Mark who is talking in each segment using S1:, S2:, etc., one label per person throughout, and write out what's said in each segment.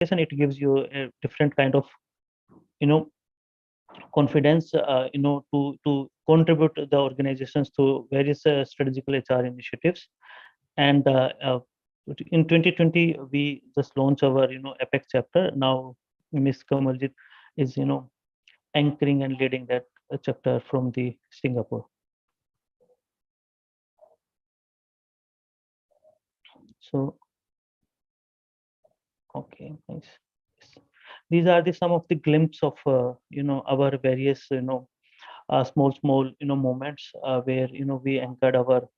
S1: certification, it gives you a different kind of, you know, confidence, to contribute to the organizations to various strategical HR initiatives. And in 2020, we just launched our, Apex chapter. Now, Miss Kamaljit is, anchoring and leading that chapter from the Singapore. So, okay, nice. These are the some of the glimpse of, our various, small, moments where, we anchored our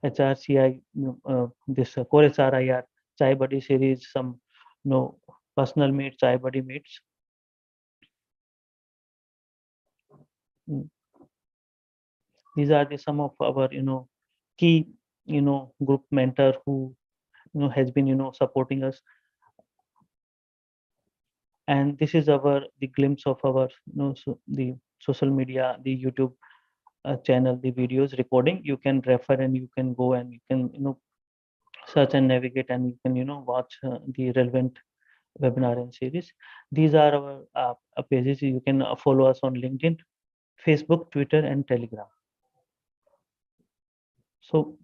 S1: HRCI, this core HRIR Chai Buddy series, some, personal meet, Chai Buddy meets. Mm. These are the some of our, key, group mentor who, has been, supporting us. And this is our the glimpse of our, the social media, the YouTube channel, the videos recording. You can refer and you can go and you can, search and navigate, and you can, watch the relevant webinar and series. These are our pages. You can follow us on LinkedIn, Facebook, Twitter, and Telegram. So,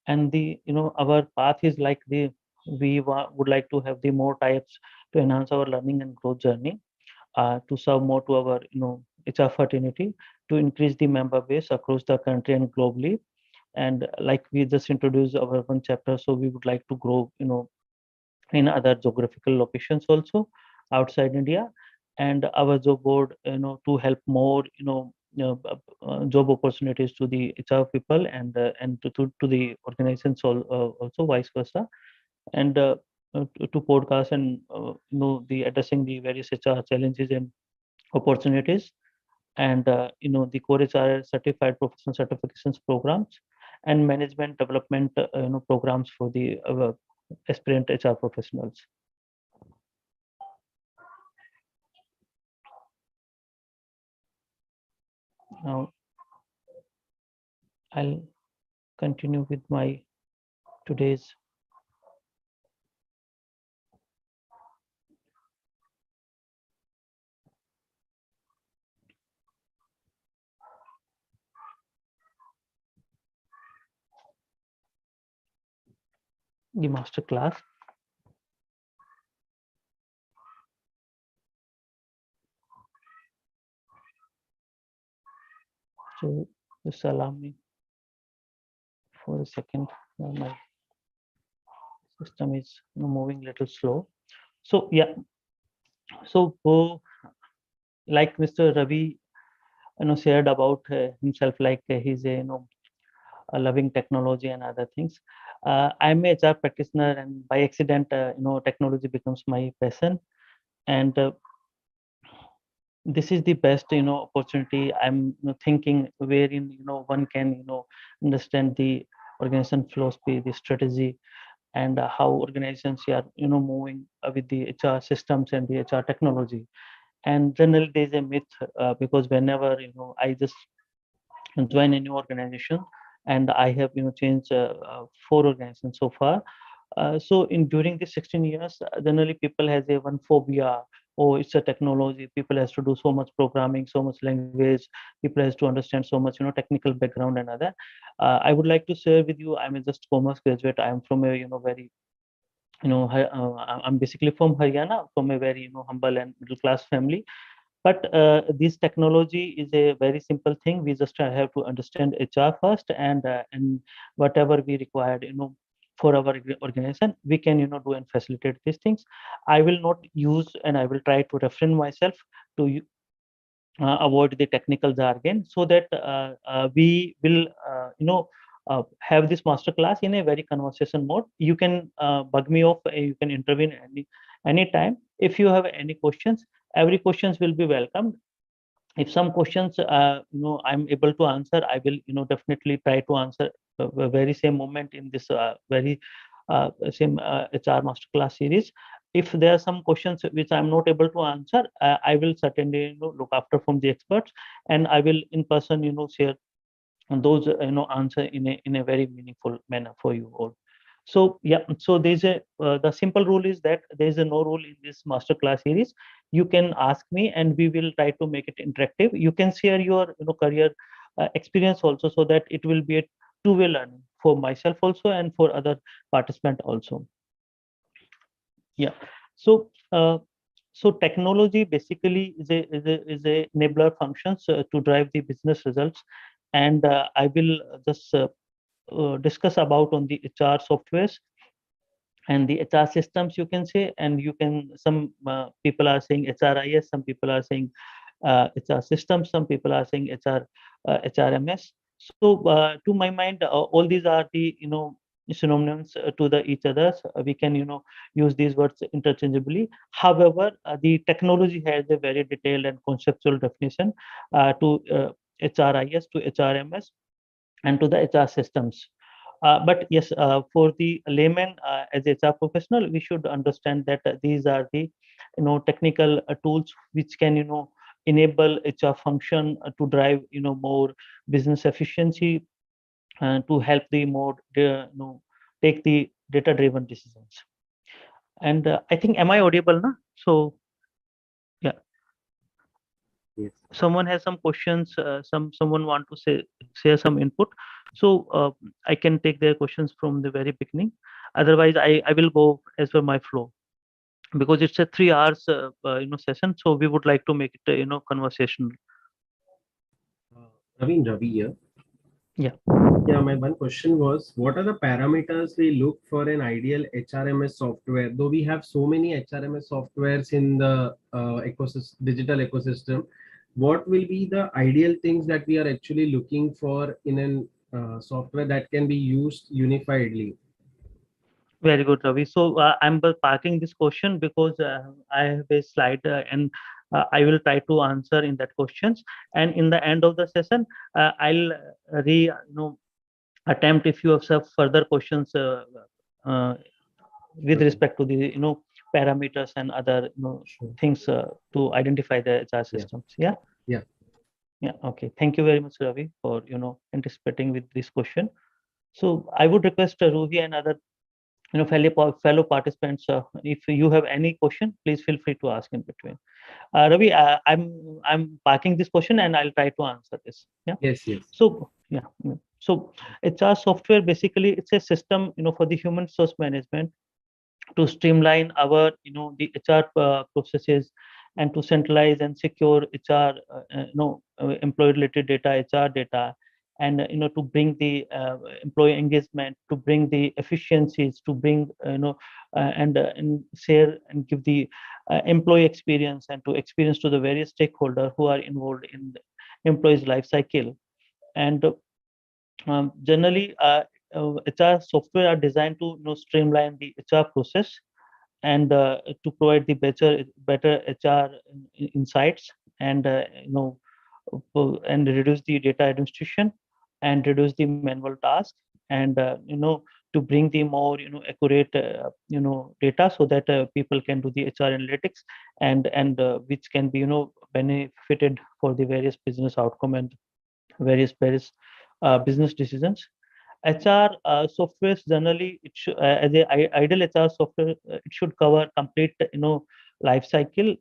S1: and the, our path is like the, would like to have the more types to enhance our learning and growth journey, to serve more to our, HR fraternity, to increase the member base across the country and globally. And like we just introduced our one chapter, so we would like to grow, in other geographical locations also outside India. And our job board, to help more, job opportunities to the HR people, and to the organizations also vice versa. And to podcast and, the addressing the various HR challenges and opportunities. And the core HR certified professional certifications programs and management development, programs for the aspirant HR professionals. Now, I'll continue with my today's the master class. So just allow me for a second. My system is, moving a little slow. So yeah, so like Mr. Ravi, shared about himself, like he's a, a loving technology and other things. I'm a HR practitioner, and by accident, technology becomes my passion. And this is the best, opportunity. I'm, thinking wherein, one can, understand the organization philosophy, the strategy, and how organizations are, moving with the HR systems and the HR technology. And generally, there's a myth, because whenever, I just join a new organization, and I have, changed 4 organizations so far. So in during the 16 years, generally people has a one phobia. Oh, it's a technology. People has to do so much programming, so much language. People has to understand so much, technical background and other. I would like to share with you. I'm a just commerce graduate. I am from a, very, I'm basically from Haryana, from a very, humble and middle class family. But this technology is a very simple thing. We just have to understand HR first, and whatever we required, for our organization, we can, do and facilitate these things. I will not use, and I will try to refrain myself to avoid the technical jargon, so that we will, have this master class in a very conversation mode. You can bug me off. You can intervene any time. If you have any questions, every questions will be welcomed. If some questions, I'm able to answer, I will, definitely try to answer the very same moment in this very same HR masterclass series. If there are some questions which I'm not able to answer, I will certainly, look after from the experts, and I will in person, share and those answer in a very meaningful manner for you all. So yeah, so there's a the simple rule is that there's a no rule in this masterclass series. You can ask me and we will try to make it interactive. You can share your career experience also, so that it will be a two-way learning for myself also and for other participant also. Yeah. So so technology basically is a enabler functions to drive the business results, and I will just discuss about on the HR softwares and the HR systems, you can say. And you can, some people are saying HRIS, some people are saying HR systems, some people are saying HRMS. So to my mind, all these are the synonyms to the each others. We can use these words interchangeably. However, the technology has a very detailed and conceptual definition to HRIS, to HRMS, and to the HR systems. But yes, for the layman as HR professional, we should understand that these are the technical tools which can enable HR function to drive more business efficiency, to help the more take the data driven decisions. And I think, am I audible now? So yeah,
S2: Yes.
S1: someone has some questions, someone want to say share some input. So I can take their questions from the very beginning. Otherwise, I will go as per my flow, because it's a 3 hours session, so we would like to make it conversational.
S2: Ravi here.
S1: Yeah.
S2: Yeah, my one question was, what are the parameters we look for an ideal HRMS software? Though we have so many HRMS softwares in the digital ecosystem, what will be the ideal things that we are actually looking for in an software that can be used unifiedly?
S1: Very good, Ravi. So I'm parking this question because I have a slide, and I will try to answer in that questions. And in the end of the session, I'll attempt if you have some further questions uh, with
S2: Okay.
S1: respect to the parameters and other
S2: Sure.
S1: things to identify the HR
S2: Yeah.
S1: systems. Yeah.
S2: Yeah.
S1: Yeah. Okay. Thank you very much, Ravi, for anticipating with this question. So I would request Ruhi and other fellow participants, if you have any question, please feel free to ask in between. Ravi, I'm parking this question and I'll try to answer this. Yeah.
S2: Yes. Yes.
S1: So yeah. So HR software basically, it's a system for the human resource management, to streamline our the HR processes, and to centralize and secure HR employee related data, HR data, and to bring the employee engagement, to bring the efficiencies, to bring and share and give the employee experience, and to experience to the various stakeholders who are involved in the employees life cycle. And generally HR software are designed to streamline the HR process, and to provide the better HR insights, and and reduce the data administration, and reduce the manual task, and to bring the more accurate data, so that people can do the HR analytics, and which can be benefited for the various business outcome and various business decisions. HR softwares generally, as a ideal HR software, it should cover complete life cycle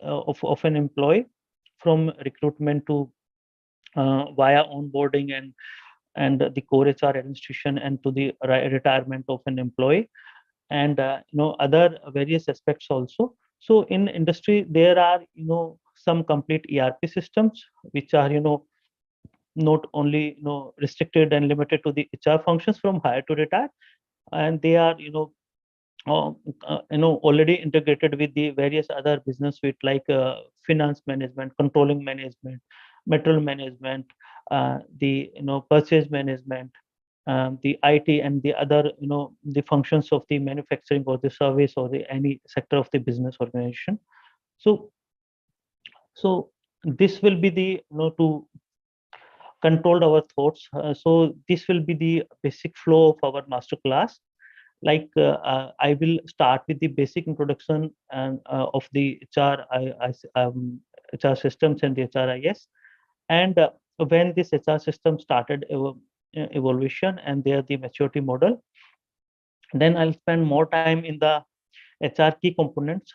S1: of an employee, from recruitment to via onboarding, and the core HR administration, and to the retirement of an employee, and other various aspects also. So in industry there are some complete ERP systems which are not only restricted and limited to the HR functions from hire to retire, and they are uh, already integrated with the various other business suite, like finance management, controlling management, material management, the purchase management, the IT, and the other the functions of the manufacturing or the service or the any sector of the business organization. So so this will be the to controlled our thoughts. So this will be the basic flow of our master class. Like I will start with the basic introduction and of the HR, HR systems and the HRIS, and when this HR system started evolution and they are the maturity model, then I'll spend more time in the HR key components.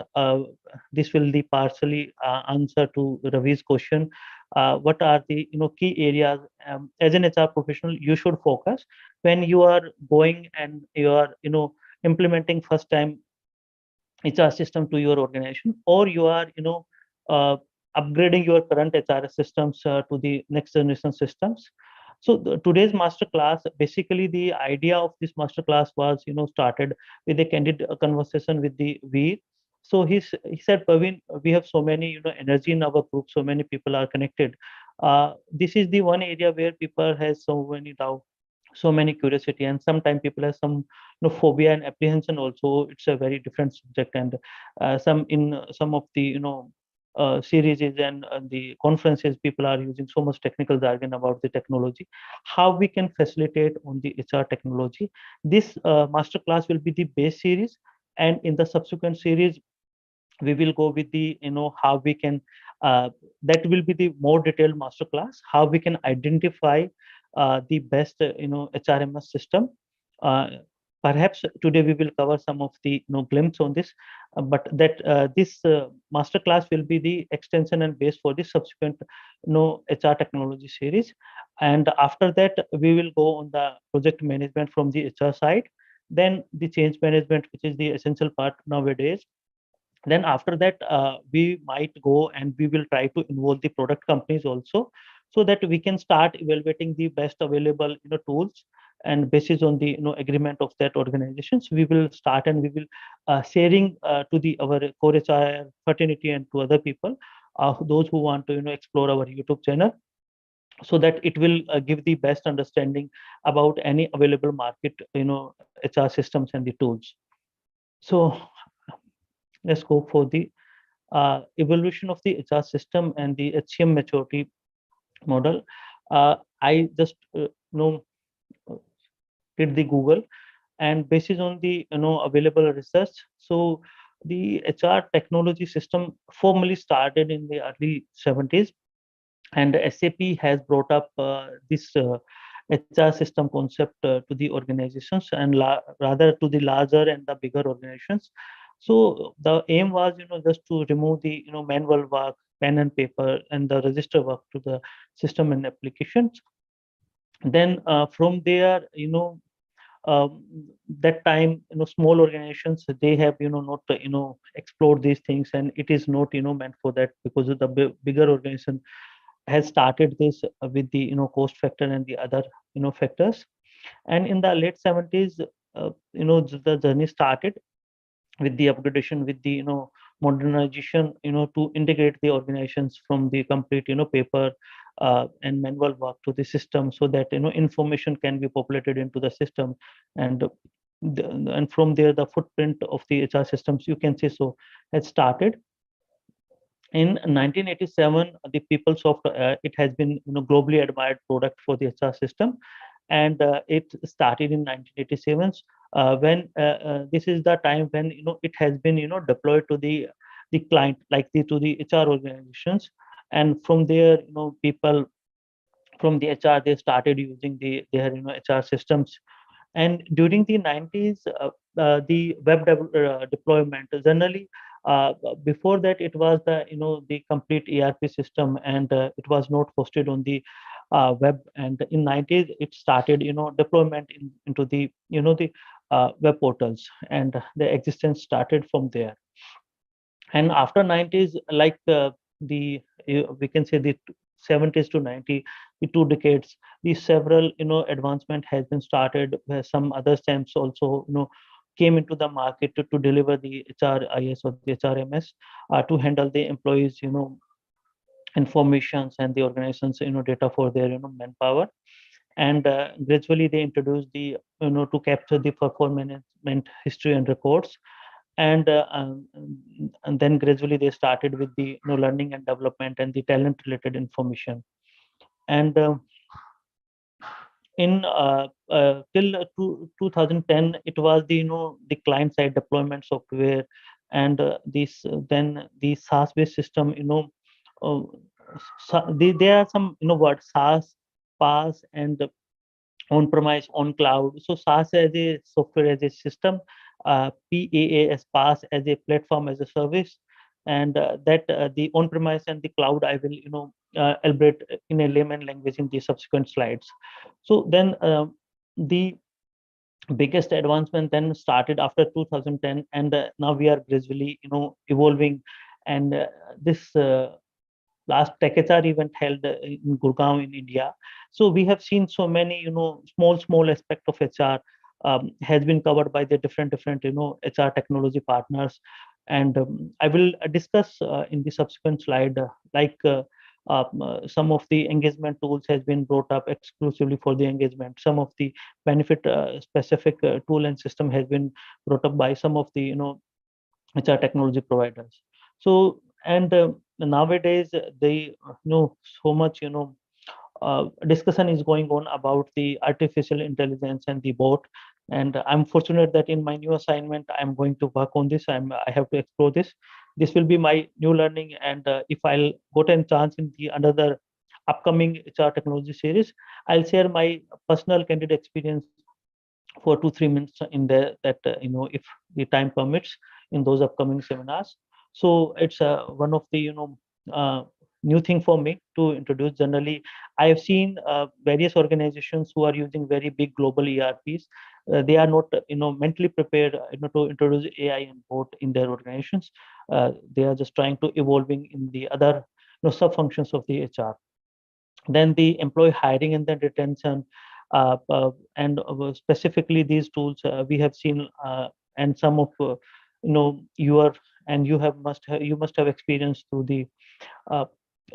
S1: This will the partially answer to Ravi's question. What are the key areas as an HR professional you should focus when you are going and you are implementing first time HR system to your organization, or you are uh, upgrading your current HR systems to the next generation systems. So today's master class, basically the idea of this master class was started with a candid conversation with the Veer. So he said, Pavin, we have so many energy in our group, so many people are connected. This is the one area where people has so many doubt, so many curiosity, and sometimes people have some phobia and apprehension also. It's a very different subject, and some of the series and the conferences, people are using so much technical jargon about the technology, how we can facilitate on the HR technology. This master class will be the base series, and in the subsequent series we will go with the how we can that will be the more detailed master class, how we can identify the best HRMS system. uh, Perhaps today we will cover some of the glimpse on this, but that this master class will be the extension and base for the subsequent HR technology series. And after that we will go on the project management from the HR side, then the change management, which is the essential part nowadays. Then after that we might go and we will try to involve the product companies also, so that we can start evaluating the best available tools, and basis on the agreement of that organizations, we will start and we will sharing to the our core HR fraternity and to other people, those who want to explore our YouTube channel, so that it will give the best understanding about any available market HR systems and the tools. So let's go for the evolution of the HR system and the HCM maturity model. I just did the Google, and based on the available research, so the HR technology system formally started in the early 70s, and SAP has brought up this HR system concept to the organizations, and rather to the larger and the bigger organizations. So the aim was just to remove the manual work, pen and paper, and the register work to the system and applications. Then from there um, that time small organizations, they have not explored these things, and it is not meant for that, because of the bigger organization has started this with the cost factor and the other factors. And in the late 70s the journey started with the upgradation, with the modernization, to integrate the organizations from the complete paper and manual work to the system, so that information can be populated into the system. And and from there the footprint of the HR systems, you can say, so has started. In 1987, the PeopleSoft, it has been globally admired product for the HR system, and it started in 1987. When this is the time when it has been deployed to the client, like to the HR organizations, and from there people from the HR, they started using their HR systems. And during the 90s, the deployment generally, before that it was the the complete ERP system, and it was not hosted on the web. And in 90s it started deployment into the the web portals, and the existence started from there. And after 90s, like the we can say the 70s to 90, the 2 decades, the several advancement has been started, where some other stamps also came into the market to deliver the HRIS or the HRMS, to handle the employees informations and the organizations data for their manpower. And gradually they introduced the to capture the performance management history and records. And and then gradually they started with the learning and development and the talent related information. And in till 2010, it was the the client side deployment software. And this then the SaaS based system uh, there are some words SaaS, PaaS, and on-premise, on cloud. So SaaS as a software as a system, PaaS, PaaS as a platform as a service, and that the on-premise and the cloud I will elaborate in a layman language in the subsequent slides. So then the biggest advancement then started after 2010, and now we are gradually evolving, and this last Tech HR event held in Gurgaon in India. So we have seen so many, small aspect of HR has been covered by the different, HR technology partners. And I will discuss in the subsequent slide, some of the engagement tools has been brought up exclusively for the engagement. Some of the benefit specific tool and system has been brought up by some of the, HR technology providers. So, and nowadays they know so much, discussion is going on about the artificial intelligence and the bot. And I'm fortunate that in my new assignment I'm going to work on this. I have to explore this. This will be my new learning, and if I'll got a chance in the another upcoming HR technology series, I'll share my personal candid experience for 2-3 minutes in there, that if the time permits, in those upcoming seminars. So it's one of the uh, new thing for me to introduce. Generally, I have seen various organizations who are using very big global ERPs. They are not mentally prepared to introduce AI and bot in their organizations. They are just trying to evolving in the other sub functions of the HR. Then the employee hiring and then retention, and specifically these tools we have seen, and some of you are, and you must have experienced through the uh,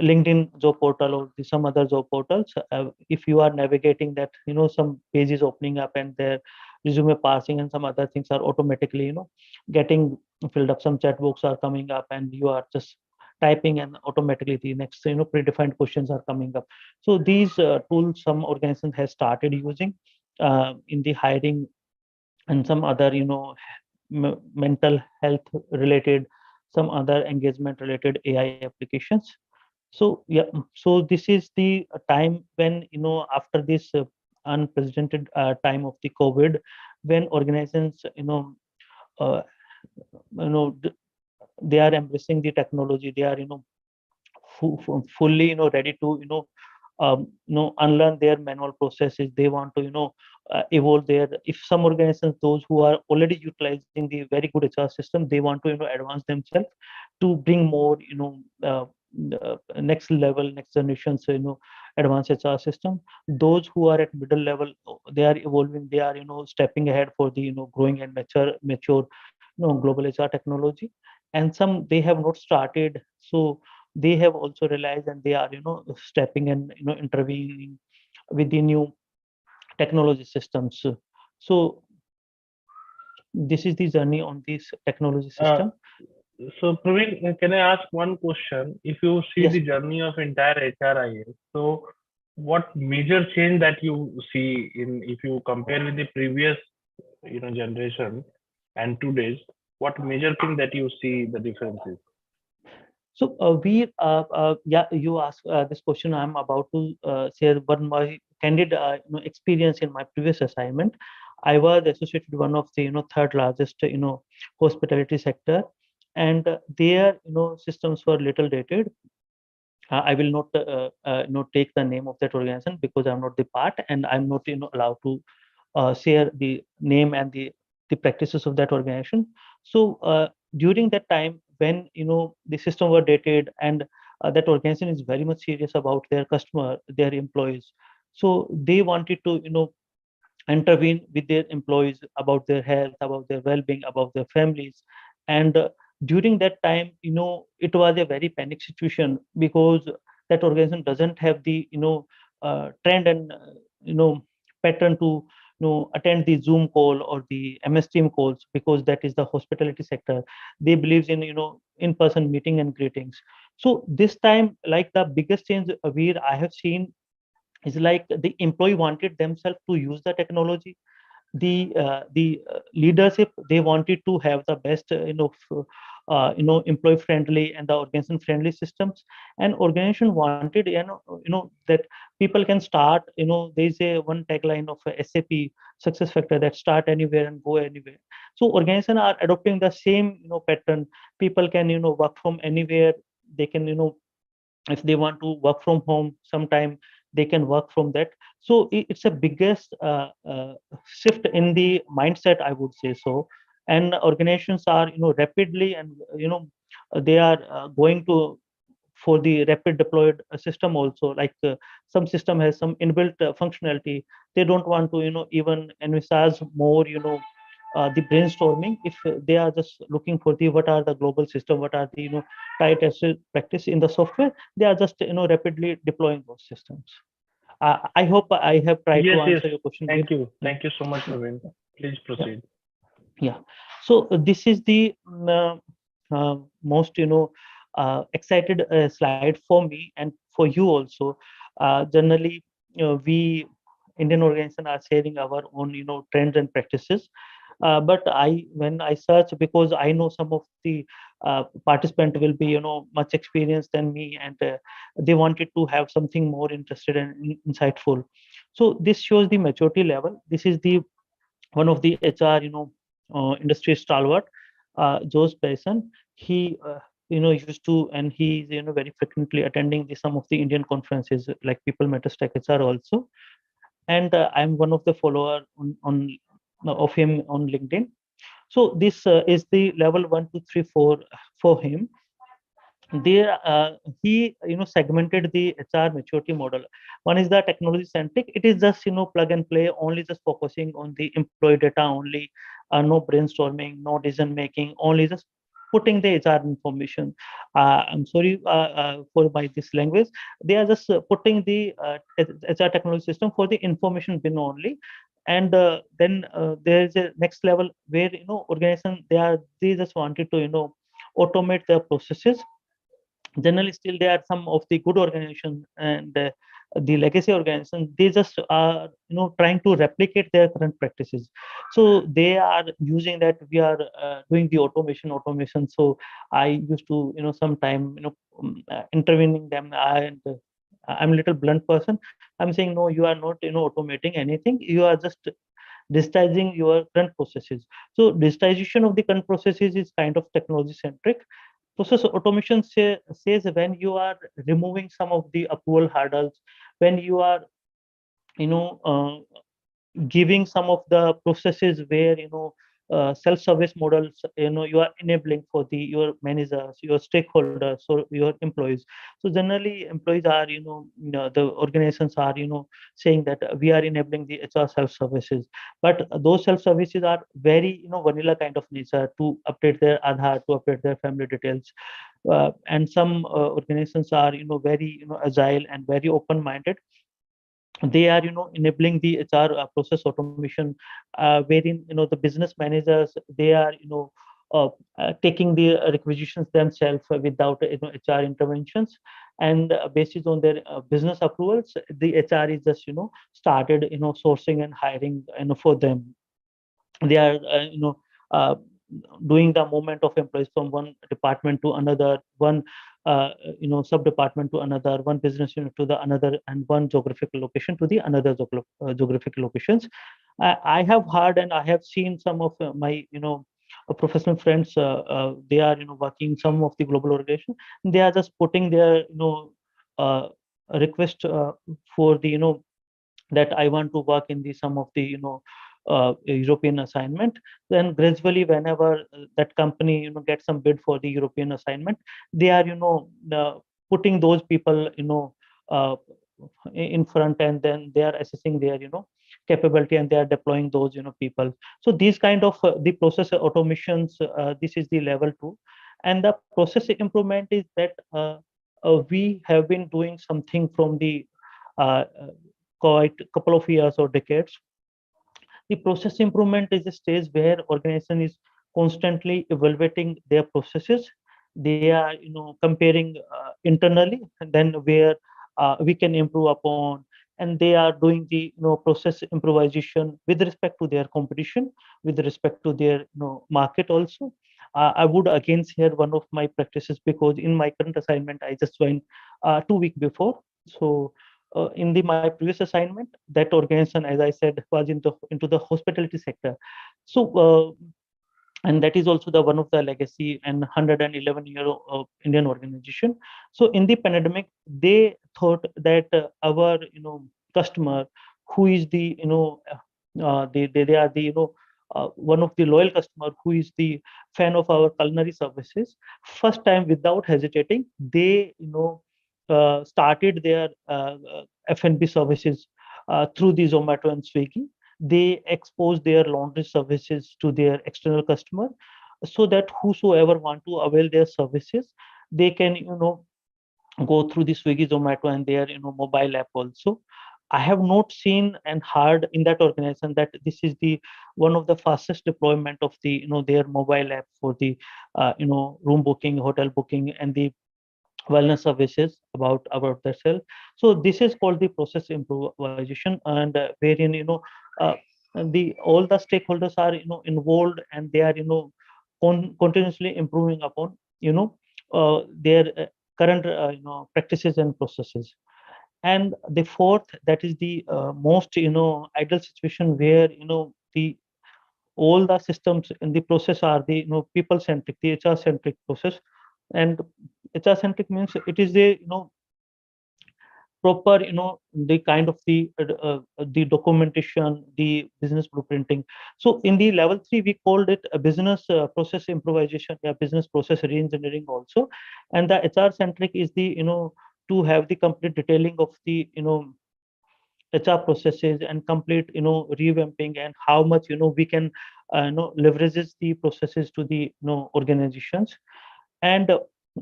S1: LinkedIn job portal or some other job portals. If you are navigating that, some pages opening up and their resume parsing and some other things are automatically, getting filled up. Some chat box are coming up, and you are just typing, and automatically the next, predefined questions are coming up. So these tools some organizations has started using in the hiring, and some other, mental health related, some other engagement related AI applications. So yeah, so this is the time when, after this unprecedented time of the COVID, when organizations, uh, you know d- they are embracing the technology. They are, fully, ready to, unlearn their manual processes. They want to, evolve their. If some organizations, those who are already utilizing the very good HR system, they want to, advance themselves to bring more, next level, next generation, so, advanced HR system. Those who are at middle level, they are evolving. They are, stepping ahead for the, growing and mature, global HR technology. And some they have not started, so they have also realized, and they are, stepping and, intervening with the new technology systems. So this is the journey on this technology
S3: Uh,
S1: system.
S3: so Praveen, can I ask one question? If you see
S1: Yes.
S3: the journey of entire HRIS, so what major change that you see in, if you compare with the previous, generation and today's, what major thing that you see the differences?
S1: So yeah, you asked this question. I'm about to share one my candid, experience in my previous assignment. I was associated with one of the, third largest, hospitality sector, and their, systems were little dated. I will not, take the name of that organization because I'm not the part, and I'm not, allowed to share the name and the practices of that organization. So during that time, when, the system were dated, and that organization is very much serious about their customer, their employees. So they wanted to, intervene with their employees about their health, about their well-being, about their families. And during that time, it was a very panic situation, because that organization doesn't have the, trend and, you know pattern to, attend the Zoom call or the MS Team calls, because that is the hospitality sector. They believes in, in-person meeting and greetings. So this time, like, the biggest change where I have seen is like the employee wanted themselves to use the technology. The leadership, they wanted to have the best, employee friendly and the organization friendly systems. And organization wanted, that people can start, there is a one tagline of SAP success factor, that start anywhere and go anywhere. So organizations are adopting the same, pattern. People can, work from anywhere. They can, if they want to work from home sometime, they can work from that. So it's a biggest shift in the mindset, I would say so. And organizations are, rapidly, and they are going to for the rapid deployed system also. Like some system has some inbuilt functionality. They don't want to, even envisage more, the brainstorming. If they are just looking for the what are the global system, what are the, tight tested practice in the software, they are just, rapidly deploying those systems. I hope I have tried
S3: Yes,
S1: to
S3: yes.
S1: answer your question, Veer.
S3: Thank you.
S1: Yeah,
S3: Thank you so much,
S1: yeah,
S3: Naveen. Please
S1: yeah,
S3: proceed.
S1: yeah. So this is the most, excited slide for me and for you also. Generally, we Indian organizations are sharing our own, trends and practices. But when I search, because I know some of the participant will be, much experienced than me, and they wanted to have something more interested and insightful. So this shows the maturity level. This is the one of the HR, industry stalwart, Joe Bryson. He, used to, and he's, very frequently attending some of the Indian conferences like People Matter Tech HR also. And I'm one of the follower on of him on LinkedIn. So this is the level 1, 2, 3, 4 for him. There he, segmented the HR maturity model. One is the technology centric. It is just, plug and play, only just focusing on the employee data only. No brainstorming, no decision making, only just putting the HR information. I'm sorry for my this language. They are just putting the HR technology system for the information bin only. And then there is a next level where, organization, they just wanted to, automate their processes. Generally, still there are some of the good organizations, and the legacy organizations, they just are, trying to replicate their current practices. So they are using that. We are doing the automation. So I used to, sometime, intervening them, and I'm a little blunt person. I'm saying, no, you are not, automating anything. You are just digitizing your current processes. So digitization of the current processes is kind of technology centric. Process automation says when you are removing some of the approval hurdles, when you are, you know, giving some of the processes where, self-service models, you are enabling for the your managers, your stakeholders, or your employees. So generally, employees are, the organizations are, saying that we are enabling the HR self-services, but those self-services are very, vanilla kind of nature, to update their Aadhaar, to update their family details. And some organizations are, very, agile and very open-minded. They are, enabling the HR process automation, wherein, the business managers, they are, taking the requisitions themselves without, HR interventions. And based on their business approvals, the HR is just, started, sourcing and hiring, for them. They are, uh, doing the movement of employees from one department to another, one sub department to another, one business unit to the another, and one geographical location to the another geographical locations. I have heard and I have seen some of my, professional friends, they are, working some of the global organization. They are just putting their, uh, request for the, that I want to work in the some of the, European assignment. Then gradually, whenever that company, gets some bid for the European assignment, they are, putting those people, uh, in front, and then they are assessing their, capability, and they are deploying those, people. So these kind of the process automations, this is the level 2. And the process improvement is that we have been doing something from the uh, quite a couple of years or decades. The process improvement is a stage where organization is constantly evaluating their processes. They are, comparing internally, and then where we can improve upon. And they are doing the, process improvisation with respect to their competition, with respect to their, market also. I would again share one of my practices, because in my current assignment, I just joined 2 weeks before. So in my previous assignment, that organization, as I said, was into the hospitality sector. So and that is also the one of the legacy and 111-year Indian organization. So in the pandemic, they thought that our customer, who is the they are the one of the loyal customer, who is the fan of our culinary services. First time, without hesitating, they started their F&B services through the Zomato and Swiggy. They expose their laundry services to their external customer, so that whosoever want to avail their services, they can go through the Swiggy, Zomato, and their mobile app also. I have not seen and heard in that organization that this is the one of the fastest deployment of the their mobile app for the room booking, hotel booking, and the wellness services about themselves. So this is called the process improvisation, and wherein uh, the all the stakeholders are involved, and they are continuously improving upon their current practices and processes. And the fourth, that is the most ideal situation, where the all the systems in the process are the people centric, the HR centric process. And HR centric means it is the proper the kind of the documentation, the business blueprinting. So in the level 3, we called it a business process improvisation, yeah, business process reengineering also. And the HR centric is the to have the complete detailing of the HR processes, and complete revamping, and how much we can leverages the processes to the organizations. And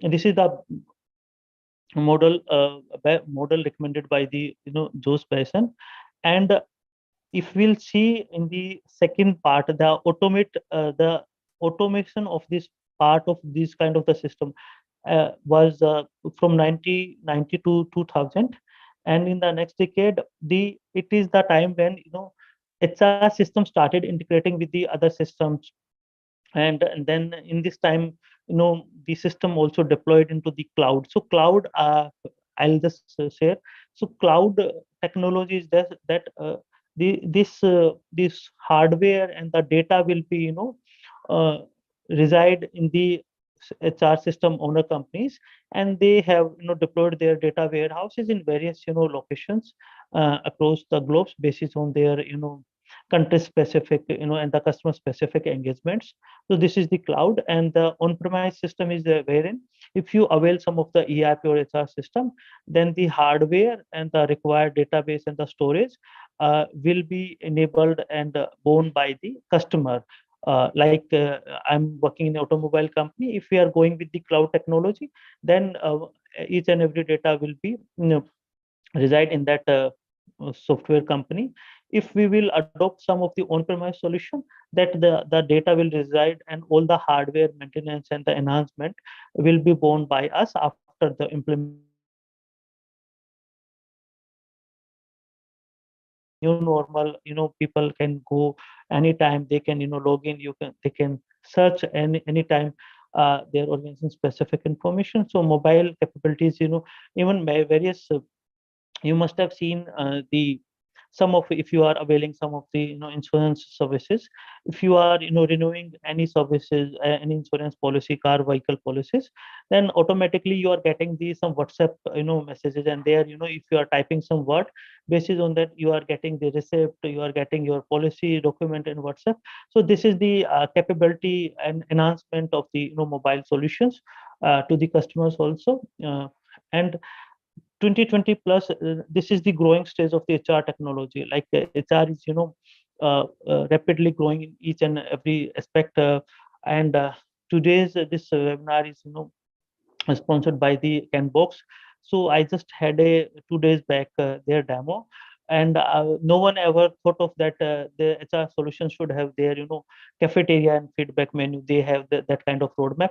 S1: this is the model recommended by the Jose Bison. And if we'll see in the second part, the automation of this part of this kind of the system was from 1990 to 2000. And in the next decade, it is the time when HR system started integrating with the other systems. And then in this time, the system also deployed into the cloud. So cloud, I'll just share. So cloud technology is that this hardware and the data will be uh, reside in the HR system owner companies, and they have deployed their data warehouses in various locations across the globe, basis on their country specific and the customer specific engagements. So this is the cloud. And the on-premise system is wherein, if you avail some of the ERP or HR system, then the hardware and the required database and the storage will be enabled and borne by the customer. Like I'm working in an automobile company. If we are going with the cloud technology, then each and every data will be reside in that software company. If we will adopt some of the on-premise solution, that the data will reside, and all the hardware maintenance and the enhancement will be borne by us after the implementation. And this is the new normal. People can go anytime, they can log in, they can search anytime their organization specific information. So mobile capabilities, even by various you must have seen the some of, if you are availing some of the insurance services, if you are renewing any services, any insurance policy, car vehicle policies, then automatically you are getting the some WhatsApp messages. And there, if you are typing some word, basis on that you are getting the receipt, you are getting your policy document in WhatsApp. So this is the capability and enhancement of the mobile solutions to the customers also. And 2020 plus, this is the growing stage of the HR technology. Like HR is rapidly growing in each and every aspect. And today's this webinar is sponsored by the Canbox. So I just had a 2 days back their demo, and no one ever thought of that the HR solution should have their cafeteria and feedback menu. They have that kind of roadmap.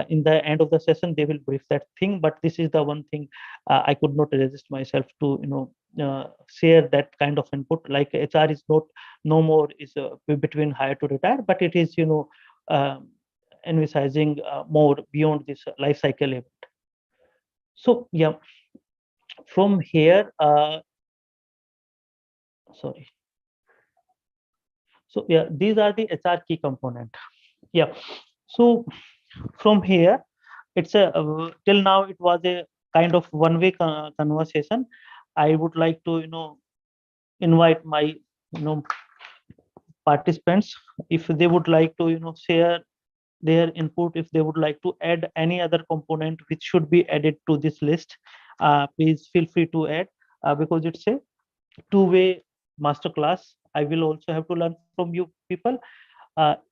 S1: In the end of the session, they will brief that thing. But this is the one thing I could not resist myself to share that kind of input. Like HR is not no more is between hire to retire, but it is um, emphasizing more beyond this life cycle event. So yeah, from here, sorry. So yeah, these are the HR key component. Yeah. So from here, it's a till now it was a kind of one-way conversation. I would like to invite my participants, if they would like to share their input, if they would like to add any other component which should be added to this list, please feel free to add, because it's a two-way masterclass. I will also have to learn from you people.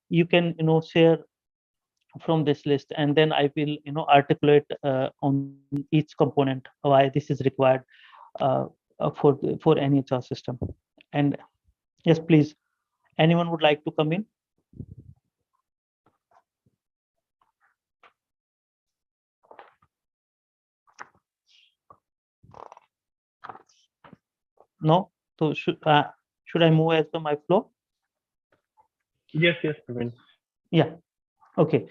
S1: You can share from this list, and then I will articulate on each component why this is required for any HR system. And yes, please, anyone would like to come in? No? So should I move as per my flow?
S3: Yes, Praveen.
S1: Yeah. Okay.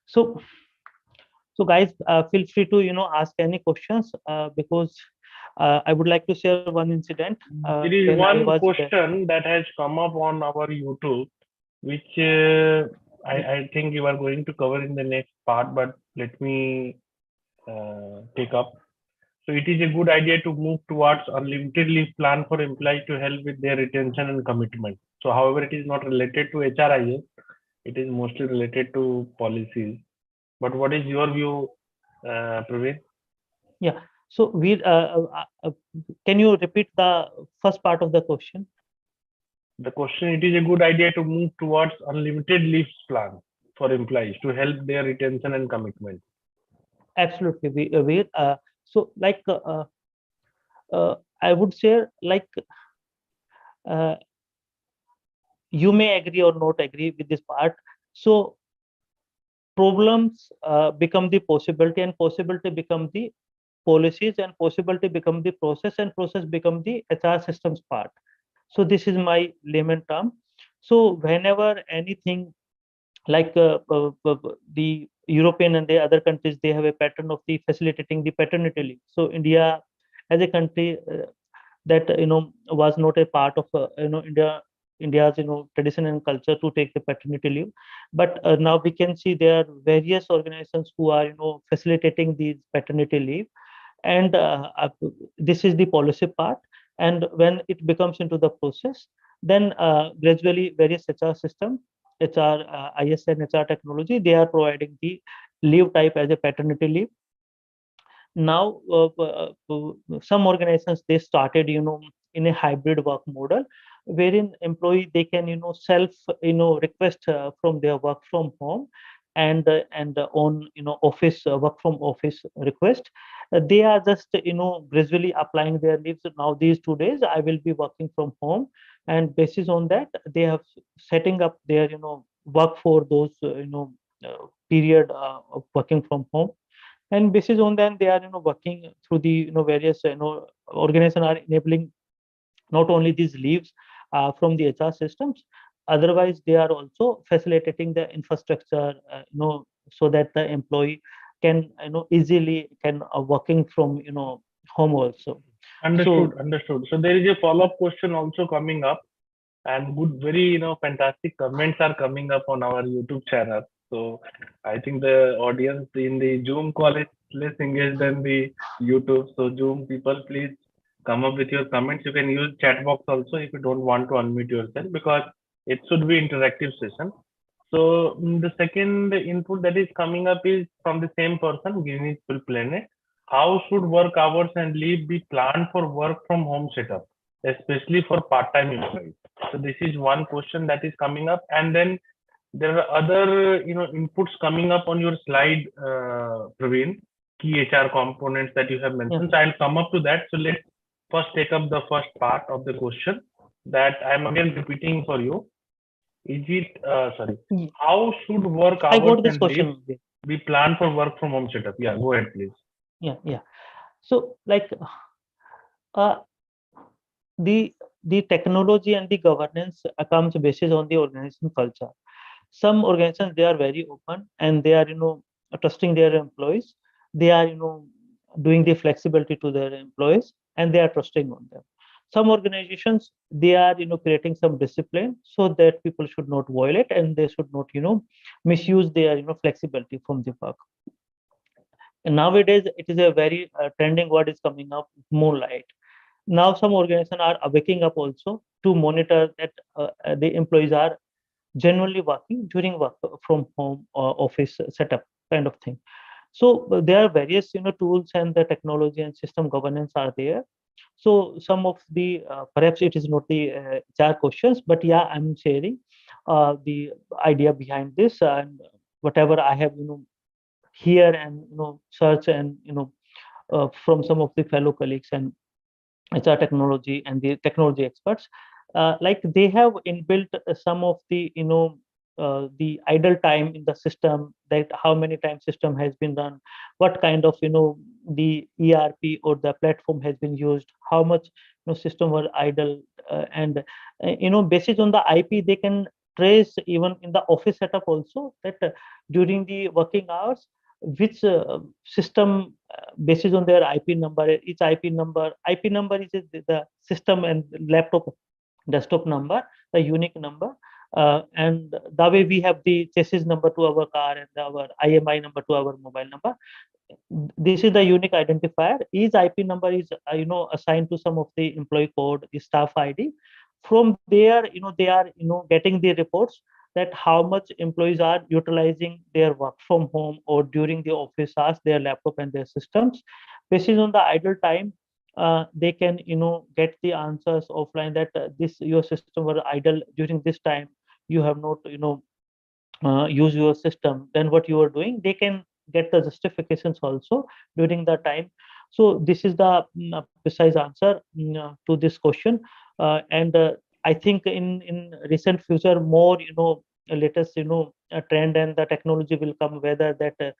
S1: So guys, feel free to ask any questions, because I would like to share one incident.
S3: There is one question that has come up on our YouTube, which I think you are going to cover in the next part, but let me take up. So it is a good idea to move towards unlimited leave plan for employees to help with their retention and commitment. So however, it is not related to HRIS, it is mostly related to policies. But what is your view, Praveen?
S1: Yeah. So can you repeat the first part of the question?
S3: The question, it is a good idea to move towards unlimited leaves plan for employees to help their retention and commitment.
S1: Absolutely, we so like I would say, like you may agree or not agree with this part. So problems become the possibility, and possibility become the policies, and possibility become the process, and process become the HR systems part. So this is my layman term. So whenever anything like the European and the other countries, they have a pattern of the facilitating the paternity leave. So India, as a country that was not a part of India's tradition and culture to take the paternity leave, but now we can see there are various organizations who are facilitating these paternity leave, and this is the policy part. And when it becomes into the process, then gradually various HR system, HR, IS and HR technology, they are providing the leave type as a paternity leave. Now some organizations, they started in a hybrid work model, wherein employee, they can self request from their work from home, and on office work from office request. They are just gradually applying their leaves. Now these 2 days I will be working from home, and basis on that they have setting up their work for those period of working from home. And basis on that, they are working through the various organization are enabling not only these leaves from the HR systems, otherwise they are also facilitating the infrastructure, so that the employee can easily can working from home also.
S3: Understood. So there is a follow-up question also coming up, and good, very fantastic comments are coming up on our YouTube channel. So I think the audience in the Zoom call is less engaged than the YouTube. So Zoom people, please come up with your comments. You can use chat box also if you don't want to unmute yourself, because it should be interactive session. So the second input that is coming up is from the same person, Guinness Planet. How should work hours and leave be planned for work from home setup, especially for part-time employees? So this is one question that is coming up, and then there are other inputs coming up on your slide, Praveen, key HR components that you have mentioned. So I'll come up to that. So let's first take up the first part of the question that I'm again repeating for you. Is it sorry? How should work hours and leave be planned for work from home setup? Yeah, go ahead, please.
S1: Yeah. So like the technology and the governance comes basis on the organization culture. Some organizations, they are very open and they are trusting their employees. They are doing the flexibility to their employees and they are trusting on them. Some organizations, they are creating some discipline so that people should not violate and they should not misuse their flexibility from the work. And nowadays it is a very trending word is coming up, moonlight. Now some organizations are waking up also to monitor that the employees are genuinely working during work from home or office setup kind of thing. So there are various tools and the technology and system governance are there. So some of the perhaps it is not the HR questions, but yeah, I'm sharing the idea behind this and whatever I have hear and search and from some of the fellow colleagues and HR technology and the technology experts, like they have inbuilt some of the idle time in the system, that how many times system has been run, what kind of the ERP or the platform has been used, how much system were idle, and based on the IP they can trace even in the office setup also that during the working hours which system based on their IP number, each IP number is the system and laptop desktop number, the unique number, and that way we have the chassis number to our car and our IMI number to our mobile number. This is the unique identifier. Each IP number is assigned to some of the employee code, the staff ID. From there, they are getting the reports that how much employees are utilizing their work from home or during the office hours, their laptop and their systems. Based on the idle time, they can get the answers offline that this your system were idle during this time. You have not use your system. Then what you are doing, they can get the justifications also during the time. So this is the precise answer to this question. And I think in recent future more latest trend and the technology will come, whether that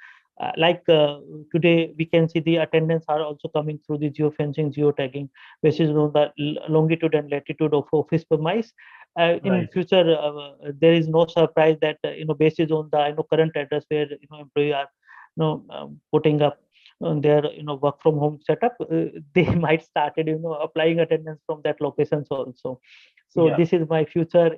S1: like today we can see the attendance are also coming through the geofencing, geotagging, which is on the longitude and latitude of office premise. In
S3: Right.
S1: future there is no surprise that based on the current address where employee are putting up on their work from home setup, they might started applying attendance from that locations also. So
S3: Yeah.
S1: this is my future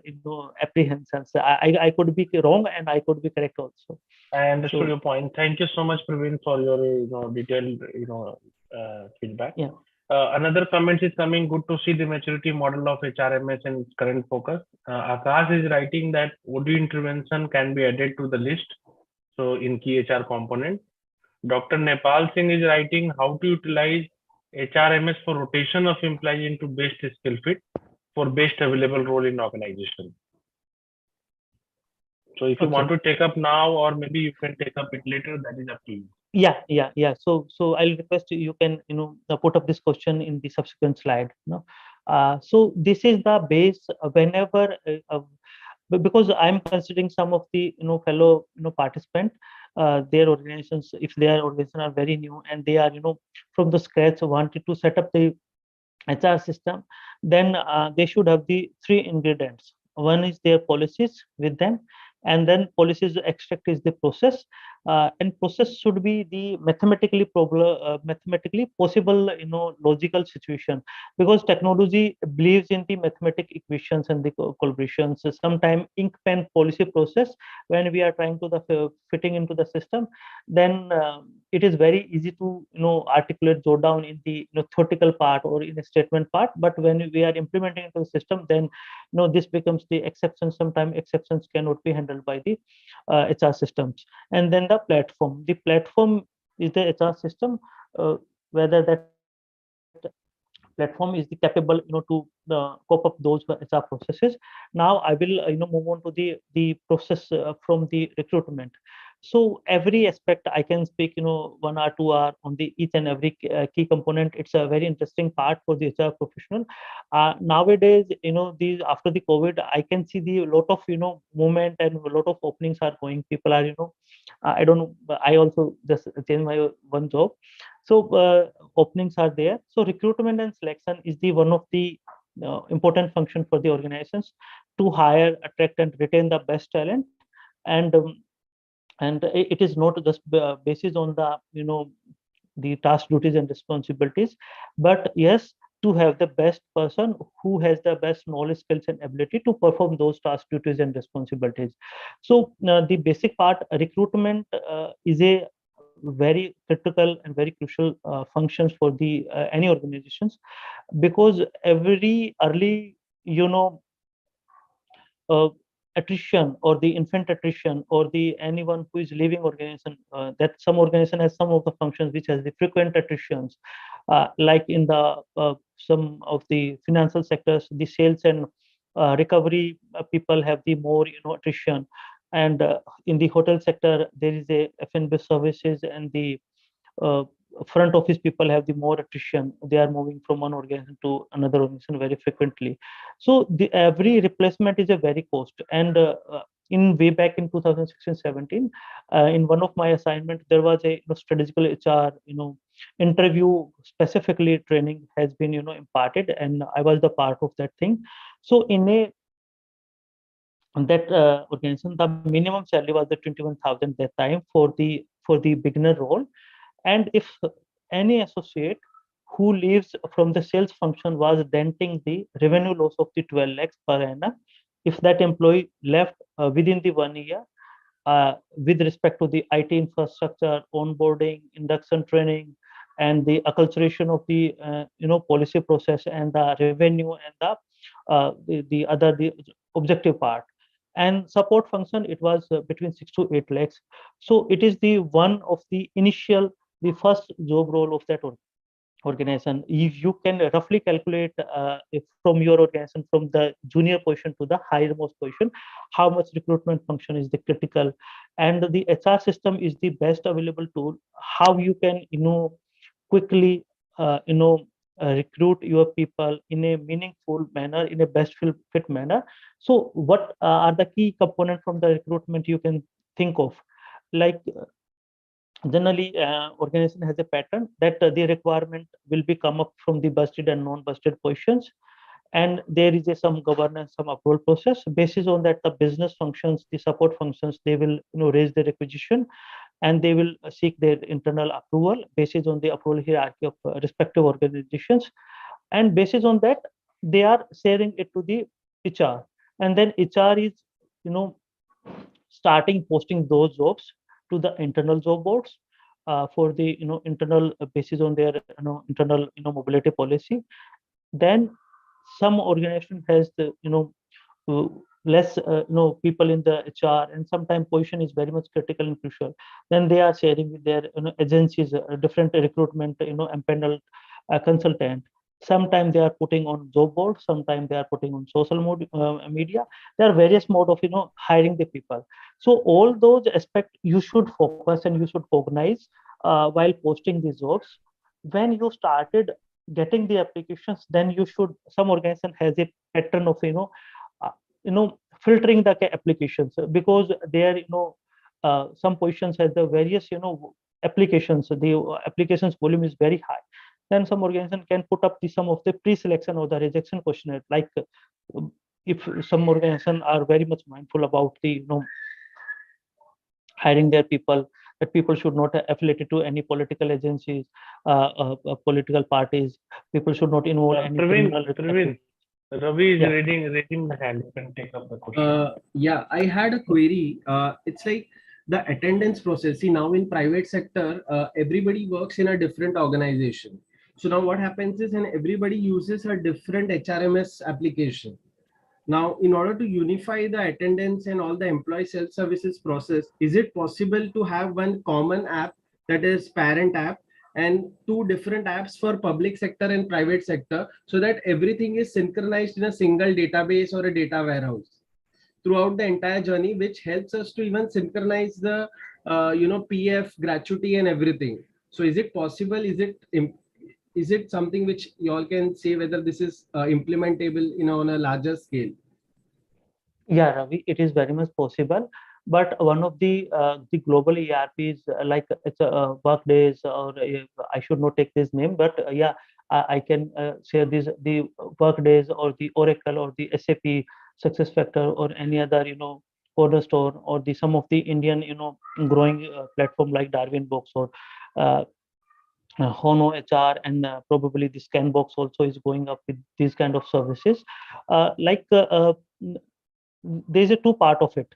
S1: apprehensions. I could be wrong and I could be correct also.
S3: I understood
S1: So
S3: your point. Thank you so much, Praveen, for your detailed feedback.
S1: yeah.
S3: Another comment is coming. Good to see the maturity model of HRMS in its current focus. Akash is writing that audio intervention can be added to the list. So in key HR component, Dr. Nepal Singh is writing how to utilize HRMS for rotation of employees into best skill fit for best available role in organization. So if you
S1: Okay.
S3: want to take up now, or maybe you can take up it later, that is up to you.
S1: Yeah. So I'll request you can put up this question in the subsequent slide. So this is the base whenever because I'm considering some of the fellow participant, their organizations, if their organization are very new and they are from the scratch wanted to set up the HR system, then they should have the three ingredients. One is their policies with them, and then policies extract is the process, and process should be the mathematically possible, logical situation, because technology believes in the mathematic equations and the collaborations. So sometimes ink pen policy process, when we are trying to the fitting into the system, then it is very easy to articulate, go down in the theoretical part or in the statement part, but when we are implementing into the system, then this becomes the exception. Sometimes exceptions cannot be handled by the HR systems. And then the platform is the HR system, whether that platform is the capable to cope up those HR processes. Now I will move on to the process from the recruitment. So every aspect I can speak 1 or 2 hour on the each and every key component. It's a very interesting part for the HR professional. Nowadays these after the COVID, I can see the lot of movement and a lot of openings are going. People are I don't know, I also just changed my one job. So openings are there. So recruitment and selection is the one of the important function for the organizations to hire, attract, and retain the best talent. and it is not just basis on the the task duties and responsibilities, but yes, to have the best person who has the best knowledge, skills, and ability to perform those task duties and responsibilities. So the basic part, recruitment is a very critical and very crucial functions for the any organizations, because every early you know uh, attrition or the infant attrition or the anyone who is leaving organization, that some organization has some of the functions which has the frequent attritions, like in the some of the financial sectors, the sales and recovery people have the more attrition, and in the hotel sector there is a F&B services, and the uh, front office people have the more attrition. They are moving from one organization to another organization very frequently. So the every replacement is a very cost. And in way back in 2016-17, in one of my assignment, there was a strategical HR interview specifically training has been imparted, and I was the part of that thing. So in a that organization, the minimum salary was the 21,000 that time for the beginner role. And if any associate who leaves from the sales function was denting the revenue loss of the 12 lakhs per annum, if that employee left within the 1 year, with respect to the IT infrastructure, onboarding, induction training, and the acculturation of the policy process and the revenue and the other the objective part and support function, it was between 6 to 8 lakhs. So it is the one of the initial, the first job role of that organization. If you can roughly calculate if from your organization from the junior position to the higher most position, how much recruitment function is the critical, and the HR system is the best available tool, how you can quickly recruit your people in a meaningful manner, in a best fit manner. So what are the key components from the recruitment you can think of? Like generally organization has a pattern that the requirement will be come up from the busted and non-busted positions, and there is some governance, some approval process. Basis on that, the business functions, the support functions, they will raise the requisition, and they will seek their internal approval basis on the approval hierarchy of respective organizations, and basis on that they are sharing it to the HR, and then HR is you know starting posting those jobs to the internal job boards for the internal basis on their internal mobility policy. Then some organization has the uh, less people in the HR, and sometimes position is very much critical and crucial, then they are sharing with their agencies, different recruitment empaneled consultant. Sometimes they are putting on job board, sometimes they are putting on social media. There are various mode of hiring the people. So all those aspects you should focus and you should cognize while posting these jobs. When you started getting the applications, then you should, some organization has a pattern of filtering the applications, because there some positions has the various applications, the applications volume is very high. Then some organization can put up the some of the pre-selection or the rejection questionnaire, like if some organization are very much mindful about the hiring their people, that people should not affiliated to any political agencies, political parties, people should not involve any criminal
S3: Praveen, Ravi is
S1: yeah.
S3: raising the hand. You can take up the question.
S2: Yeah, I had a query. It's like the attendance process. See, now in private sector, everybody works in a different organization. So now what happens is, and everybody uses a different HRMS application. Now, in order to unify the attendance and all the employee self-services process, is it possible to have one common app, that is parent app, and two different apps for public sector and private sector, so that everything is synchronized in a single database or a data warehouse throughout the entire journey, which helps us to even synchronize the PF gratuity and everything. So is it possible? Is it something which you all can say whether this is implementable on a larger scale?
S1: Yeah, Ravi, it is very much possible. But one of the global ERPs, like it's Workdays, or I should not take this name, but yeah, I can share this, the Workdays or the Oracle or the SAP SuccessFactor or any other Cornerstone or the some of the Indian growing platform like Darwin Books or uh, Hono HR, and probably the Scanbox also is going up with these kind of services. There's a two part of it.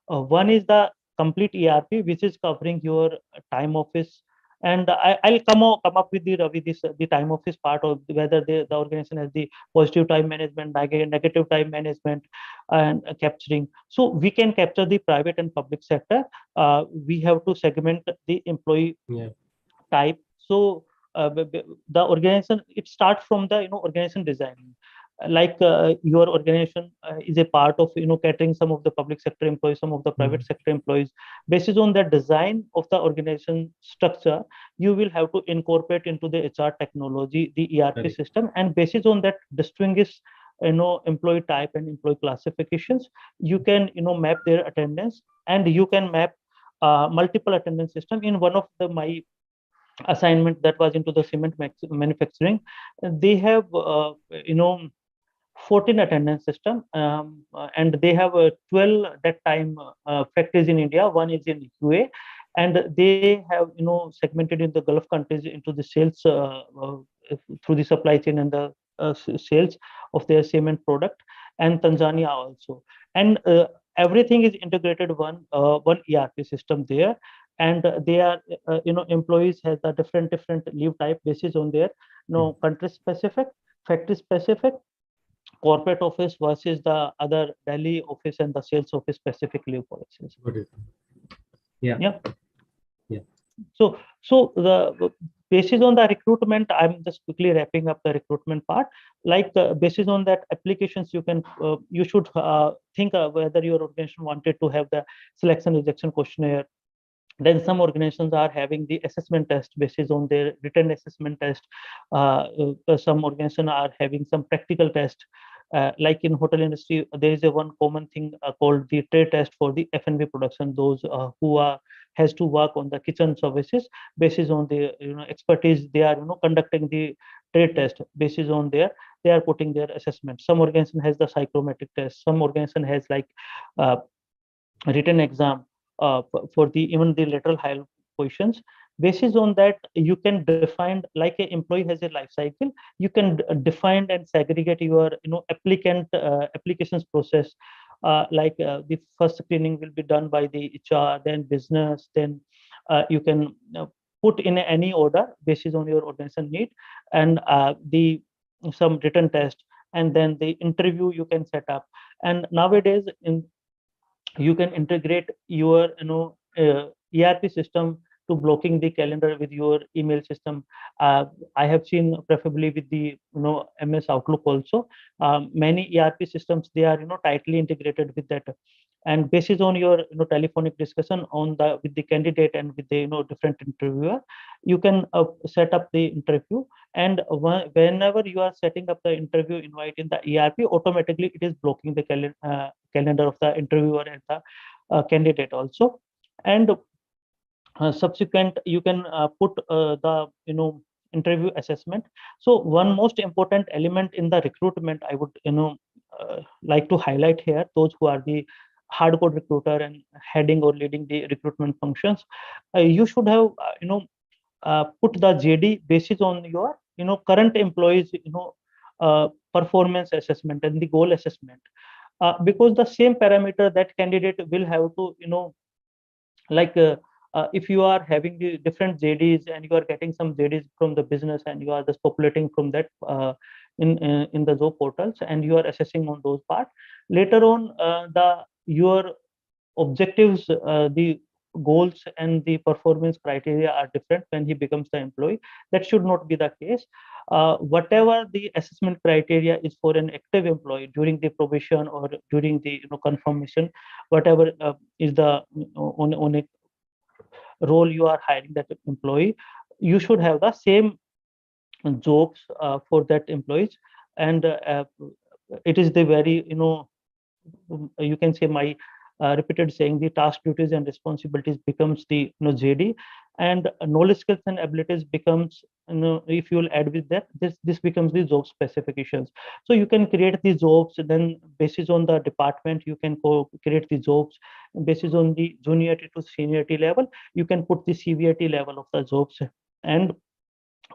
S1: One is the complete ERP, which is covering your time office, and I'll come up with the Ravi this the time office part of whether the organization has the positive time management, negative time management, and capturing. So we can capture the private and public sector. We have to segment the employee
S2: Yeah.
S1: type. So the organization, it starts from the organization design. Your organization is a part of catering some of the public sector employees, some of the private sector employees. Based on the design of the organization structure, you will have to incorporate into the HR technology the ERP
S2: Correct.
S1: system, and based on that distinguish employee type and employee classifications, you can map their attendance, and you can map multiple attendance system. In one of my assignment that was into the cement manufacturing, they have 14 attendance system, and they have 12 that time factories in India, one is in UA, and they have segmented in the Gulf countries into the sales through the supply chain and the sales of their cement product, and Tanzania also. And everything is integrated one ERP system there. And they are employees has a different leave type basis on their country specific, factory specific, corporate office versus the other Delhi office and the sales office specific leave policies.
S2: Got it. Yeah.
S1: Yeah.
S2: Yeah.
S1: So the basis on the recruitment, I'm just quickly wrapping up the recruitment part. Basis on that applications, you should think whether your organization wanted to have the selection rejection questionnaire. Then some organizations are having the assessment test basis on their written assessment test. Some organizations are having some practical test. Like in hotel industry, there is a one common thing called the trade test for the F&B production. Those who are has to work on the kitchen services, basis on the expertise, they are conducting the trade test. Basis on there, they are putting their assessment. Some organization has the psychometric test. Some organization has uh, written exam for the even the lateral higher positions. Basis on that, you can define, like an employee has a life cycle, you can define and segregate your applications process. The first screening will be done by the HR, then business, then you can put in any order basis on your organization need, and the some written test, and then the interview you can set up. And nowadays you can integrate your ERP system to blocking the calendar with your email system. I have seen preferably with the MS Outlook also. Many ERP systems, they are tightly integrated with that, and basis on your telephonic discussion on the with the candidate and with the different interviewer, you can set up the interview. And whenever you are setting up the interview invite in the ERP, automatically it is blocking the calendar of the interviewer and the candidate also. And subsequent, you can put the interview assessment. So one most important element in the recruitment, I would like to highlight here, those who are the hardcore recruiter and heading or leading the recruitment functions, you should have put the JD basis on your current employees performance assessment and the goal assessment, because the same parameter that candidate will have to like if you are having the different JDs and you are getting some JDs from the business and you are just populating from that in the job portals, and you are assessing on those parts, later on the your objectives, the goals and the performance criteria are different when he becomes the employee. That should not be the case. Whatever the assessment criteria is for an active employee during the probation or during the confirmation, whatever is the on a role you are hiring that employee, you should have the same jobs for that employees. And it is the very you can say my repeated saying, the task, duties, and responsibilities becomes the JD, and knowledge, skills, and abilities becomes, if you will add with that, this becomes the job specifications. So you can create the jobs, then basis on the department you can create the jobs, basis on the juniority to seniority level you can put the CVIT level of the jobs and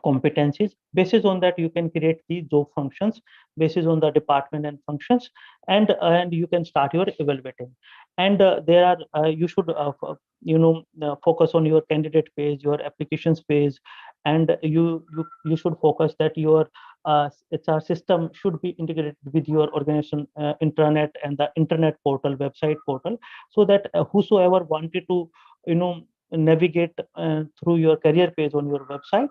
S1: competencies. Basis on that you can create the job functions basis on the department and functions, and you can start your evaluating. And there are you should focus on your candidate page, your applications page, and you should focus that your HR system should be integrated with your organization intranet and the internet portal, website portal, so that whosoever wanted to you know navigate through your career page on your website,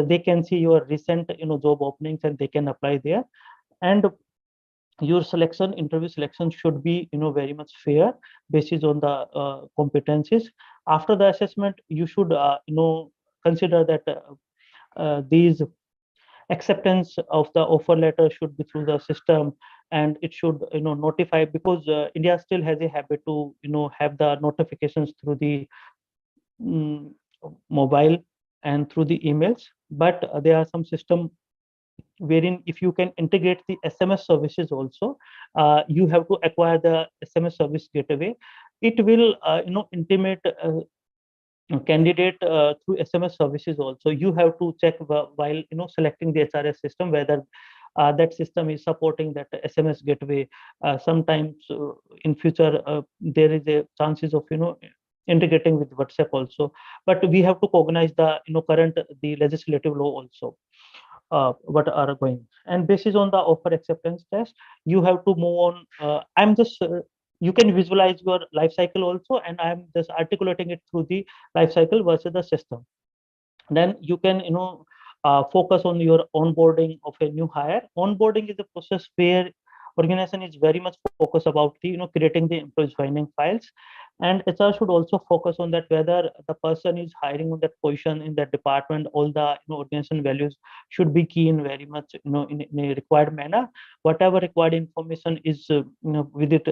S1: they can see your recent job openings and they can apply there. And your selection, interview selection should be very much fair basis on the competencies. After the assessment you should consider that these acceptance of the offer letter should be through the system, and it should notify, because India still has a habit to have the notifications through the mm, mobile and through the emails. But there are some system wherein if you can integrate the SMS services also, you have to acquire the SMS service gateway. It will intimate candidate through SMS services also. You have to check while selecting the HRS system whether that system is supporting that SMS gateway. Sometimes in future there is a chances of integrating with WhatsApp also, but we have to cognize the current the legislative law also, what are going. And basis on the offer acceptance test you have to move on. I'm just you can visualize your life cycle also, and I'm just articulating it through the life cycle versus the system. Then you can focus on your onboarding of a new hire. Onboarding is a process where organization is very much focused about the creating the employee joining files, and HR should also focus on that whether the person is hiring on that position in that department. All the organization values should be key in very much in a required manner. Whatever required information is with it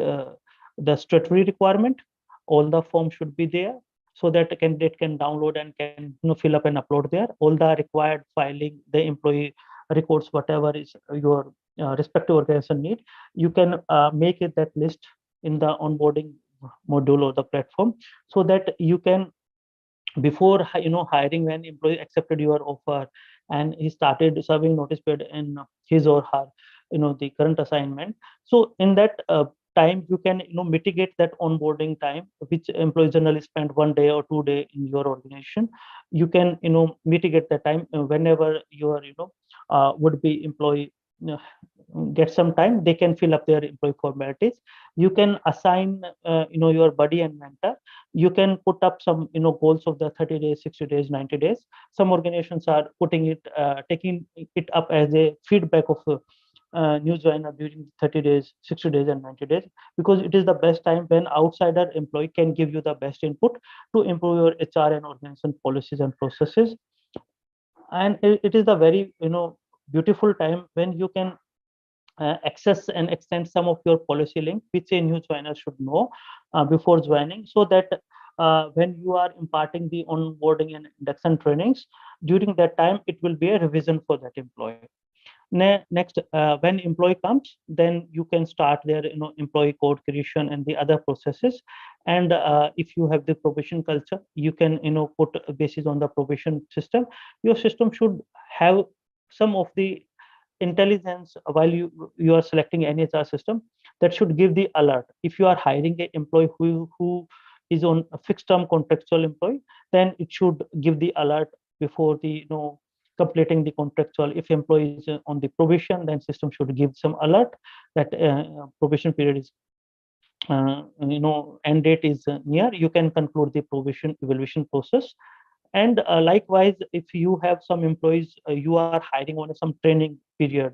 S1: the statutory requirement, all the forms should be there so that a candidate can download and can fill up and upload there. All the required filing, the employee records, whatever is your respective organization need, you can make it that list in the onboarding module or the platform, so that you can, before hiring, when employee accepted your offer and he started serving notice period in his or her the current assignment, so in that time you can mitigate that onboarding time which employees generally spend 1 day or 2 day in your organization. You can mitigate the time whenever your would be employee get some time, they can fill up their employee formalities. You can assign your buddy and mentor. You can put up some goals of the 30 days, 60 days, 90 days. Some organizations are putting it taking it up as a feedback of new joiner during 30 days, 60 days, and 90 days, because it is the best time when outsider employee can give you the best input to improve your HR and organization policies and processes. And it is the very beautiful time when you can access and extend some of your policy link which a new joiner should know before joining, so that when you are imparting the onboarding and induction trainings, during that time it will be a revision for that employee. Next, when employee comes, then you can start their employee code creation and the other processes. And if you have the probation culture, you can put a basis on the probation system. Your system should have some of the intelligence while you are selecting any HR system that should give the alert. If you are hiring an employee who is on a fixed term contractual employee, then it should give the alert before the completing the contractual. If employee is on the probation, then system should give some alert that probation period is end date is near. You can conclude the probation evaluation process. And likewise, if you have some employees you are hiring on some training period,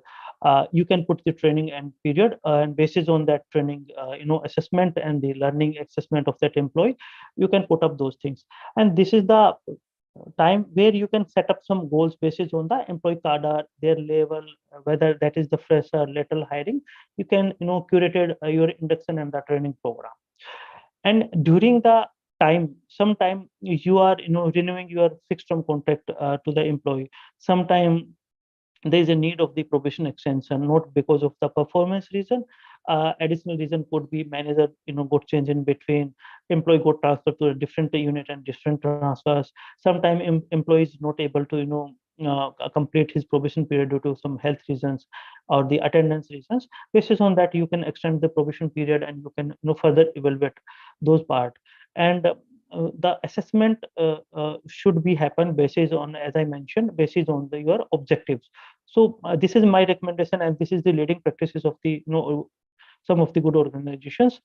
S1: you can put the training and period, and basis on that training assessment and the learning assessment of that employee, you can put up those things. And this is the time where you can set up some goals basis on the employee cadre, their level, whether that is the fresh or lateral hiring. You can curated your induction and the training program. And during the time, sometime you are renewing your fixed term contract to the employee. Sometime there is a need of the probation extension, not because of the performance reason. Additional reason could be manager got change in between, employee got transferred to a different unit and different transfers. Sometime employee is not able to complete his probation period due to some health reasons or the attendance reasons. Basis on that, you can extend the probation period and you can further evaluate those part. And the assessment should be happen basis on, as I mentioned, basis on your objectives. So this is my recommendation, and this is the leading practices of the some of the good organizations,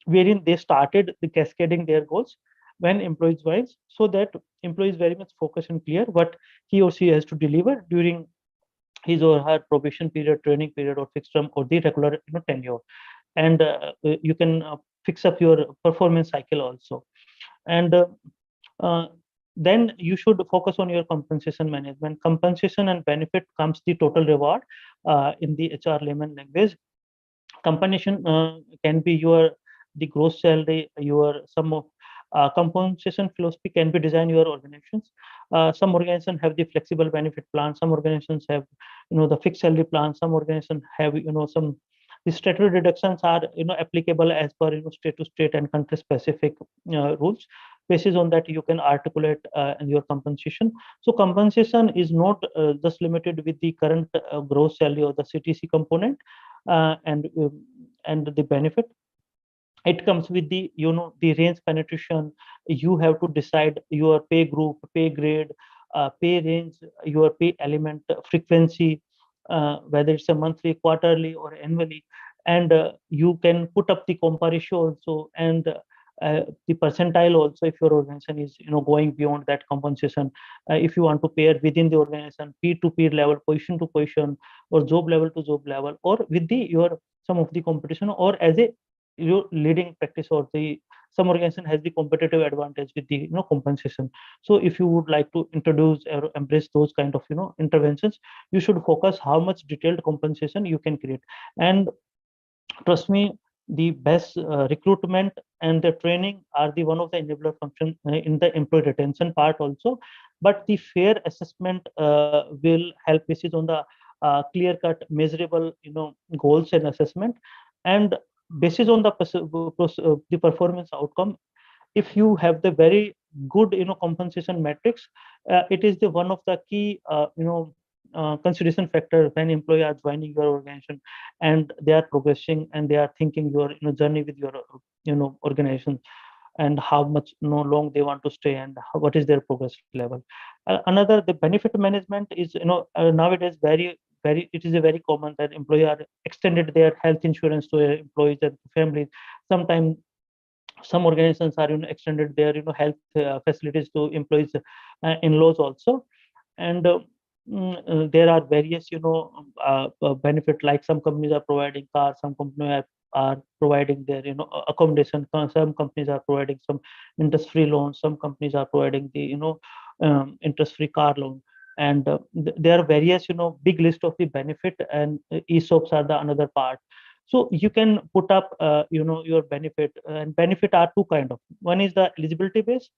S1: wherein they started the cascading their goals when employees joins, so that employees very much focus and clear what he or she has to deliver during his or her probation period, training period, or fixed term, or the regular tenure. And you can fix up your performance cycle also. And uh, then you should focus on your compensation management. Compensation and benefit comes the total reward in the HR layman language. Compensation can be your the gross salary, your some of compensation philosophy can be designed your organizations. Some organizations have the flexible benefit plan. Some organizations have the fixed salary plan. Some organizations have some the statutory reductions are applicable as per state to state and country specific rules. Basis on that, you can articulate your compensation. So compensation is not just limited with the current gross salary or the CTC component and the benefit. It comes with the the range penetration. You have to decide your pay group, pay grade, pay range, your pay element frequency, whether it's a monthly, quarterly, or annually. And you can put up the compa ratio also, and the percentile also, if your organization is going beyond that compensation. If you want to pair within the organization, peer to peer level, position to position, or job level to job level, or with the your some of the competition, or as a your leading practice, or the some organization has the competitive advantage with the compensation. So if you would like to introduce or embrace those kind of interventions, you should focus how much detailed compensation you can create. And trust me, the best recruitment and the training are the one of the enabler function in the employee retention part also. But the fair assessment will help basis on the clear cut measurable goals and assessment. And basis on the performance outcome, if you have the very good compensation metrics, it is the one of the key consideration factor when employee are joining your organization, and they are progressing, and they are thinking your journey with your organization, and how much long they want to stay, and what is their progress level. Another, the benefit management is nowadays very it is a very common that employee are extended their health insurance to their employees and families. Sometimes some organizations are extended their health facilities to employees in-laws also. And there are various benefit, like some companies are providing cars, some companies are providing their accommodation, some companies are providing some interest free loans, some companies are providing the interest free car loan. And there are various big list of the benefit, and ESOPs are the another part. So you can put up your benefit, and benefit are two kind of. One is the eligibility based.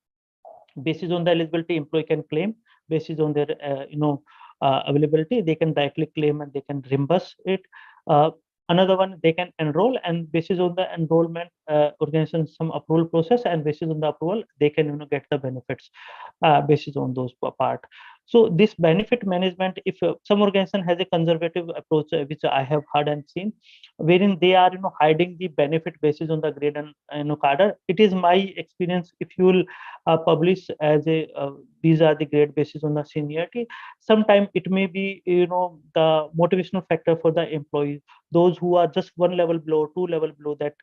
S1: Basis on the eligibility, employee can claim. Basis on their availability, they can directly claim and they can reimburse it. Another one, they can enroll, and basis on the enrollment, organization some approval process, and basis on the approval, they can get the benefits basis on those part. So this benefit management, if some organization has a conservative approach, which I have heard and seen, wherein they are hiding the benefit basis on the grade and cadre. It is my experience, if you will publish as a these are the grade basis on the seniority, sometimes it may be the motivational factor for the employees, those who are just one level below, two level below that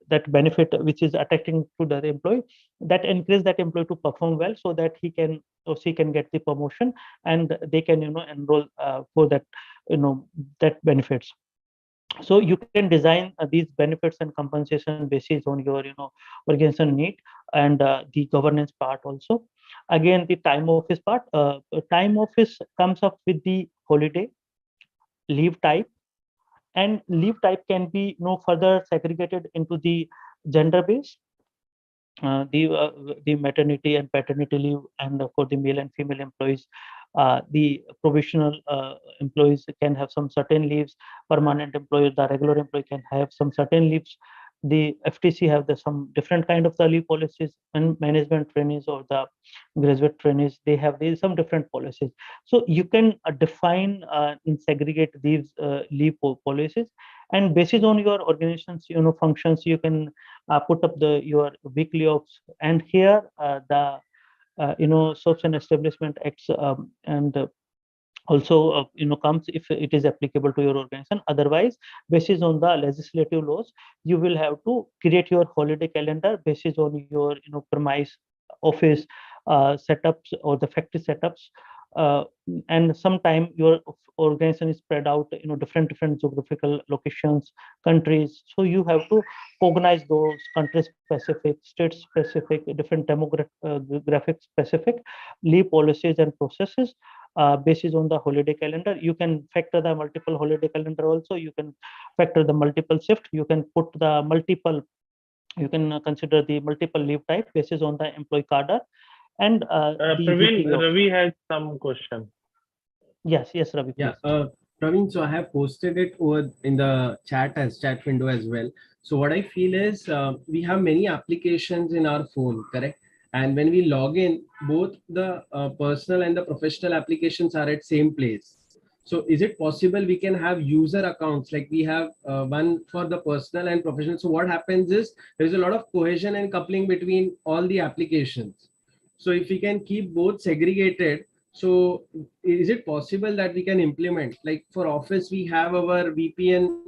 S1: that benefit which is attracting to the employee, that encourage that employee to perform well, so that he can or she can get the promotion, and they can enroll for that that benefits. So you can design these benefits and compensation basis on your organization need, and the governance part also. Again, the time office part, time office comes up with the holiday, leave type, And leave type can be further segregated into the gender base, the maternity and paternity leave, and for the male and female employees, the provisional employees can have some certain leaves. Permanent employees, the regular employee can have some certain leaves. The FTC have some different kind of the leave policies, and management trainees or the graduate trainees, they have some different policies. So you can define and segregate these leave policies, and based on your organization's functions, you can put up your weekly ops. And here the soaps and establishment acts, and also comes if it is applicable to your organization. Otherwise, based on the legislative laws, you will have to create your holiday calendar based on your premise, office setups, or the factory setups. uh, and sometime your organization is spread out different geographical locations, countries. So you have to organize those country specific, state specific, different demographic specific leave policies and processes basis on the holiday calendar. You can factor the multiple holiday calendar also. You can factor the multiple shift. You can put the multiple. You can consider the multiple leave type basis on the employee cadre and the
S3: Praveen,
S1: weekly.
S3: Ravi has some question.
S1: Yes, Ravi,
S2: Yeah,
S1: please.
S2: Praveen, so I have posted it over in the chat window as well. So what I feel is we have many applications in our phone, correct? And when we log in, both the personal and the professional applications are at same place. So is it possible we can have user accounts, like we have one for the personal and professional? So what happens is there is a lot of cohesion and coupling between all the applications. So if we can keep both segregated, so is it possible that we can implement, like for office, we have our VPN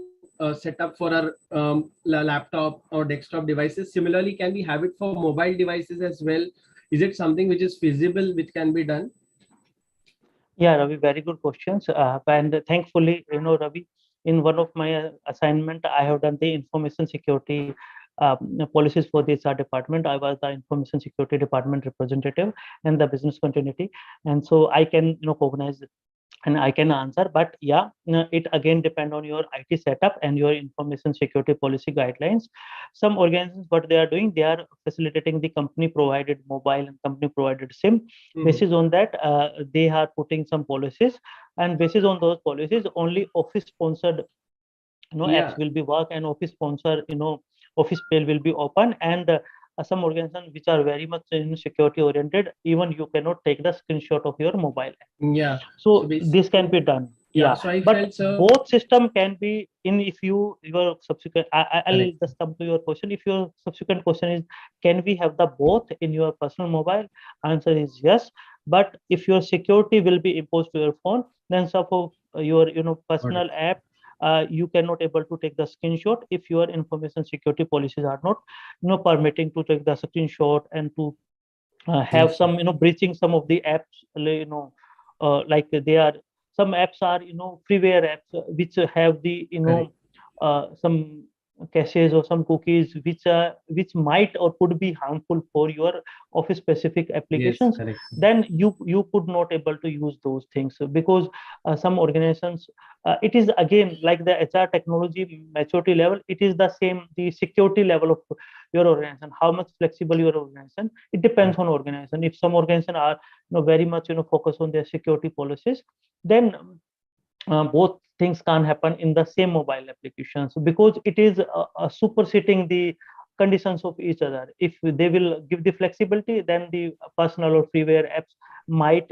S2: set up for our laptop or desktop devices. Similarly, can we have it for mobile devices as well? Is it something which is feasible, which can be done?
S1: Yeah, Ravi, very good questions. And thankfully, Ravi, in one of my assignment, I have done the information security policies for the HR department. I was the information security department representative and the business continuity, and so I can cognize and I can answer. But yeah, it again depend on your IT setup and your information security policy guidelines. Some organizations, what they are doing, they are facilitating the company provided mobile and company provided SIM. Basis on that, they are putting some policies, and basis on those policies, only office sponsored apps
S2: Yeah,
S1: will be work, and office sponsor office mail will be open. And some organizations which are very much in security oriented, even you cannot take the screenshot of your mobile app.
S2: yeah. So
S1: So this can
S2: basically,
S1: be done.
S2: yeah.
S1: Yeah,
S2: So I
S1: but
S2: felt so.
S1: both system can be in if your subsequent. I'll
S2: Correct.
S1: just come to your question. If your subsequent question is, can we have the both in your personal mobile? Answer is yes. But if your security will be imposed to your phone, then suppose your
S2: Got it.
S1: personal app, you cannot able to take the screenshot if your information security policies are not permitting to take the screenshot and to have
S2: Yes.
S1: some breaching some of the apps, like they are, some apps are freeware apps which have the
S2: Correct.
S1: some caches or some cookies which might or could be harmful for your office specific
S2: Yes.
S1: applications.
S2: Correct.
S1: Then you could not able to use those things, because some organizations, it is again like the HR technology maturity level, it is the same, the security level of your organization, how much flexible your organization. It depends on organization. If some organization are very much focus on their security policies, then both things can happen in the same mobile applications, because it is superseding the conditions of each other. If they will give the flexibility, then the personal or freeware apps might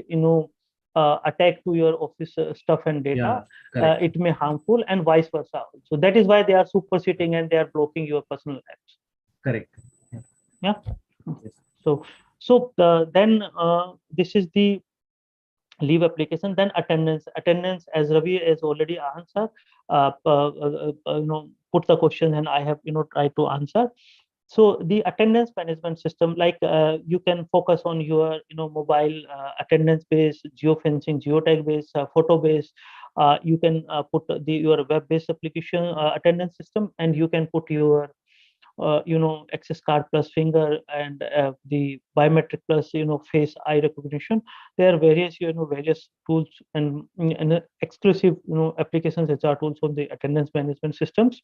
S1: attack to your office stuff and
S2: Yeah.
S1: data.
S2: Correct.
S1: It may harmful, and vice versa. So that is why they are superseding and they are blocking your personal apps.
S2: Correct. Yeah.
S1: Yeah.
S2: Yes.
S1: So then this is the leave application. Then attendance, as Ravi has already answered, put the question, and I have tried to answer. So the attendance management system, like you can focus on your mobile attendance based, geofencing, geotag based, photo based. You can put your web based application attendance system, and you can put your access card plus finger, and the biometric plus face eye recognition. There are various tools and exclusive applications, HR tools on the attendance management systems.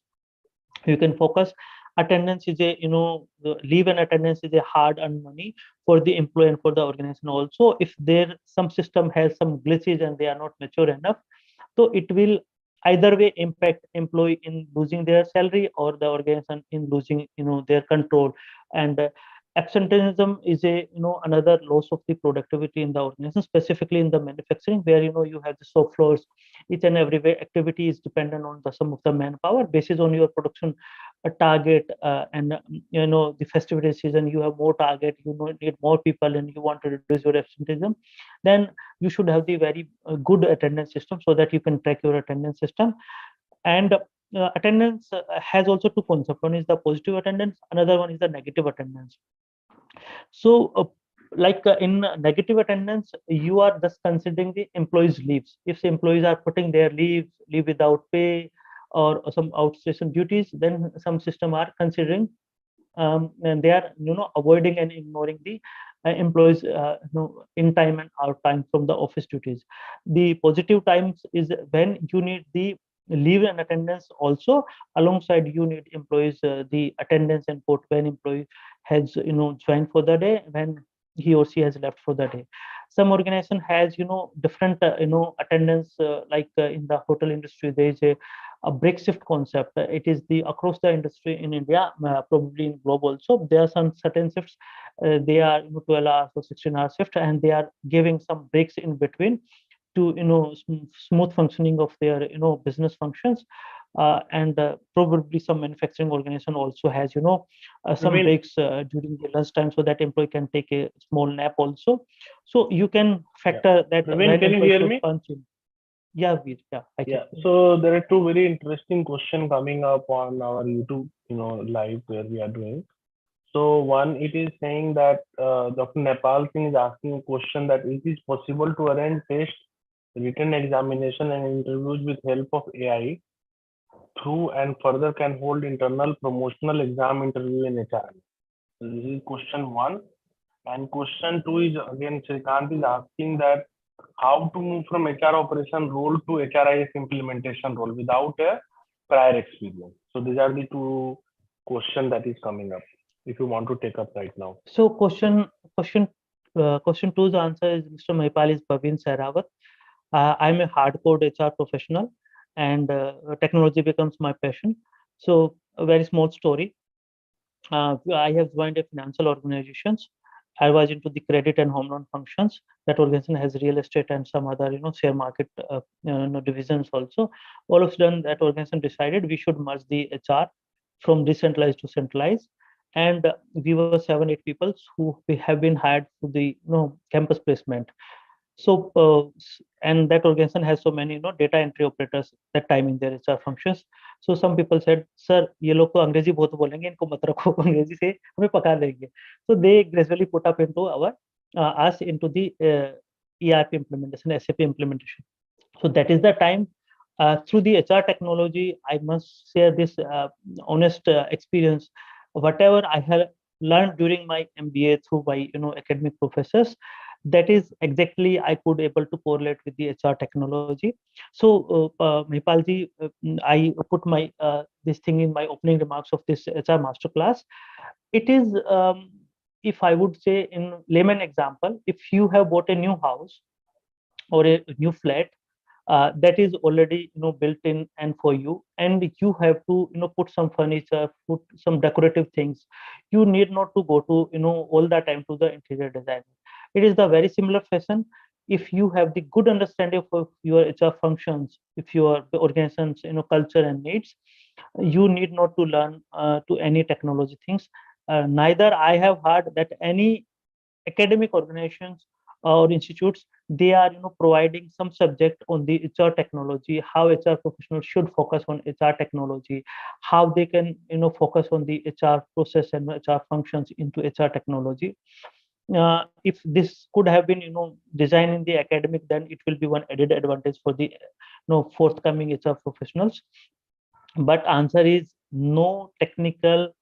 S1: You can focus. Attendance is a the leave and attendance is a hard earned money for the employee and for the organization also. If there some system has some glitches and they are not mature enough, so it will either way impact employee in losing their salary or the organization in losing their control. And absenteeism is a another loss of the productivity in the organization, specifically in the manufacturing, where you have the shop floors. Each and every way activity is dependent on the sum of the manpower basis on your production target. And the festivity season, you have more target, need more people, and you want to reduce your absenteeism, then you should have the very good attendance system so that you can track your attendance system. And attendance has also two concepts. One is the positive attendance, another one is the negative attendance. So in negative attendance, you are just considering the employees leaves. If the employees are putting their leave without pay, or some outstation duties, then some system are considering, and they are avoiding and ignoring the employees in time and out time from the office duties. The positive times is when you need the leave and attendance also. Alongside, you need employees the attendance and port when employee has joined for the day, when he or she has left for the day. Some organization has different attendance, in the hotel industry there is a break shift concept. It is the across the industry in India, probably in globe also. There are some certain shifts, they are 12 hours or 16-hour shift, and they are giving some breaks in between to smooth functioning of their business functions. And probably some manufacturing organization also has some breaks during the lunch time, so that employee can take a small nap also. So you can factor that.
S3: Praveen, can you hear me?
S1: Yeah, Veer, yeah, I can.
S3: Yeah. So there are two very interesting questions coming up on our YouTube, live where we are doing. So one, it is saying that Dr. Nepal Singh is asking a question that is it possible to arrange test, written examination, and interviews with help of AI through, and further can hold internal promotional exam interview in HR? So this is question one. And question two is again, Shrikant is asking that how to move from HR operation role to HRIS implementation role without a prior experience. So these are the two questions that is coming up. If you want to take up right now.
S1: So question two's answer is Mr. Mahipal is Bhavin Sehrawat. I'm a hardcore HR professional, and technology becomes my passion. So a very small story. I have joined a financial organizations. I was into the credit and home loan functions. That organization has real estate and some other, share market divisions also. All of a sudden, that organization decided we should merge the HR from decentralized to centralized. And we were 7-8 people who we have been hired for the campus placement. So and that organization has so many data entry operators that time in their HR functions. So some people said, sir, ये लोग तो अंग्रेजी बहुत बोलेंगे, इनको मत रखो, अंग्रेजी से हमें पका देंगे. So they gradually put up into our us into the ERP implementation, SAP implementation. So that is the time. Through the HR technology, I must share this honest experience. Whatever I have learned during my MBA through my academic professors, that is exactly I could able to correlate with the HR technology. So Mahipal ji, I put my this thing in my opening remarks of this HR masterclass. It is if I would say in layman example, if you have bought a new house or a new flat, that is already built in and for you, and you have to put some furniture, put some decorative things. You need not to go to all the time to the interior designer. It is the very similar fashion. If you have the good understanding of your HR functions, if your organization's culture and needs, you need not to learn to any technology things. Neither I have heard that any academic organizations or institutes, they are providing some subject on the HR technology, how HR professionals should focus on HR technology, how they can focus on the HR process and HR functions into HR technology. If this could have been designed in the academic, then it will be one added advantage for the forthcoming HR professionals. But answer is no technical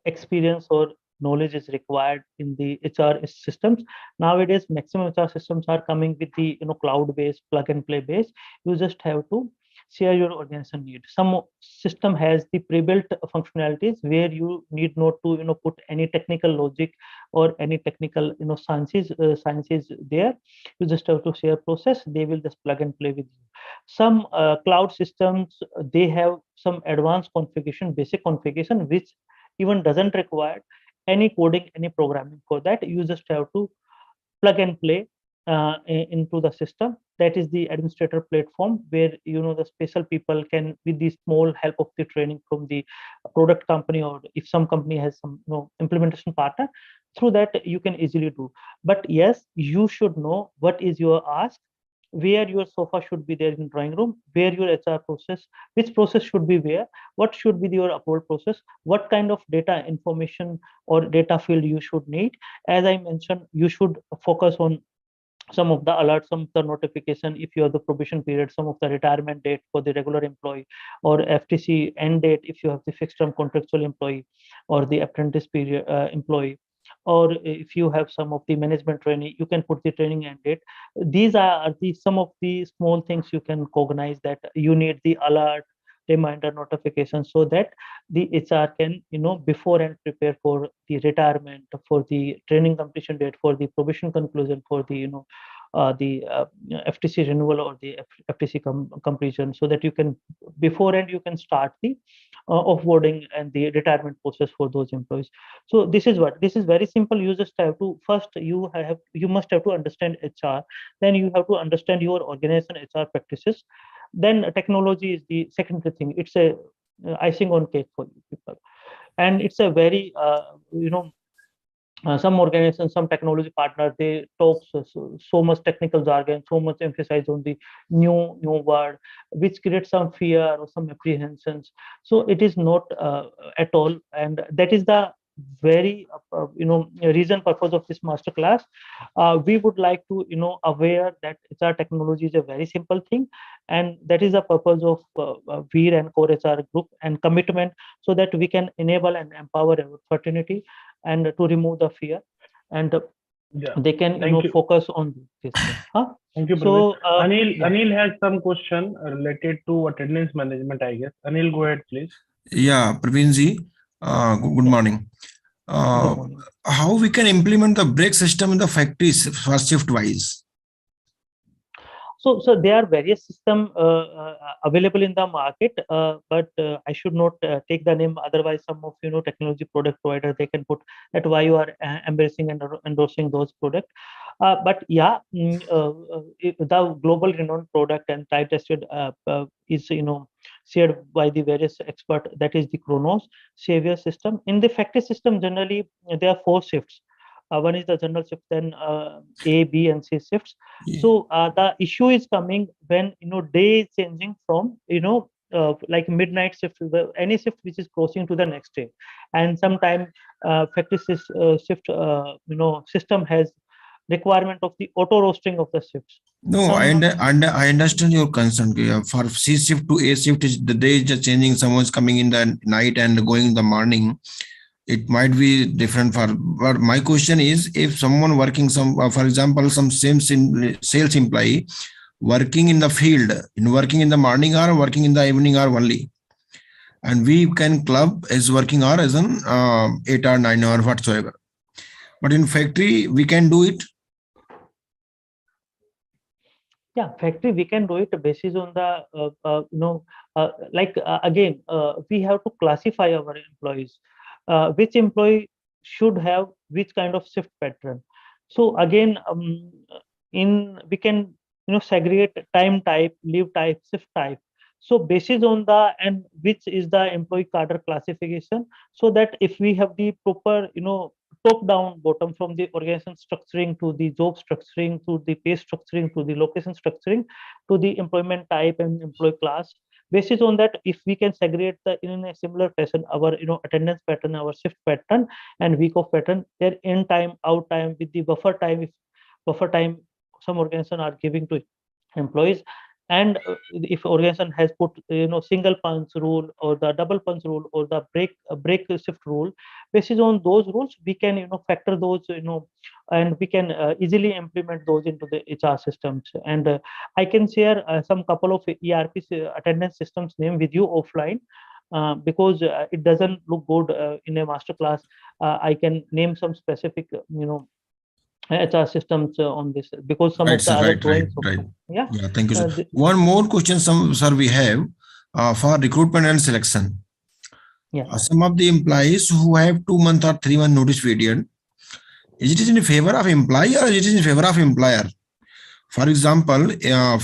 S1: experience or knowledge is required in the HR systems. Nowadays, maximum HR systems are coming with the cloud-based, plug-and-play base. You just have to share your organization need. Some system has the pre-built functionalities where you need not to put any technical logic or any technical sciences there. You just have to share process. They will just plug and play with you. Some cloud systems, they have some advanced configuration, basic configuration, which even doesn't require any coding, any programming for that. You just have to plug and play into the system. That is the administrator platform where the special people can, with the small help of the training from the product company, or if some company has some implementation partner, through that you can easily do. But yes, you should know what is your ask, where your sofa should be there in drawing room, where your HR process, which process should be where, what should be your upload process, what kind of data information or data field you should need. As I mentioned, you should focus on some of the alerts, some of the notification, if you have the probation period, some of the retirement date for the regular employee, or FTC end date if you have the fixed term contractual employee, or the apprentice period employee, or if you have some of the management training, you can put the training end date. These are the some of the small things you can cognize that you need the alert, reminder, notification, so that the HR can before and prepare for the retirement, for the training completion date, for the probation conclusion, for the FTC renewal, or the FTC completion, so that you can beforehand you can start the offboarding and the retirement process for those employees. So this is very simple. You just have to first you must have to understand HR, then you have to understand your organization HR practices, then technology is the secondary thing. It's a icing on cake for you people, and it's a very some organizations, some technology partners, they talk so much technical jargon, so much emphasize on the new word, which creates some fear or some apprehensions. So it is not at all, and that is the very reason purpose of this master class. We would like to aware that HR technology is a very simple thing, and that is the purpose of Veer and Core HR group and commitment, so that we can enable and empower our fraternity and to remove the fear, and
S3: Yeah.
S1: they can
S3: Thank you.
S1: focus on this thing.
S3: Thank you,
S1: So
S3: Anil.
S1: yeah.
S3: Anil has some question related to attendance management, I guess. Anil, go ahead, please.
S4: Yeah, Praveen ji, good morning.
S1: Good morning.
S4: How we can implement the break system in the factories first shift wise?
S1: So there are various systems available in the market, but I should not take the name. Otherwise, some of technology product provider, they can put that why you are embracing and endorsing those products. But yeah, the global renowned product and tried tested is shared by the various expert. That is the Kronos Savior system. In the factory system, generally there are 4 shifts. One is the general shift, then A, B, and C shifts.
S4: Yeah.
S1: So the issue is coming when day is changing from like midnight shift, any shift which is crossing to the next day, and sometime factory shift system has requirement of the auto roasting of the shifts.
S4: No, I understand your concern. For C shift to A shift, the day is just changing. Someone's coming in the night and going in the morning. It might be different for, but my question is, if someone working for example, some sales employee working in the field, working in the morning hour, working in the evening hour only, and we can club as working hour as an 8 or 9 hour whatsoever. But in factory, we can do it.
S1: Yeah, factory we can do it basis on the again we have to classify our employees. Which employee should have which kind of shift pattern. So again, we can segregate time type, leave type, shift type. So basis on the and which is the employee cadre classification, so that if we have the proper top down bottom, from the organization structuring to the job structuring to the pay structuring to the location structuring to the employment type and employee class, basis on that, if we can segregate in a similar fashion our attendance pattern, our shift pattern and week of pattern, their in time, out time, with the buffer time, if buffer time some organization are giving to employees, And if organization has put single punch rule or the double punch rule or the break shift rule, basis on those rules we can factor those and we can easily implement those into the HR systems. And I can share some couple of ERP attendance systems name with you offline, because it doesn't look good in a master class. I can name some specific HR systems on this, because some
S4: Right,
S1: of the
S4: sir.
S1: other
S4: Right, right,
S1: drawings
S4: right.
S1: also. Yeah.
S4: Yeah, thank you, sir.
S1: The,
S4: One more question, sir, we have for recruitment and selection.
S1: yeah.
S4: Some of the employees who have 2 month or 3 month notice period, is it in favor of employee or is it in favor of employer? For example,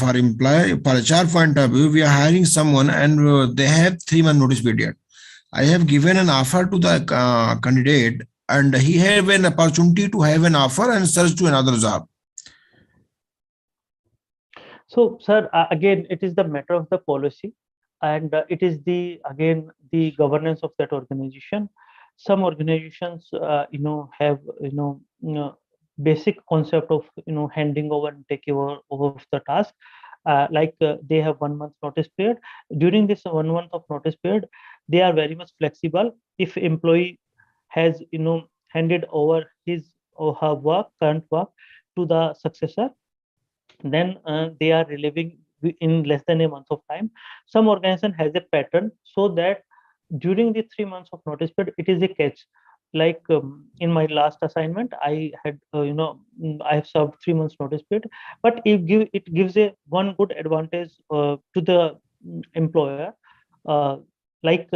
S4: for employee, for HR point of view, we are hiring someone and they have 3 month notice period. I have given an offer to the candidate and he have an opportunity to have an offer and search to another job.
S1: So, sir, again, it is the matter of the policy, and it is the again the governance of that organization. Some organizations, have basic concept of handing over and taking over of the task. Like they have 1 month notice period. During this 1 month of notice period, they are very much flexible. If employee has handed over his or her current work to the successor, then they are relieving in less than a month of time. Some organization has a pattern so that during the 3 months of notice period, it is a catch. Like in my last assignment, I had I have served 3 months notice period, but it gives a one good advantage to the employer. Uh, like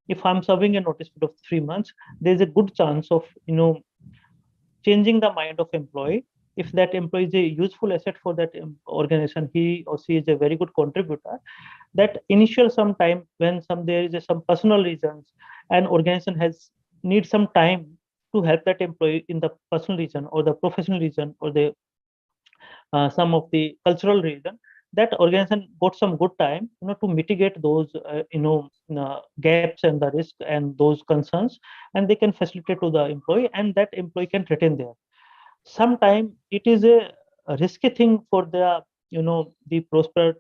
S1: if I'm serving a notice period of 3 months, there's a good chance of changing the mind of employee. If that employee is a useful asset for that organization, he or she is a very good contributor. That initial some time when there is some personal reasons, and organization has need some time to help that employee in the personal reason or the professional reason or the some of the cultural reason, that organization got some good time to mitigate those gaps and the risk and those concerns, and they can facilitate to the employee, and that employee can retain there. Sometimes it is a risky thing for the prospered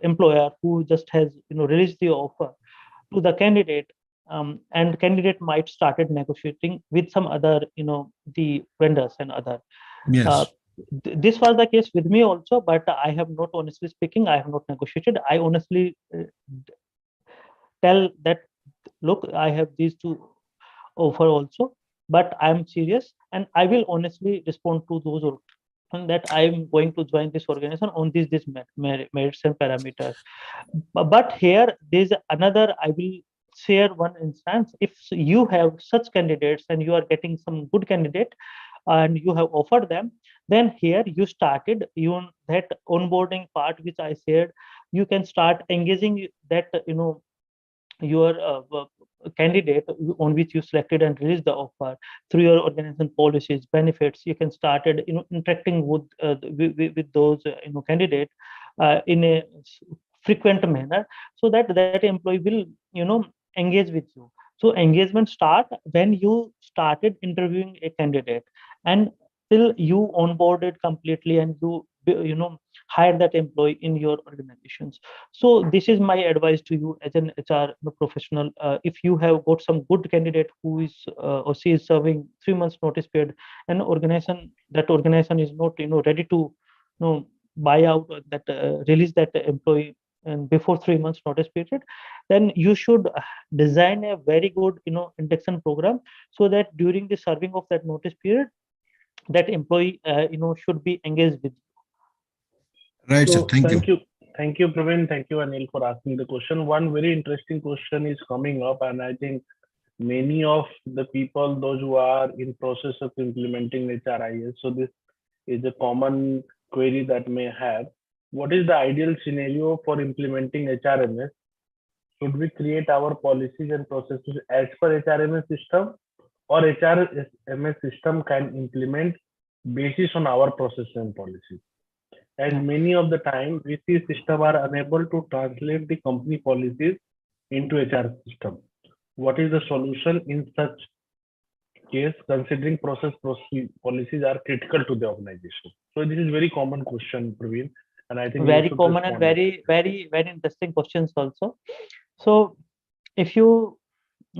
S1: employer who just has released the offer to the candidate, and candidate might started negotiating with some other the vendors and other. uh,
S4: Yes.
S1: this was the case with me also, but I have not, honestly speaking, I have not negotiated. I honestly tell that, look, I have these two offer also, but I'm serious and I will honestly respond to those and that I'm going to join this organization on this merits and parameters. But here there's another, I will share one instance. If you have such candidates and you are getting some good candidate and you have offered them, then here you started that onboarding part which I shared, you can start engaging that your candidate on which you selected and released the offer through your organization policies, benefits. You can started interacting with those candidate in a frequent manner, so that employee will engage with you. So engagement start when you started interviewing a candidate, and till you onboarded completely and you hire that employee in your organizations. So this is my advice to you as an HR professional. If you have got some good candidate who is or she is serving 3 months notice period, and that organization is not ready to buy out that release that employee and before 3 months notice period, then you should design a very good induction program, so that during the serving of that notice period, that employee should be engaged with.
S4: Right, sir.
S3: So
S4: Thank you.
S3: thank you, Praveen. Thank you, Anil, for asking the question. One very interesting question is coming up, and I think many of the people, those who are in process of implementing HRIS, so this is a common query that may have. What is the ideal scenario for implementing HRMS? Should we create our policies and processes as per HRMS system, or HRMS system can implement basis on our processes and policies? As many of the time we see system are unable to translate the company policies into HR system. What is the solution in such case, considering policies are critical to the organization? So this is very common question, Praveen. And I think you
S1: Very
S3: should
S1: common and
S3: respond it.
S1: very interesting questions also. So if you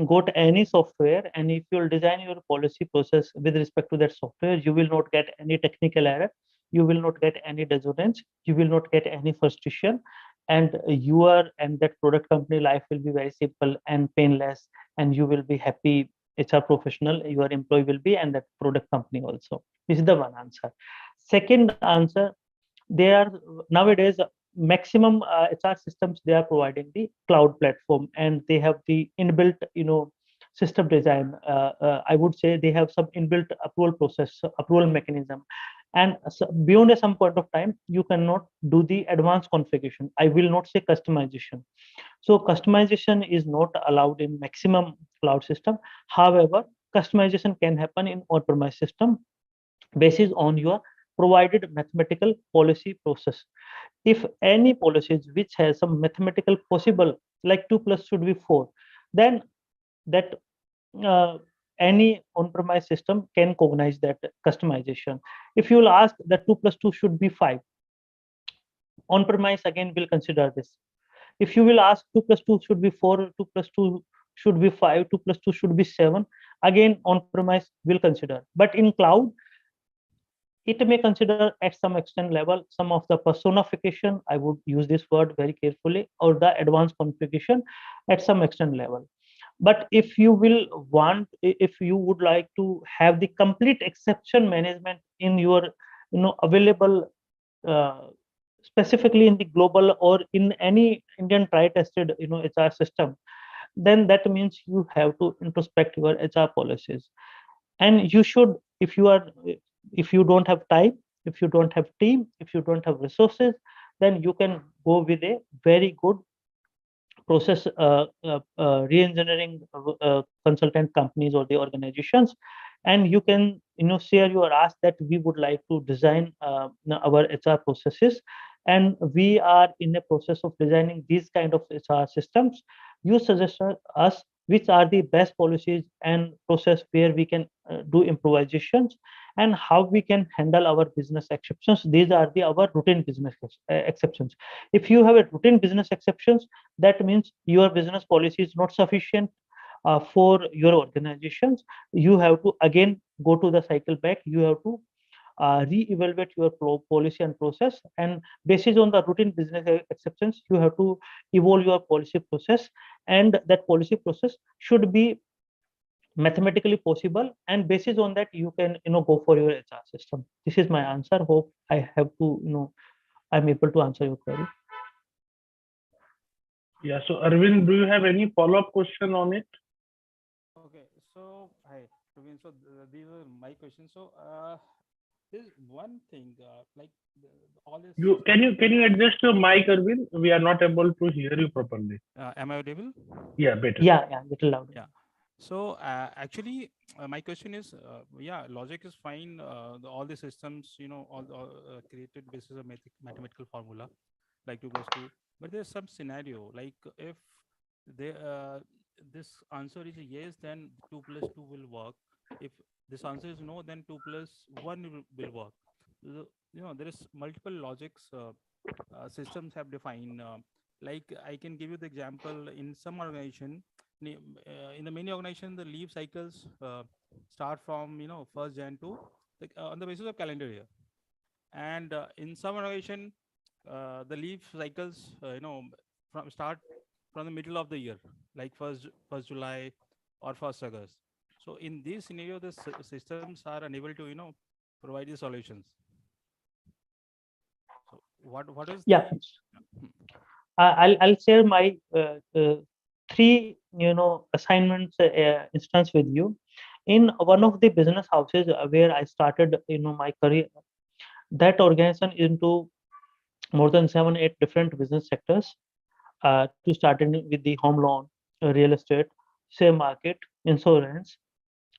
S1: go to any software and if you'll design your policy process with respect to that software, you will not get any technical error, you will not get any dissonance, you will not get any frustration, and your and that product company life will be very simple and painless, and you will be happy HR professional, your employee will be, and that product company also. This is the one answer. Second answer, they are nowadays maximum HR systems, they are providing the cloud platform, and they have the inbuilt system design. I would say they have some inbuilt approval process, approval mechanism, and beyond some point of time you cannot do the advanced configuration. I will not say customization. So customization is not allowed in maximum cloud system. However, customization can happen in on-premise system based on your provided mathematical policy process. If any policies which has some mathematical possible, like 2 plus should be 4, then that uh, any on-premise system can cognize that customization. If you will ask that 2 plus 2 should be 5, on-premise again will consider this. If you will ask 2 plus 2 should be 4, 2 plus 2 should be 5, 2 plus 2 should be 7, again on-premise will consider. But in cloud, it may consider at some extent level some of the personification, I would use this word very carefully, or the advanced configuration at some extent level. But if you will want, if you would like to have the complete exception management in your available specifically in the global or in any Indian tri-tested HR system, then that means you have to introspect your HR policies. And you should, if you don't have time, if you don't have team, if you don't have resources, then you can go with a very good process re-engineering consultant companies or the organizations, and you can share your ask that we would like to design our HR processes, and we are in a process of designing these kind of HR systems. You suggest us which are the best policies and process where we can do improvisations, and how we can handle our business exceptions. These are the our routine business exceptions. If you have a routine business exceptions, that means your business policy is not sufficient for your organizations. You have to again go to the cycle back. You have to re-evaluate your policy and process, and based on the routine business exceptions, you have to evolve your policy process, and that policy process should be mathematically possible, and based on that you can go for your HR system. This is my answer. Hope I have to I'm able to answer your query.
S3: Yeah. So Arvind, do you have any follow-up question on it?
S5: Okay, so hi, Praveen. So these are my questions. So there's one thing like all this.
S3: Can you adjust your mic, Arvind? We are not able to hear you properly.
S5: Am I audible?
S3: Yeah, better.
S1: Yeah, little louder.
S5: Yeah. So actually, my question is, yeah, logic is fine. All the systems, all created basis of mathematical formula, like 2 plus 2. But there's some scenario, like if they this answer is a yes, then 2 plus 2 will work. If this answer is no, then 2 plus 1 will work. So, there is multiple logics systems have defined. Like I can give you the example in some organization. In the many organization, the leave cycles start from 1st Jan to on the basis of calendar year, and in some organization the leave cycles from start from the middle of the year, like first July or 1st August. So in this scenario, the systems are unable to provide the solutions. So what is
S1: yeah I'll share my 3 assignments instance with you. In one of the business houses where I started my career, that organization into more than 7-8 different business sectors, to start with the home loan, real estate, share market, insurance,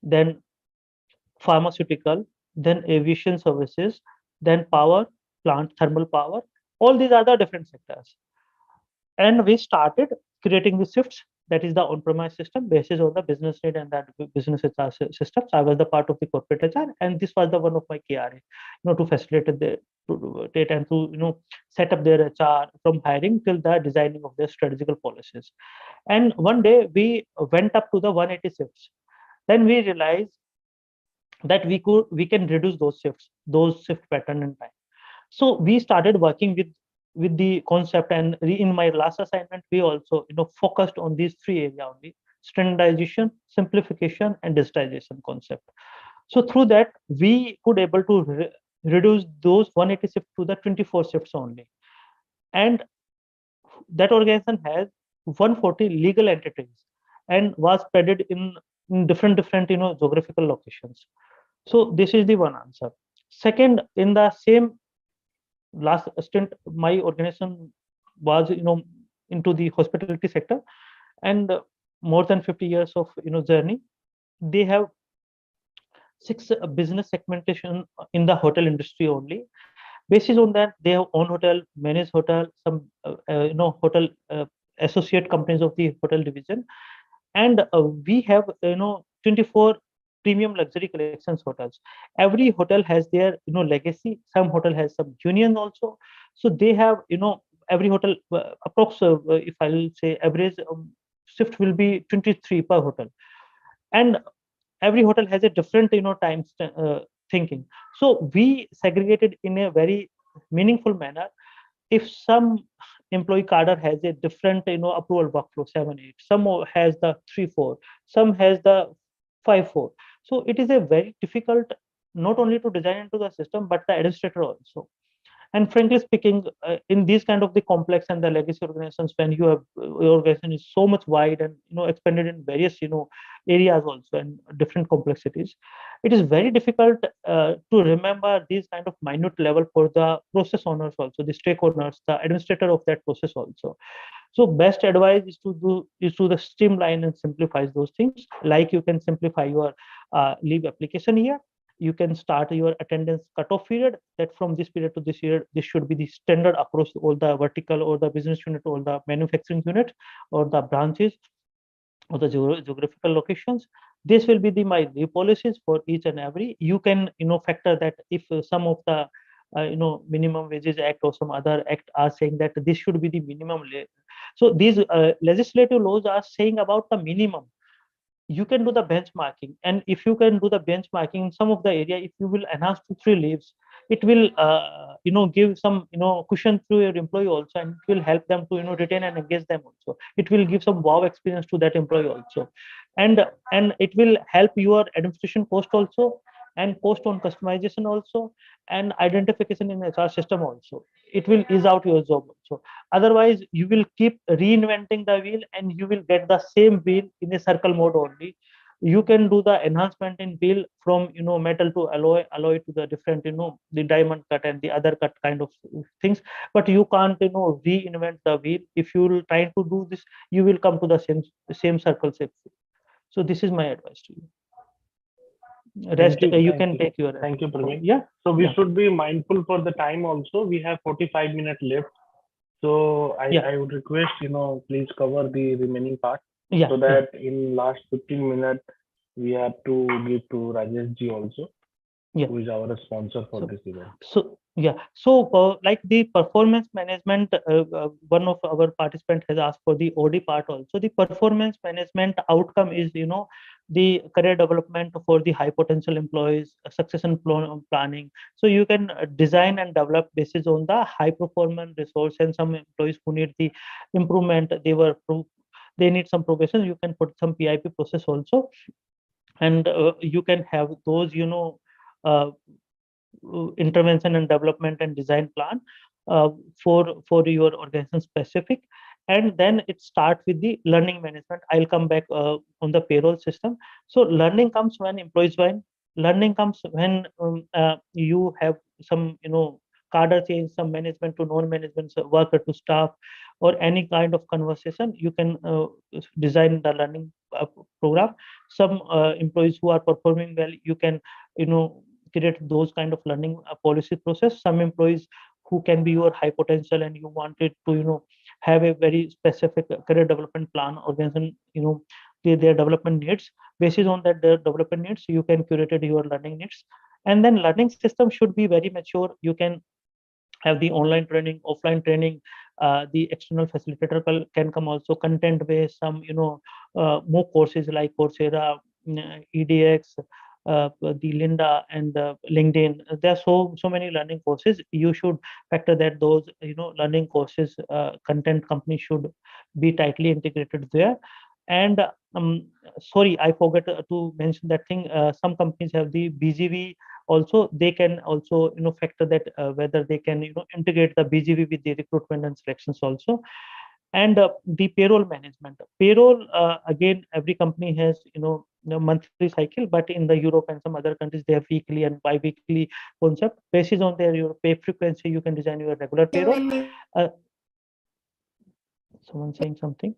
S1: then pharmaceutical, then aviation services, then power plant, thermal power. All these are the different sectors. And we started creating the shifts that is the on-premise system basis on the business need and that business HR systems. I was the part of the corporate HR, and this was the one of my KRA, to facilitate and to set up their HR from hiring till the designing of their strategical policies. And one day we went up to the 180 shifts. Then we realized that we can reduce those shift pattern and time. So we started working with the concept, and in my last assignment we also focused on these three areas only: standardization, simplification, and digitization concept. So through that we could able to reduce those 180 shifts to the 24 shifts only. And that organization has 140 legal entities and was spread in different geographical locations. So this is the one answer. Second, in the same last stint, my organization was into the hospitality sector, and more than 50 years of journey. They have 6 business segmentation in the hotel industry only. Basis on that, they have own hotel, managed hotel, some hotel associate companies of the hotel division, and we have 24 premium luxury collections hotels. Every hotel has their legacy. Some hotel has some union also. So they have every hotel approx if I'll say average shift will be 23 per hotel, and every hotel has a different time thinking. So we segregated in a very meaningful manner. If some employee cadre has a different approval workflow 7-8, some has the 3-4, some has the 5-4. So it is a very difficult not only to design into the system but the administrator also. And frankly speaking, in these kind of the complex and the legacy organizations, when you have your organization is so much wide and expanded in various areas also and different complexities, it is very difficult to remember these kind of minute level for the process owners also, the stakeholders, the administrator of that process also. So best advice is to the streamline and simplify those things. Like you can simplify your leave application here. You can start your attendance cutoff period, that from this period to this period, this should be the standard across all the vertical or the business unit or the manufacturing unit or the branches or the geographical locations. This will be my new policies for each and every. You can factor that if some of the minimum wages act or some other act are saying that this should be the minimum. So these legislative laws are saying about the minimum. You can do the benchmarking, and if you can do the benchmarking in some of the area, if you will enhance to 3 leaves, it will give some cushion to your employee also, and it will help them to retain and engage them also. It will give some wow experience to that employee also, and it will help your administration cost also, and cost on customization also, and identification in HR system also. It will ease out your job also. Otherwise you will keep reinventing the wheel and you will get the same wheel in a circle mode only. You can do the enhancement in wheel from metal to alloy to the different the diamond cut and the other cut kind of things, but you can't reinvent the wheel. If you will try to do this, you will come to the same circle shape. So this is my advice to you. Rest you can take your.
S3: Thank you, Praveen.
S1: Yeah.
S3: So we
S1: Yeah.
S3: should be mindful for the time also. We have 45 minutes left. So I would request, please cover the remaining part,
S1: Yeah.
S3: so that in last 15 minutes, we have to give to Rajesh ji also, who is our sponsor for this event.
S1: So like the performance management, one of our participants has asked for the OD part also. The performance management outcome is the career development for the high potential employees, succession planning. So you can design and develop basis on the high performance resource, and some employees who need the improvement, they need some probation, you can put some PIP process also, and you can have those intervention and development and design plan for your organization specific. And then it starts with the learning management. I'll come back on the payroll system. So learning comes when employees join. Learning comes when you have some cadre change, some management to non-management, worker to staff, or any kind of conversation. You can design the learning program. Some employees who are performing well, you can create those kind of learning policy process. Some employees who can be your high potential and you wanted to have a very specific career development plan. Organization, their development needs. Basis on that their development needs, you can curate your learning needs. And then learning system should be very mature. You can have the online training, offline training. The external facilitator can come also, content based, some more courses like Coursera, EDX, the Lynda, and LinkedIn. There are so many learning courses. You should factor that those learning courses content company should be tightly integrated there. And sorry, I forgot to mention that thing. Some companies have the BGV also. They can also factor that whether they can integrate the BGV with the recruitment and selections also. And the payroll management, payroll, again, every company has monthly cycle, but in the Europe and some other countries they have weekly and bi-weekly concept. Based on their your pay frequency, you can design your regular payroll. Someone saying something?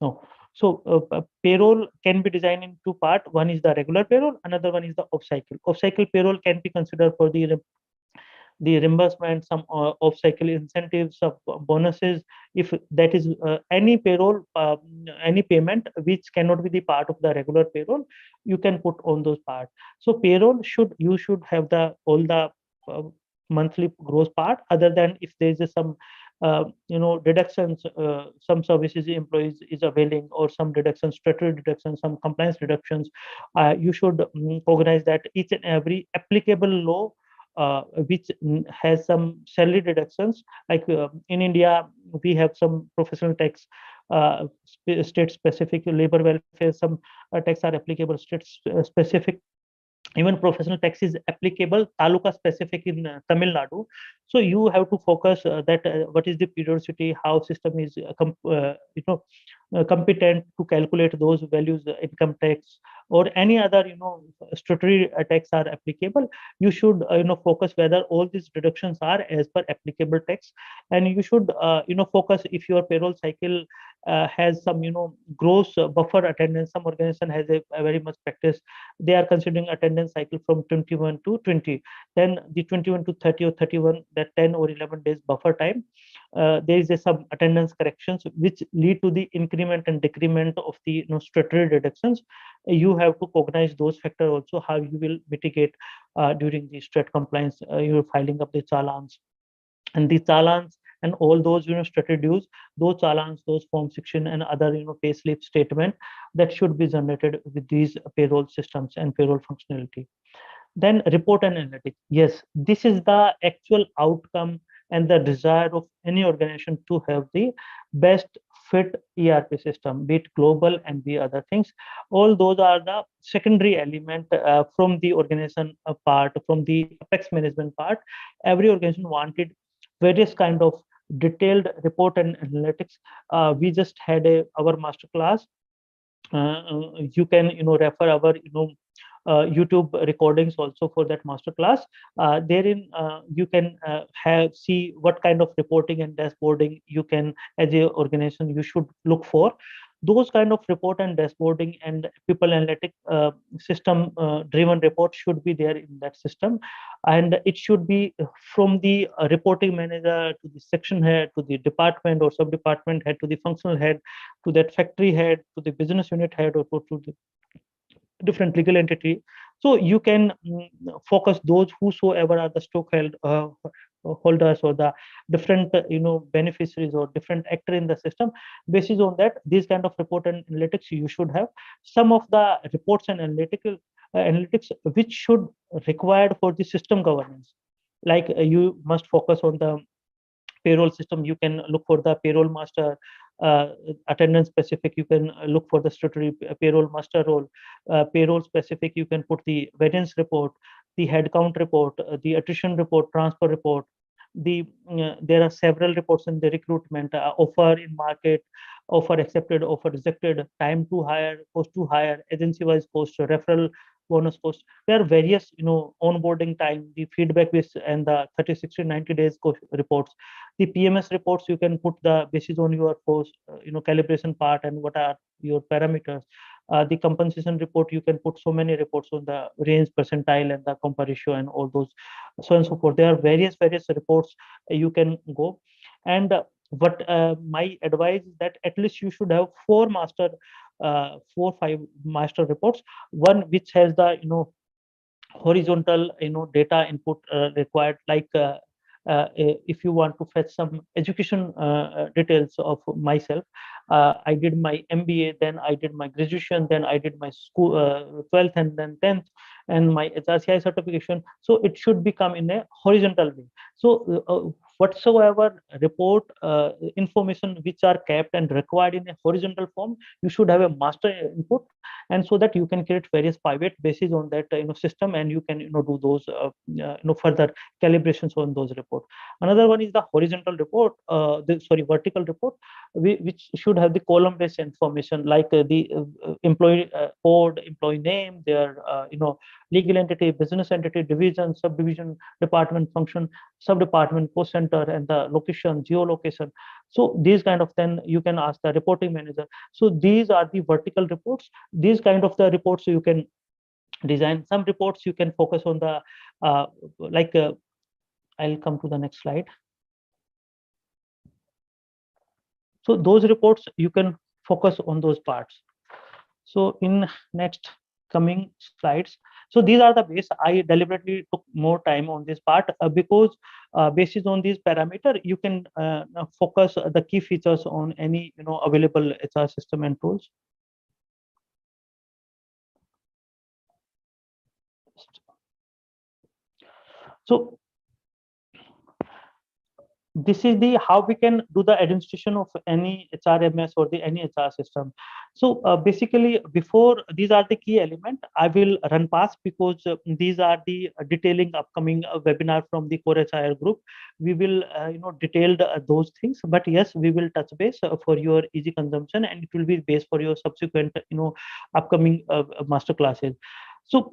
S1: No. So payroll can be designed in two parts. One is the regular payroll, another one is the off-cycle. Off-cycle payroll can be considered for the reimbursement, some off-cycle incentives, of bonuses. If that is any payroll, any payment which cannot be the part of the regular payroll, you can put on those parts. So payroll you should have all the monthly gross part, other than if there is some deductions, some services employees is availing, or some deductions, statutory deductions, some compliance deductions. You should organize that each and every applicable law which has some salary deductions. Like in India, we have some professional tax, state specific, labor welfare, some tax are applicable state specific. Even professional tax is applicable taluka specific in Tamil Nadu. So you have to focus that what is the periodicity, how system is competent to calculate those values, income tax or any other statutory tax are applicable. You should focus whether all these deductions are as per applicable tax. And you should focus if your payroll cycle has some gross buffer attendance. Some organization has a very much practice, they are considering attendance cycle from 21 to 20, then the 21 to 30 or 31, that 10 or 11 days buffer time. There is some attendance corrections which lead to the increment and decrement of the statutory deductions. You have to cognize those factors also, how you will mitigate during the stat compliance. You're filing up the challans, and the challans and all those statutory dues, those challans, those form 16 and other pay slip statement that should be generated with these payroll systems and payroll functionality. Then report and analytics. Yes, this is the actual outcome and the desire of any organization to have the best fit ERP system, be it global and the other things. All those are the secondary element from the organization part, from the Apex management part. Every organization wanted various kind of detailed report and analytics. We just had our master class. You can refer our YouTube recordings also for that master class. Therein you can see what kind of reporting and dashboarding you can, as a organization, you should look for. Those kind of report and dashboarding and people analytic system driven report should be there in that system. And it should be from the reporting manager to the section head to the department or sub department head to the functional head to that factory head to the business unit head or to the different legal entity. So you can focus those whosoever are the stock holders or the different beneficiaries or different actor in the system. Basis on that, these kind of report and analytics you should have. Some of the reports and analytics which should required for the system governance, like you must focus on the payroll system. You can look for the payroll master. Attendance specific, you can look for the statutory payroll master role. Payroll specific, you can put the variance report, the headcount report, the attrition report, transfer report. There are several reports in the recruitment, offer in market, offer accepted, offer rejected, time to hire, cost to hire, agency wise cost, referral bonus cost. There are various onboarding time, the feedback based, and the 30, 60, 90 days reports. The PMS reports, you can put the basis on your cost calibration part and what are your parameters. The compensation report, you can put so many reports on the range, percentile, and the compa ratio and all those, so and so forth. There are various reports you can go. And what my advice is that at least you should have 5 master reports. One which has the horizontal data input required, like if you want to fetch some education details of myself. I did my MBA, then I did my graduation, then I did my school 12th and then 10th, and my HRCI certification. So it should become in a horizontal way. So whatsoever report information which are kept and required in a horizontal form, you should have a master input, and so that you can create various pivot bases on that system, and you can do those further calibrations on those reports. Another one is the horizontal report, vertical report, which should have the column based information, like the employee code, employee name, their legal entity, business entity, division, subdivision, department, function, sub department, post center, and the location, geolocation. So these kind of, then you can ask the reporting manager. So these are the vertical reports. These kind of the reports you can design. Some reports you can focus on the like I'll come to the next slide. So those reports you can focus on those parts. So in next coming slides, so these are the base. I deliberately took more time on this part because based on these parameter, you can focus the key features on any available HR system and tools. So this is the how we can do the administration of any HRMS or the any HR system. So basically, before, these are the key element I will run past, because these are the detailing upcoming webinar from the Core HR group. We will detailed those things, but yes, we will touch base for your easy consumption, and it will be base for your subsequent upcoming master classes. So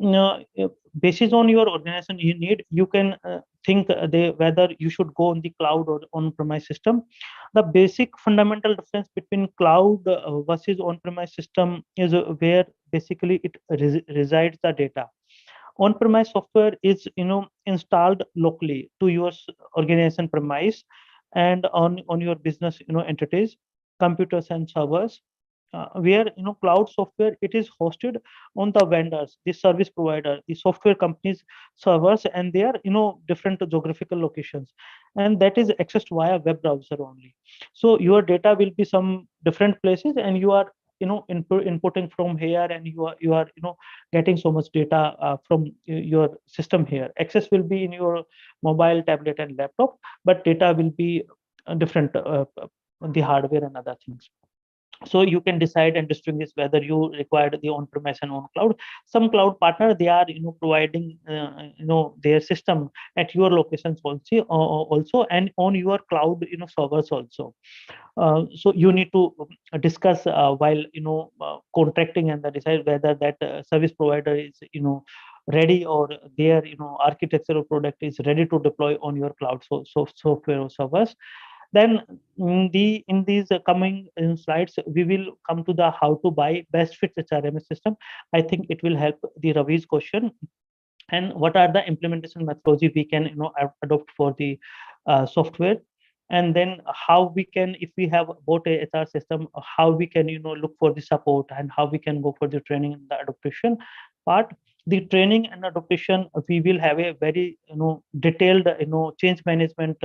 S1: basis on your organization you need, you can think whether you should go on the cloud or on-premise system. The basic fundamental difference between cloud versus on-premise system is where basically it resides the data. On-premise software is installed locally to your organization premise, and on your business entities, computers and servers. Where cloud software, it is hosted on the vendors, the service provider, the software companies servers, and their different geographical locations, and that is accessed via web browser only. So your data will be some different places, and you are inputting from here, and you are getting so much data from your system here. Access will be in your mobile, tablet, and laptop, but data will be different on the hardware and other things. So you can decide and distinguish whether you require the on-premise and on cloud. Some cloud partner, they are providing their system at your locations also, and on your cloud servers also. So you need to discuss while contracting, and decide whether that service provider is ready, or their architectural product is ready to deploy on your cloud software or servers. Then in these coming slides, we will come to the how to buy best fit HRMS system. I think it will help the Ravi's question, and what are the implementation methodology we can adopt for the software, and then how we can, if we have bought a HR system, how we can look for the support, and how we can go for the training and the adaptation part. The training and adaptation, we will have a very detailed change management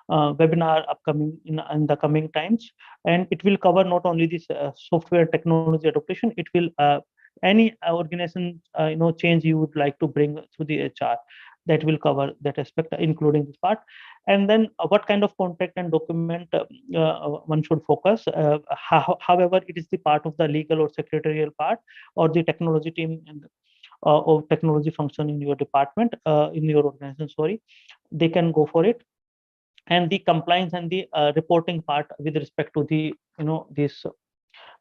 S1: webinar upcoming in the coming times, and it will cover not only this software technology adaptation, it will any organization change you would like to bring to the HR, that will cover that aspect, including this part. And then what kind of contact and document one should focus. However, it is the part of the legal or secretarial part, or the technology team, and or technology function in your department, in your organization, sorry, they can go for it. And the compliance and the reporting part with respect to the this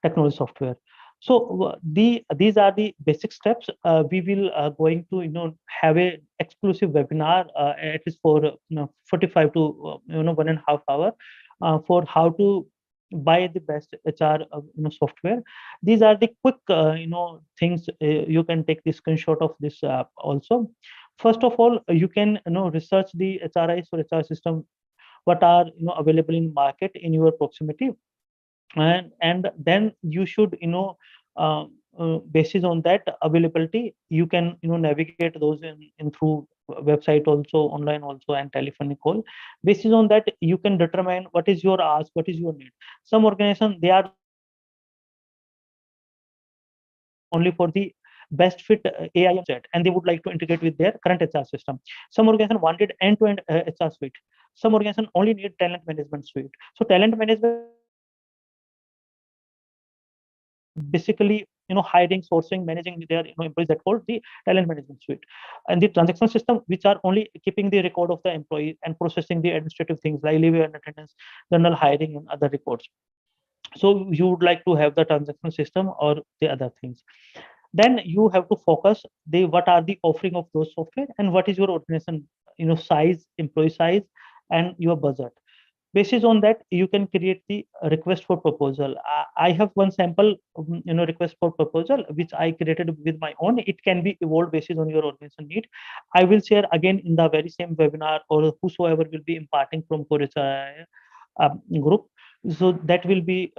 S1: technology software. So these are the basic steps. We will going to have a exclusive webinar at least for 45 to 1.5 hour for how to buy the best HR software. These are the quick things. You can take the screenshot of this also. First of all, you can research the HRIS or HR system what are available in market in your proximity, and then you should basis on that availability, you can navigate those in through website also, online also, and telephonic call. Basis on that, you can determine what is your ask, what is your need. Some organization, they are only for the best fit AI set, and they would like to integrate with their current HR system. Some organization wanted end-to-end HR suite. Some organization only need talent management suite. So talent management basically hiring, sourcing, managing their employees, that called the talent management suite. And the transaction system, which are only keeping the record of the employee and processing the administrative things like leave and attendance, general hiring, and other records. So you would like to have the transaction system or the other things. Then you have to focus the what are the offering of those software, and what is your organization size, employee size, and your budget. Basis on that, you can create the request for proposal. I have one sample request for proposal which I created with my own. It can be evolved basis on your organization need. I will share again in the very same webinar, or whosoever will be imparting from Core group. So that will be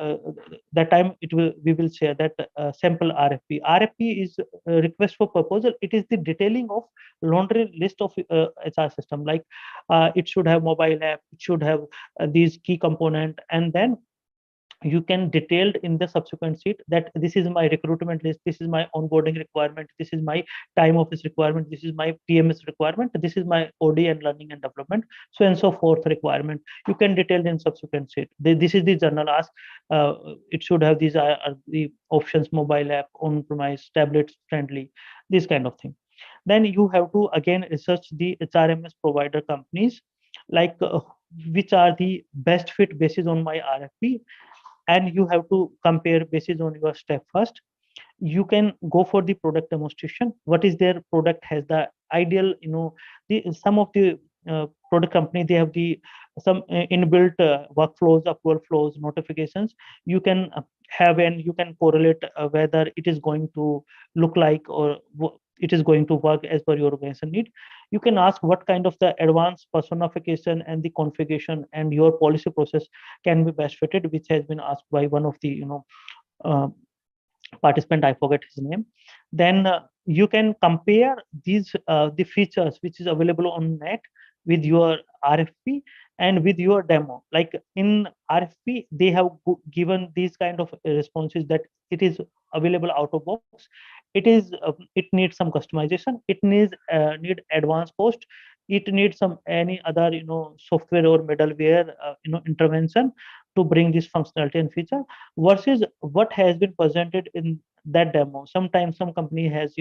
S1: that time it will we will share that sample RFP is request for proposal. It is the detailing of laundry list of HR system, like it should have mobile app, it should have these key component, and then you can detailed in the subsequent sheet that this is my recruitment list, this is my onboarding requirement, this is my time office requirement, this is my PMS requirement, this is my OD and learning and development, so and so forth requirement. You can detail in subsequent sheet. This is the general ask. It should have these are the options: mobile app, on premise, tablets friendly, this kind of thing. Then you have to again research the HRMS provider companies, like which are the best fit basis on my RFP, and you have to compare basis on your step first. You can go for the product demonstration. What is their product has the ideal, the some of the product company, they have the some inbuilt workflows, approval flows, notifications. You can have, and you can correlate whether it is going to look like, or it is going to work as per your organization need. You can ask what kind of the advanced personification and the configuration and your policy process can be best fitted, which has been asked by one of the uh, participant, I forget his name. Then you can compare these the features which is available on net with your RFP and with your demo. Like in RFP, they have given these kind of responses that it is available out of box. It is it needs some customization, it needs need advanced cost, it needs some any other software or middleware intervention to bring this functionality and feature, versus what has been presented in that demo. Sometimes some company has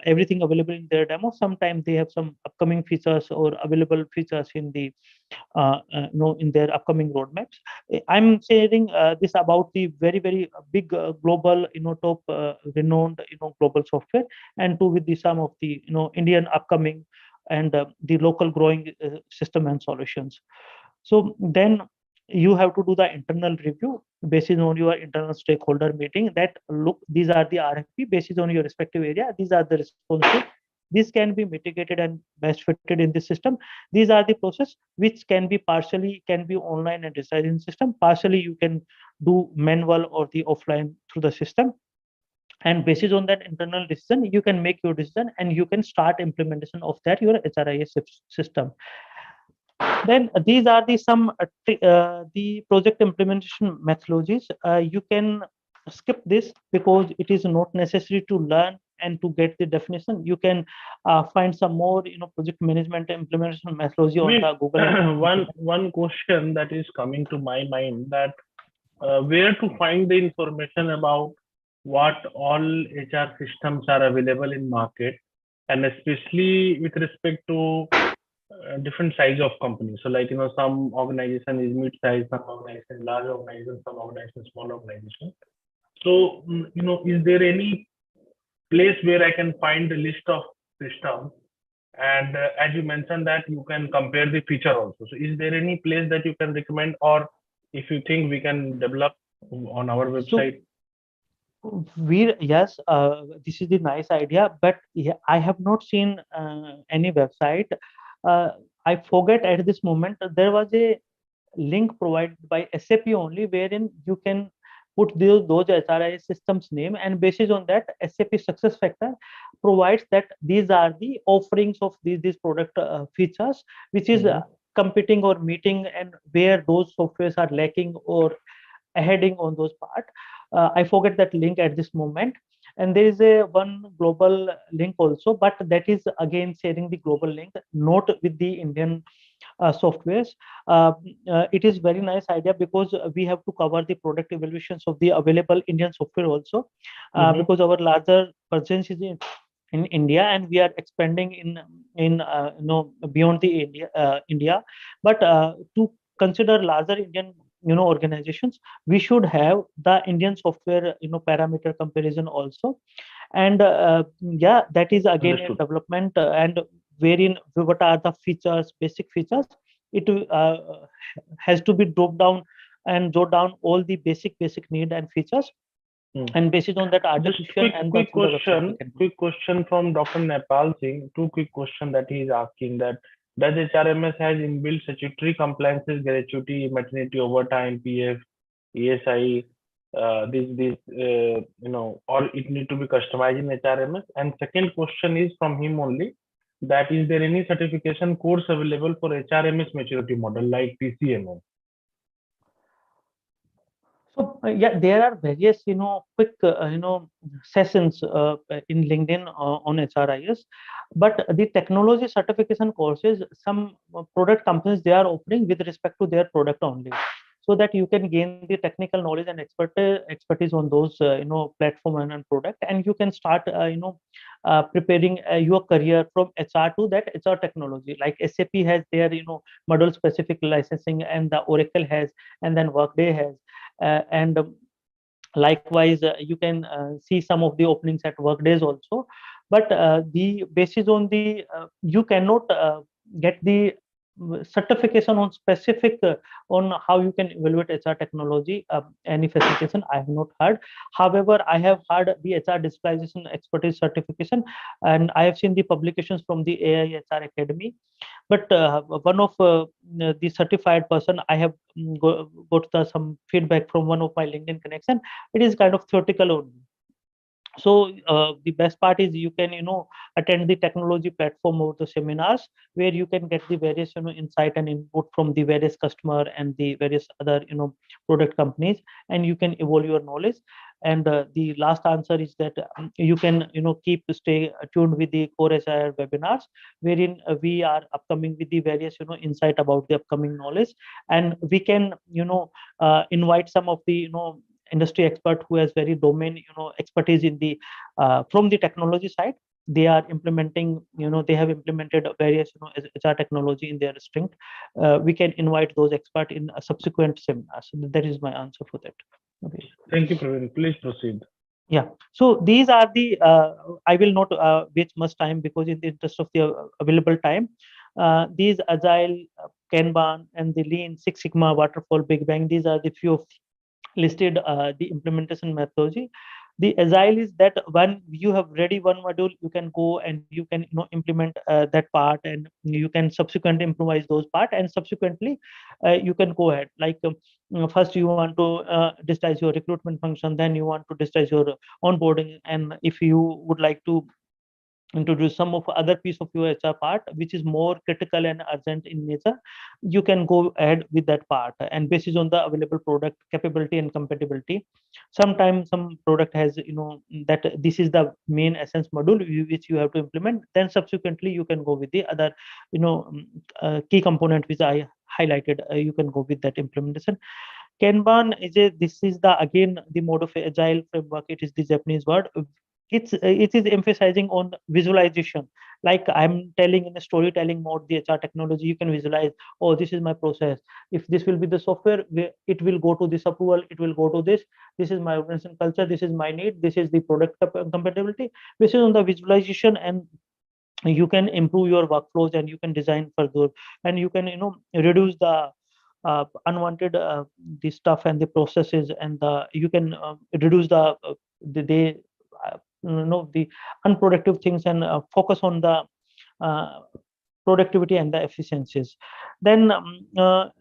S1: everything available in their demo. Sometimes they have some upcoming features or available features in the in their upcoming roadmaps. I'm sharing this about the very very big global top renowned global software, and to with the some of the Indian upcoming and the local growing system and solutions. So then you have to do the internal review based on your internal stakeholder meeting, that look, these are the RFP based on your respective area, these are the responses, this can be mitigated and best fitted in the system, these are the process which can be partially can be online and decided in system, partially you can do manual or the offline through the system. And based on that internal decision, you can make your decision and you can start implementation of that your HRIS system. Then these are the some the project implementation methodologies. You can skip this because it is not necessary to learn and to get the definition. You can find some more project management implementation methodology on the Google.
S3: one question that is coming to my mind, that where to find the information about what all HR systems are available in market, and especially with respect to different size of companies. So like, some organization is mid-size, some organization large organization, some organization small organization. So, is there any place where I can find a list of systems? And as you mentioned that you can compare the feature also. So is there any place that you can recommend, or if you think we can develop on our website?
S1: Yes, this is the nice idea, but yeah, I have not seen any website. I forget at this moment, there was a link provided by SAP only, wherein you can put those HRIS systems name, and basis on that, SAP Success Factor provides that these are the offerings of these product features, which is competing or meeting, and where those softwares are lacking or heading on those part. I forget that link at this moment. And there is a one global link also, but that is again sharing the global link, not with the Indian softwares. It is very nice idea, because we have to cover the product evaluations of the available Indian software also, because our larger presence is in India, and we are expanding in beyond the India. But to consider larger Indian organizations, we should have the Indian software parameter comparison also. And yeah, that is again a
S3: Understood.
S1: development, and wherein what are the features, basic features. It has to be dropped down and jot down all the basic need and features, and based on that
S3: Just
S1: articulation and the through the website we can do.
S3: quick question from Dr. Nepal Singh. Two quick questions that he is asking: that does HRMS has inbuilt statutory compliances, gratuity, maternity, overtime, PF, ESI, or it need to be customized in HRMS? And second question is from him only: that is there any certification course available for HRMS maturity model like TCMM?
S1: So yeah, there are various quick sessions in LinkedIn on HRIS, but the technology certification courses, some product companies, they are offering with respect to their product only, so that you can gain the technical knowledge and expertise on those platform and product, and you can start preparing your career from HR to that HR technology. Like SAP has their model specific licensing, and the Oracle has, and then Workday has, and likewise you can see some of the openings at Workdays also. But the basis on the you cannot get the certification on specific on how you can evaluate HR technology. Any facilitation I have not heard. However, I have heard the HR digitalization expertise certification, and I have seen the publications from the AI HR Academy. But one of the certified person, I have got some feedback from one of my LinkedIn connection. It is kind of theoretical only. So the best part is you can attend the technology platform or the seminars, where you can get the various insight and input from the various customer and the various other product companies, and you can evolve your knowledge. And the last answer is that you can keep stay tuned with the Core HR webinars, wherein we are upcoming with the various insight about the upcoming knowledge, and we can invite some of the industry expert who has very domain expertise in the from the technology side. They are implementing they have implemented various HR technology in their strength. We can invite those experts in a subsequent seminars. So that is my answer for that. Okay.
S3: Thank you, Praveen. Please proceed.
S1: Yeah, so these are the I will not waste much time, because in the interest of the available time, these Agile, Kanban, and the Lean, Six Sigma, Waterfall, Big Bang, these are the few of listed the implementation methodology. The Agile is that when you have ready one module, you can go and you can implement that part, and you can subsequently improvise those part, and subsequently you can go ahead. Like first you want to digitize your recruitment function, then you want to digitize your onboarding, and if you would like to introduce some of other piece of your HR part, which is more critical and urgent in nature, you can go ahead with that part, and based on the available product capability and compatibility. Sometimes some product has that this is the main essence module which you have to implement, then subsequently you can go with the other key component which I highlighted. You can go with that implementation. Kanban this is the again the mode of agile framework. It is the Japanese word. It is emphasizing on visualization. Like I'm telling in a storytelling mode, the HR technology, you can visualize, oh, this is my process. If this will be the software, it will go to this approval, it will go to this. This is my organization culture, this is my need, this is the product compatibility. This is on the visualization, and you can improve your workflows, and you can design further, and you can reduce the unwanted the stuff and the processes, and you can reduce the day the unproductive things, and focus on the uh, productivity and the efficiencies. Then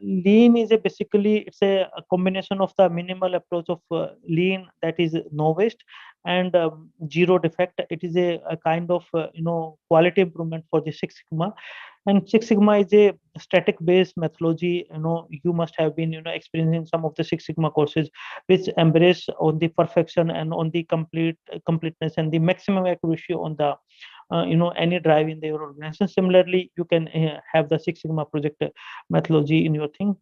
S1: lean is basically it's a combination of the minimal approach of lean, that is no waste, and zero defect. It is a kind of quality improvement for the Six Sigma. And Six Sigma is a static based methodology. You must have been experiencing some of the Six Sigma courses which embrace on the perfection and on the completeness and the maximum accuracy on the any drive in their organization. Similarly, you can have the Six Sigma project methodology in your thing.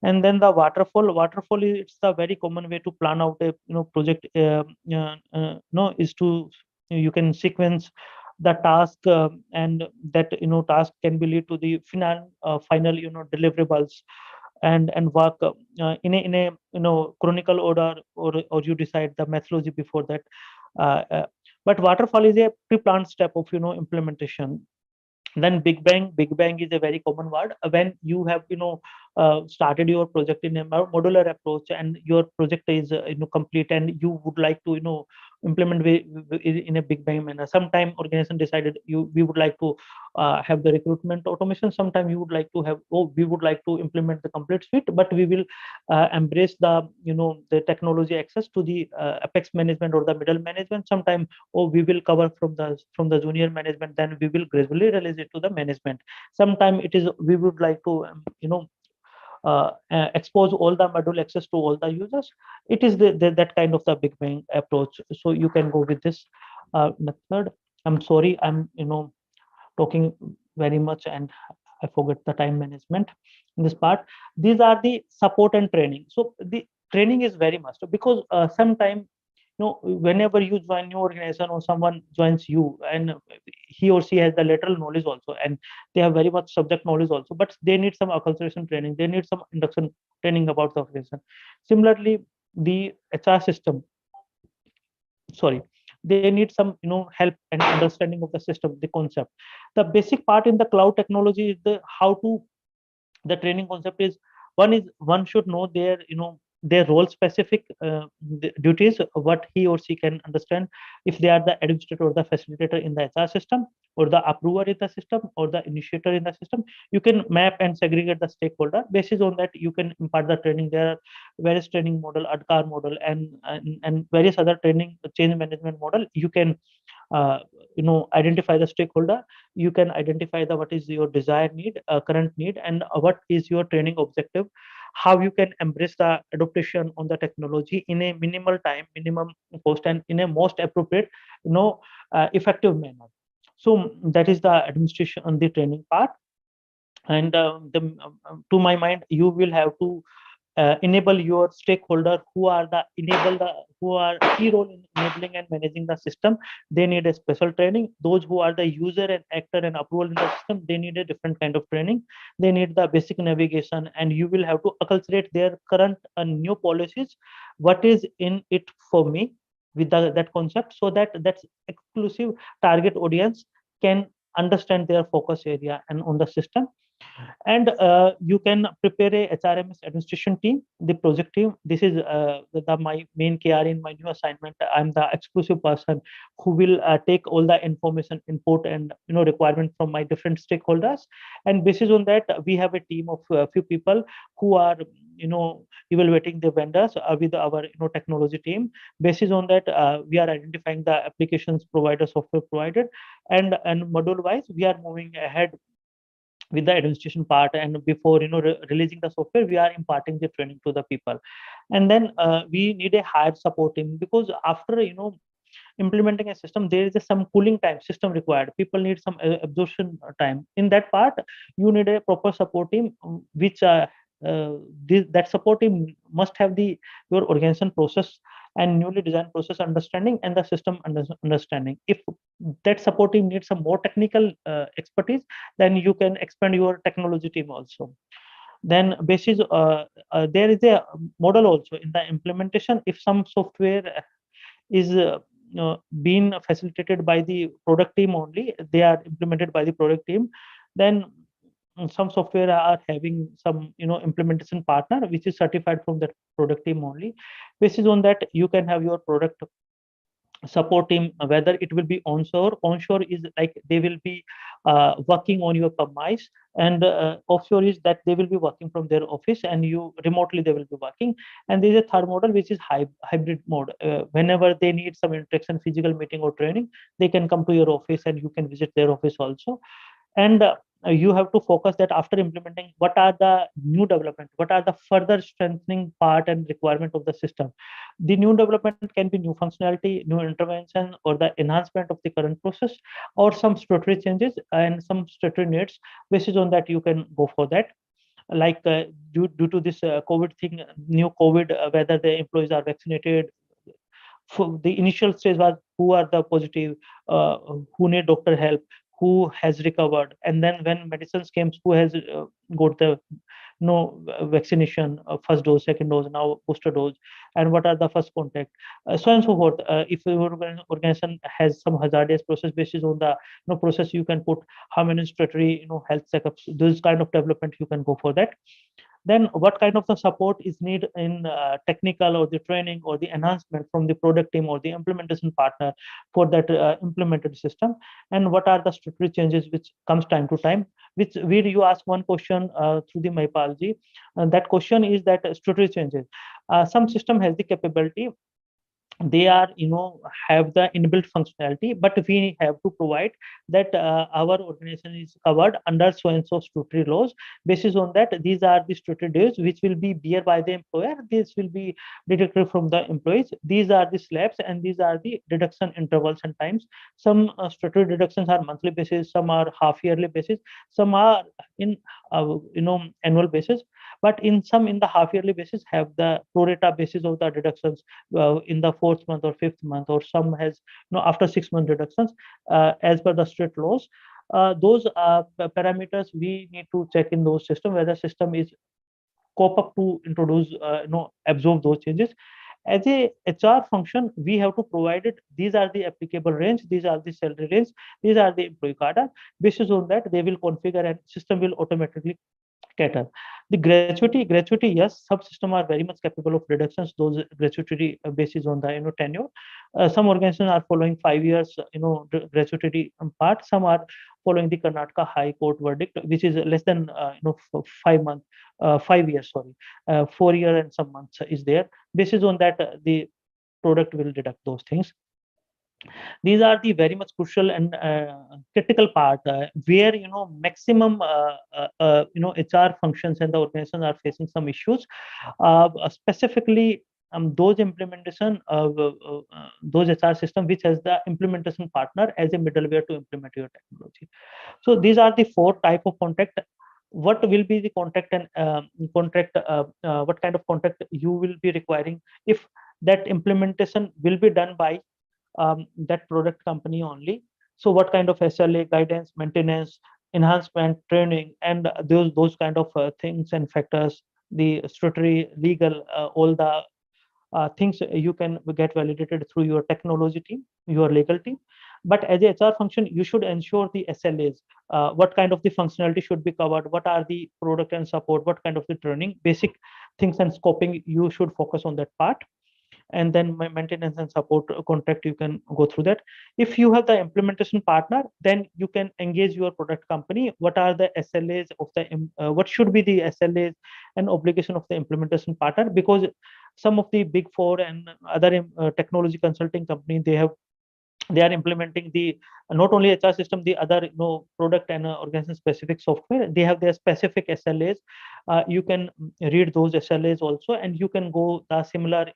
S1: And then the waterfall is it's the very common way to plan out a project. Is to you can sequence the task, and that task can be lead to the final deliverables, and work in a chronicle order, or you decide the methodology before that. But waterfall is a pre-planned step of implementation. Then big bang is a very common word when you have started your project in a modular approach, and your project is complete, and you would like to implement in a big bang manner. Sometime organization decided we would like to have the recruitment automation. Sometime you would like to have, we would like to implement the complete suite, but we will embrace the the technology access to the apex management or the middle management. Sometime, we will cover from the junior management, then we will gradually release it to the management. Sometime it is we would like to expose all the module access to all the users. It is that kind of the big bang approach. So you can go with this method. I'm sorry, I'm talking very much, and I forget the time management in this part. These are the support and training. So the training is very must, because sometime whenever you join new organization or someone joins you, and he or she has the lateral knowledge also, and they have very much subject knowledge also, but they need some acculturation training, they need some induction training about the organization. Similarly, the HR system, sorry, they need some help and understanding of the system, the concept. The basic part in the cloud technology is the how to the training concept is one should know their role specific duties, what he or she can understand, if they are the administrator or the facilitator in the HR system, or the approver in the system, or the initiator in the system. You can map and segregate the stakeholder. Basis on that, you can impart the training. There are various training model, ADKAR model, and various other training change management model. You can identify the stakeholder. You can identify the what is your desired need, current need, and what is your training objective, how you can embrace the adaptation on the technology in a minimal time, minimum cost, and in a most appropriate effective manner. So that is the administration on the training part. And to my mind, you will have to enable your stakeholder who are who are key role in enabling and managing the system. They need a special training. Those who are the user and actor and approval in the system, they need a different kind of training. They need the basic navigation, and you will have to acculturate their current and new policies, what is in it for me, with that concept, so that that's exclusive target audience can understand their focus area and on the system. And you can prepare a HRMS administration team, the project team. This is my main KR in my new assignment. I'm the exclusive person who will take all the information input and requirement from my different stakeholders. And basis on that, we have a team of a few people who are evaluating the vendors with our technology team. Basis on that, we are identifying the applications provider, software provided, and module wise we are moving ahead with the administration part. And before releasing the software, we are imparting the training to the people. And then we need a higher support team, because after implementing a system, there is some cooling time system required. People need some absorption time. In that part, you need a proper support team, which that support team must have your organization process and newly designed process understanding and the system understanding. If that support team needs some more technical expertise, then you can expand your technology team also. Then basis there is a model also in the implementation. If some software is being facilitated by the product team only, they are implemented by the product team, then some software are having some implementation partner which is certified from that product team only. Basis on that, you can have your product support team, whether it will be onshore is like they will be working on your premise, and offshore is that they will be working from their office and you remotely they will be working. And there is a third model which is hybrid mode. Whenever they need some interaction, physical meeting or training, they can come to your office and you can visit their office also. And you have to focus that after implementing, what are the new development, what are the further strengthening part and requirement of the system. The new development can be new functionality, new intervention, or the enhancement of the current process, or some statutory changes and some statutory needs. Basis on that you can go for that. Like due to this COVID thing, new COVID, whether the employees are vaccinated. For the initial stage was who are the positive, who need doctor help, who has recovered, and then when medicines came, who has got the no vaccination, first dose, second dose, now booster dose, and what are the first contact, so and so forth. If your organization has some hazardous process, basis on the process, you can put how many statutory health checkups, those kind of development you can go for that. Then what kind of the support is needed in technical or the training or the enhancement from the product team or the implementation partner for that implemented system, and what are the statutory changes which comes time to time, which where you ask one question through the mypology, and that question is that statutory changes. Some system has the capability, they are have the inbuilt functionality, but we have to provide that our organization is covered under so and so statutory laws. Basis on that, these are the statutory dues which will be bear by the employer, this will be deducted from the employees, these are the slabs, and these are the deduction intervals and times. Some statutory deductions are monthly basis, some are half yearly basis, some are in annual basis, but in some in the half yearly basis have the pro rata basis of the deductions in the fourth month or fifth month, or some has after 6 month deductions as per the state laws. Those parameters we need to check in those system, whether system is cope up to introduce absorb those changes. As a HR function, we have to provide it. These are the applicable range, these are the salary range, these are the employee cadre. Basis on that, they will configure and system will automatically cater. The gratuity, yes, some system are very much capable of reductions. Those gratuity basis on the tenure. Some organizations are following 5 years, gratuity part. Some are following the Karnataka High Court verdict, which is less than 5 months, 5 years, sorry, 4 year and some months is there. Basis on that, the product will deduct those things. These are the very much crucial and critical part where maximum HR functions and the organizations are facing some issues, specifically those implementation those HR system which has the implementation partner as a middleware to implement your technology. So these are the 4 type of contract. What will be the contract and contract, what kind of contract you will be requiring if that implementation will be done by that product company only. So what kind of SLA, guidance, maintenance, enhancement, training, and those kind of things and factors, the statutory, legal, all the things you can get validated through your technology team, your legal team. But as a HR function, you should ensure the SLAs, what kind of the functionality should be covered, what are the product and support, what kind of the training, basic things and scoping, you should focus on that part. And then maintenance and support contract, you can go through that. If you have the implementation partner, then you can engage your product company, what are the SLAs of the what should be the SLAs and obligation of the implementation partner, because some of the big 4 and other technology consulting company, they are implementing the not only HR system, the other product and organization specific software, they have their specific SLAs. You can read those SLAs also, and you can go the similar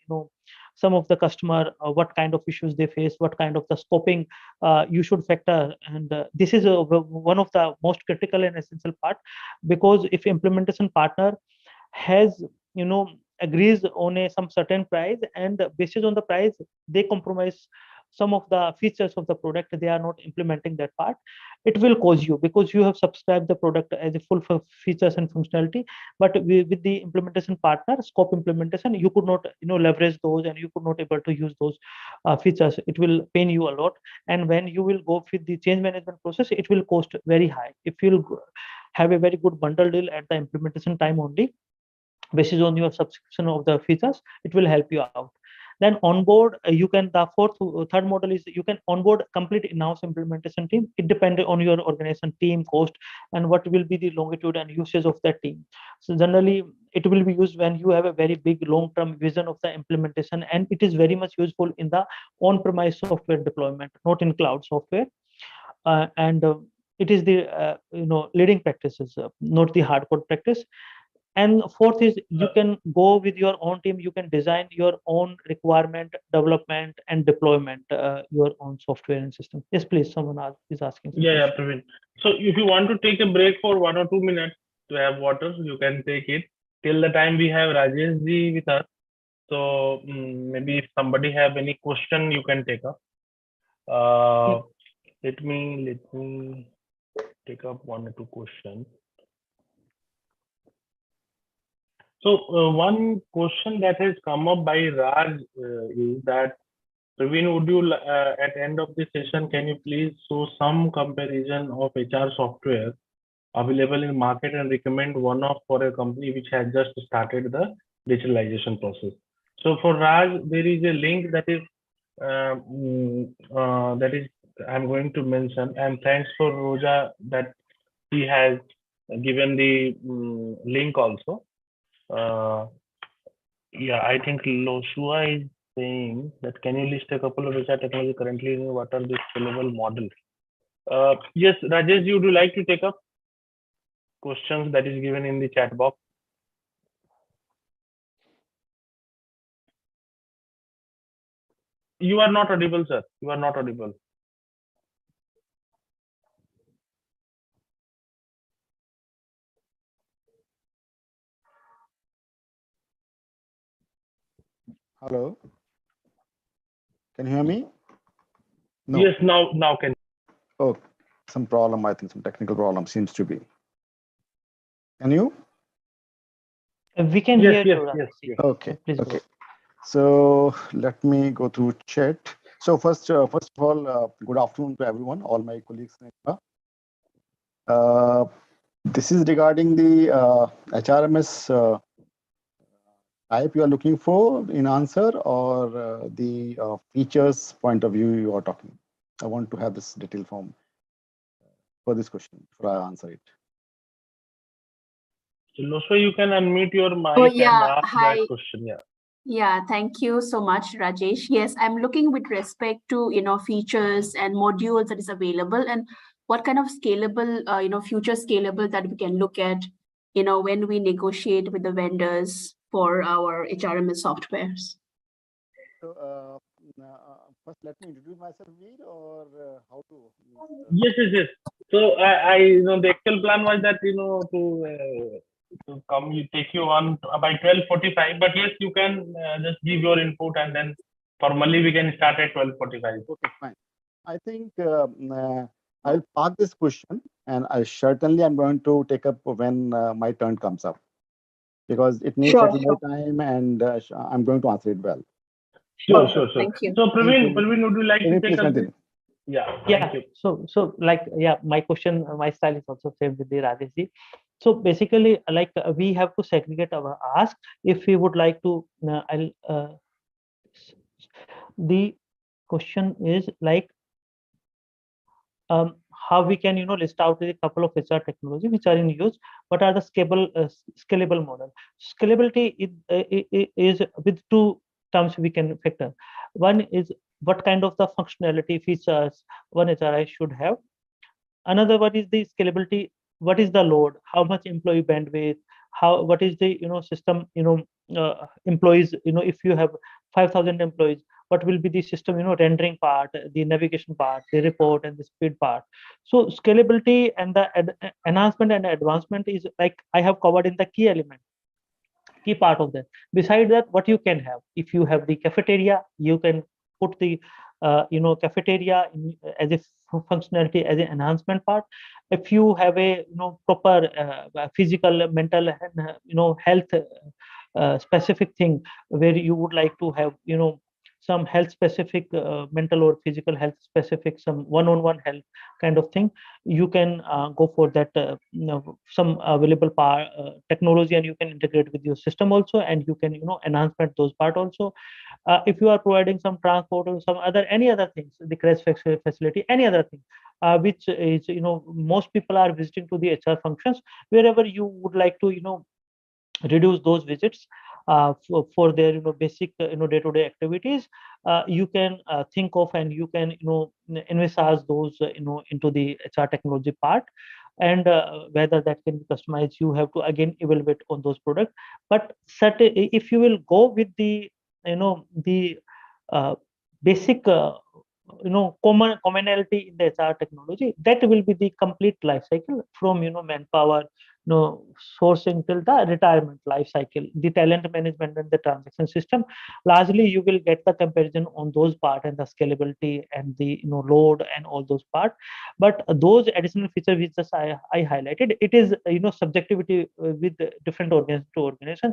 S1: some of the customer, what kind of issues they face, what kind of the scoping you should factor. And this is one of the most critical and essential part, because if implementation partner has agrees on some certain price, and based on the price they compromise some of the features of the product, they are not implementing that part, it will cause you, because you have subscribed the product as a full features and functionality, but with the implementation partner scope implementation, you could not leverage those, and you could not able to use those features. It will pain you a lot, and when you will go with the change management process, it will cost very high. If you'll have a very good bundle deal at the implementation time only, based on your subscription of the features, it will help you out. Then onboard, you can, the third model is you can onboard complete in-house implementation team. It depends on your organization team cost and what will be the longitude and usage of that team. So generally it will be used when you have a very big long-term vision of the implementation, and it is very much useful in the on-premise software deployment, not in cloud software. And it is the leading practices, not the hardcore practice. And fourth is you can go with your own team. You can design your own requirement development and deployment, your own software and system. Yes, please. Someone is asking.
S3: Yeah, Praveen. So if you want to take a break for 1 or 2 minutes to have water, you can take it. Till the time we have Rajesh ji with us. So maybe if somebody have any question, you can take up. Let me take up 1 or 2 questions. So one question that has come up by Raj is that, Praveen, would you at the end of the session, can you please show some comparison of HR software available in market and recommend one of for a company which has just started the digitalization process? So for Raj, there is a link that is I'm going to mention, and thanks for Roja that he has given the link also. Yeah, I think Loshua is saying that can you list a couple of HR technology currently in what are the scalable models? Yes, Rajesh, would you like to take up questions that is given in the chat box? You are not audible, sir. You are not audible.
S6: Hello. Can you hear me? No.
S3: Yes, now can.
S6: Oh, some problem. I think some technical problem seems to be. Can you?
S1: We can hear you.
S3: Yes.
S6: Okay.
S1: Please
S6: okay. So let me go through chat. So first of all, good afternoon to everyone, all my colleagues. This is regarding the HRMS type you are looking for in answer, or the features point of view you are talking. I want to have this detail form for this question before I answer it.
S3: So you can unmute your mic and ask that question.
S7: Yeah, thank you so much, Rajesh. Yes, I'm looking with respect to features and modules that is available, and what kind of scalable future scalable that we can look at when we negotiate with the vendors for our HRMS softwares.
S6: So first let me introduce myself, Veer, or how to?
S3: Yes. So I the actual plan was that to come, you take you on by 12:45, but yes, you can just give your input and then formally we can start at 12:45.
S6: Okay, fine. I think I'll park this question, and I'm going to take up when my turn comes up, because it needs a little more time, and I'm going to answer it well.
S3: Sure.
S7: Thank you.
S3: So Praveen, would you like to take up?
S1: Yeah. So my question, my style is also same with the Rajesh. So basically, we have to segregate our ask. If we would like to, the question is how we can list out a couple of HR technology which are in use. What are the scalable model? Scalability is with two terms we can factor. One is what kind of the functionality features one HRI should have. Another one is the scalability. What is the load? How much employee bandwidth? What is the system employees? If you have 5,000 employees, what will be the system rendering part, the navigation part, the report, and the speed part. So scalability and the enhancement and advancement is I have covered in the key part of that. Besides that, what you can have, if you have the cafeteria, you can put the cafeteria as a functionality as an enhancement part. If you have a proper physical, mental, and health specific thing where you would like to have some health specific, mental or physical health specific, some one-on-one health kind of thing, you can go for that some available technology, and you can integrate with your system also, and you can enhancement those part also. if you are providing some transport or some other any other things, the crash facility, any other thing, which is, most people are visiting to the HR functions. Wherever you would like to, reduce those visits for their, basic, day-to-day activities, you can think of, and you can, envisage those, into the HR technology part. And whether that can be customized, you have to again evaluate on those products. But certain, if you will go with the, the basic, commonality in the HR technology, that will be the complete life cycle from, manpower, sourcing till the retirement life cycle, the talent management and the transaction system. Largely, you will get the comparison on those part, and the scalability and the, load and all those part. But those additional features which just I highlighted, it is, subjectivity with different organization to organization.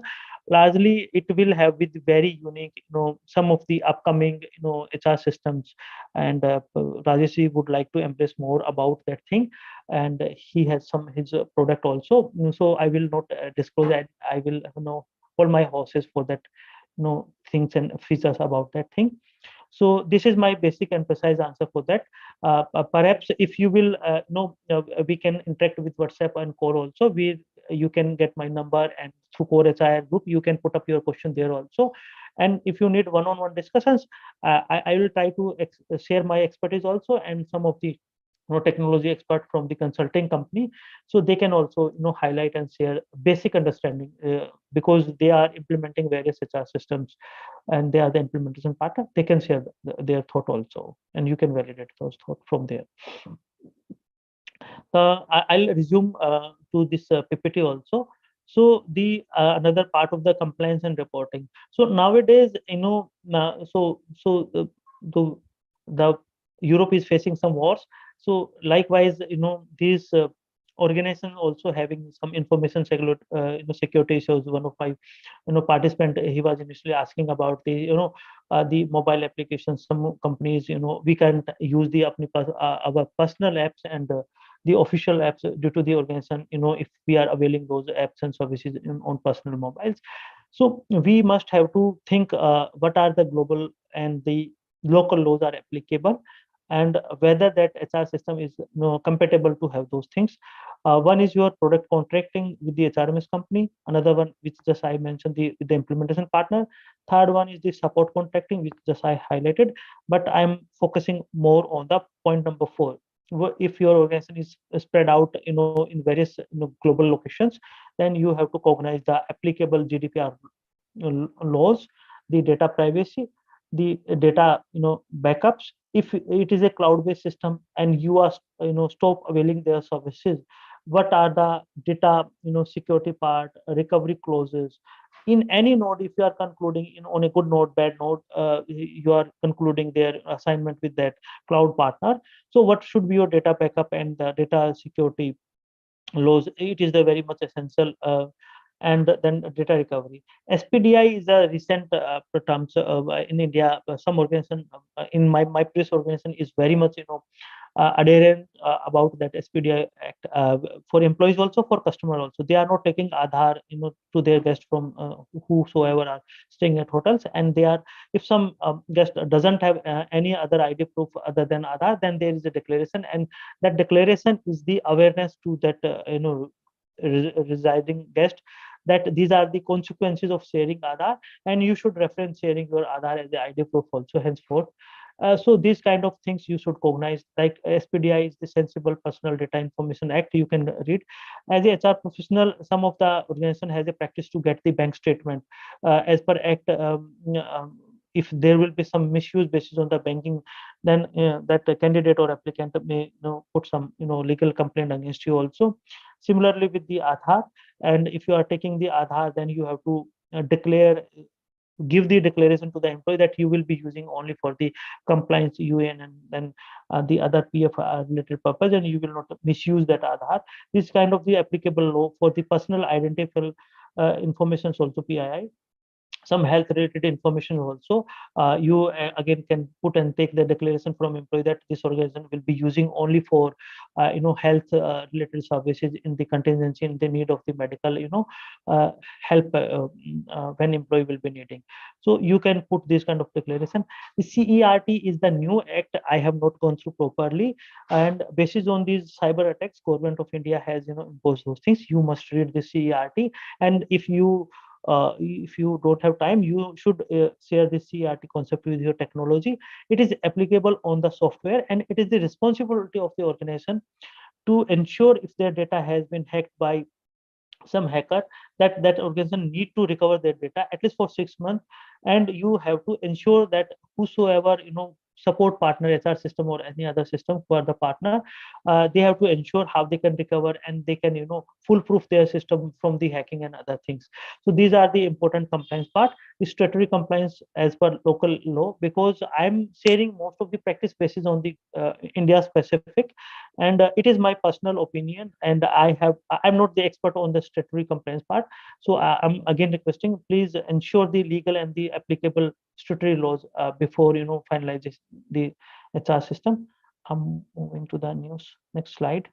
S1: Largely, it will have with very unique, some of the upcoming, HR systems. And Rajesh would like to embrace more about that thing, and he has some his product also. So I will not disclose that. I will, hold my horses for that, things and features about that thing. So this is my basic and precise answer for that. Perhaps if you will, we can interact with WhatsApp and Core also. You can get my number, and through Core HIR group, you can put up your question there also. And if you need one-on-one discussions, I will try to share my expertise also, and some of the, technology expert from the consulting company, so they can also, highlight and share basic understanding, because they are implementing various HR systems, and they are the implementation partner. They can share their thought also, and you can validate those thoughts from there. I'll resume to this PPT also. So the another part of the compliance and reporting. So nowadays, the Europe is facing some wars. So likewise, these organization also having some information security issues. One of my, participant, he was initially asking about the mobile applications. Some companies, we can't use the our personal apps and the official apps due to the organization, if we are availing those apps and services on personal mobiles. So we must have to think what are the global and the local laws are applicable, and whether that HR system is, compatible to have those things. One is your product contracting with the HRMS company. Another one, which just I mentioned, the implementation partner. Third one is the support contracting, which just I highlighted. But I'm focusing more on the point number 4. If your organization is spread out, in various, global locations, then you have to cognize the applicable GDPR laws, the data privacy, the data, backups. If it is a cloud-based system and you are, stop availing their services, what are the data, security part, recovery clauses? In any node, if you are concluding on a good node, bad node, you are concluding their assignment with that cloud partner. So what should be your data backup and the data security laws? It is the very much essential. And then data recovery. SPDI is a recent terms in India. Some organization in my previous organization is very much, adherent about that SPDI Act, for employees also, for customer also. They are not taking Aadhaar, to their guests from whosoever are staying at hotels, and they are, if some guest doesn't have any other ID proof other than Aadhaar, then there is a declaration, and that declaration is the awareness to that residing guest, that these are the consequences of sharing Aadhaar, and you should reference sharing your Aadhaar as the ID proof also henceforth. So these kind of things you should cognize, like SPDI is the Sensible Personal Data Information Act. You can read. As a HR professional, some of the organization has a practice to get the bank statement as per Act. If there will be some misuse basis on the banking, then that the candidate or applicant may, put some, legal complaint against you also. Similarly with the Aadhaar, and if you are taking the Aadhaar, then you have to give the declaration to the employee that you will be using only for the compliance UN and then the other PF related purpose, and you will not misuse that Aadhaar. This kind of the applicable law for the personal identifiable information also, PII. some health related information also. You again can put and take the declaration from employee that this organization will be using only for health related services in the contingency, in the need of the medical uh, help when employee will be needing. So you can put this kind of declaration. The CERT is the new act. I have not gone through properly, and basis on these cyber attacks, government of India has imposed those things. You must read the CERT, and if you don't have time, you should share the CRT concept with your technology. It is applicable on the software, and it is the responsibility of the organization to ensure if their data has been hacked by some hacker, that organization need to recover their data at least for 6 months. And you have to ensure that whosoever support partner, HR system or any other system for the partner, they have to ensure how they can recover, and they can foolproof their system from the hacking and other things. So these are the important compliance part. The statutory compliance as per local law, because I'm sharing most of the practice basis on the India specific, and it is my personal opinion, and I'm not the expert on the statutory compliance part. So I'm again requesting, please ensure the legal and the applicable statutory laws before finalizing the HR system. I'm moving to the next slide.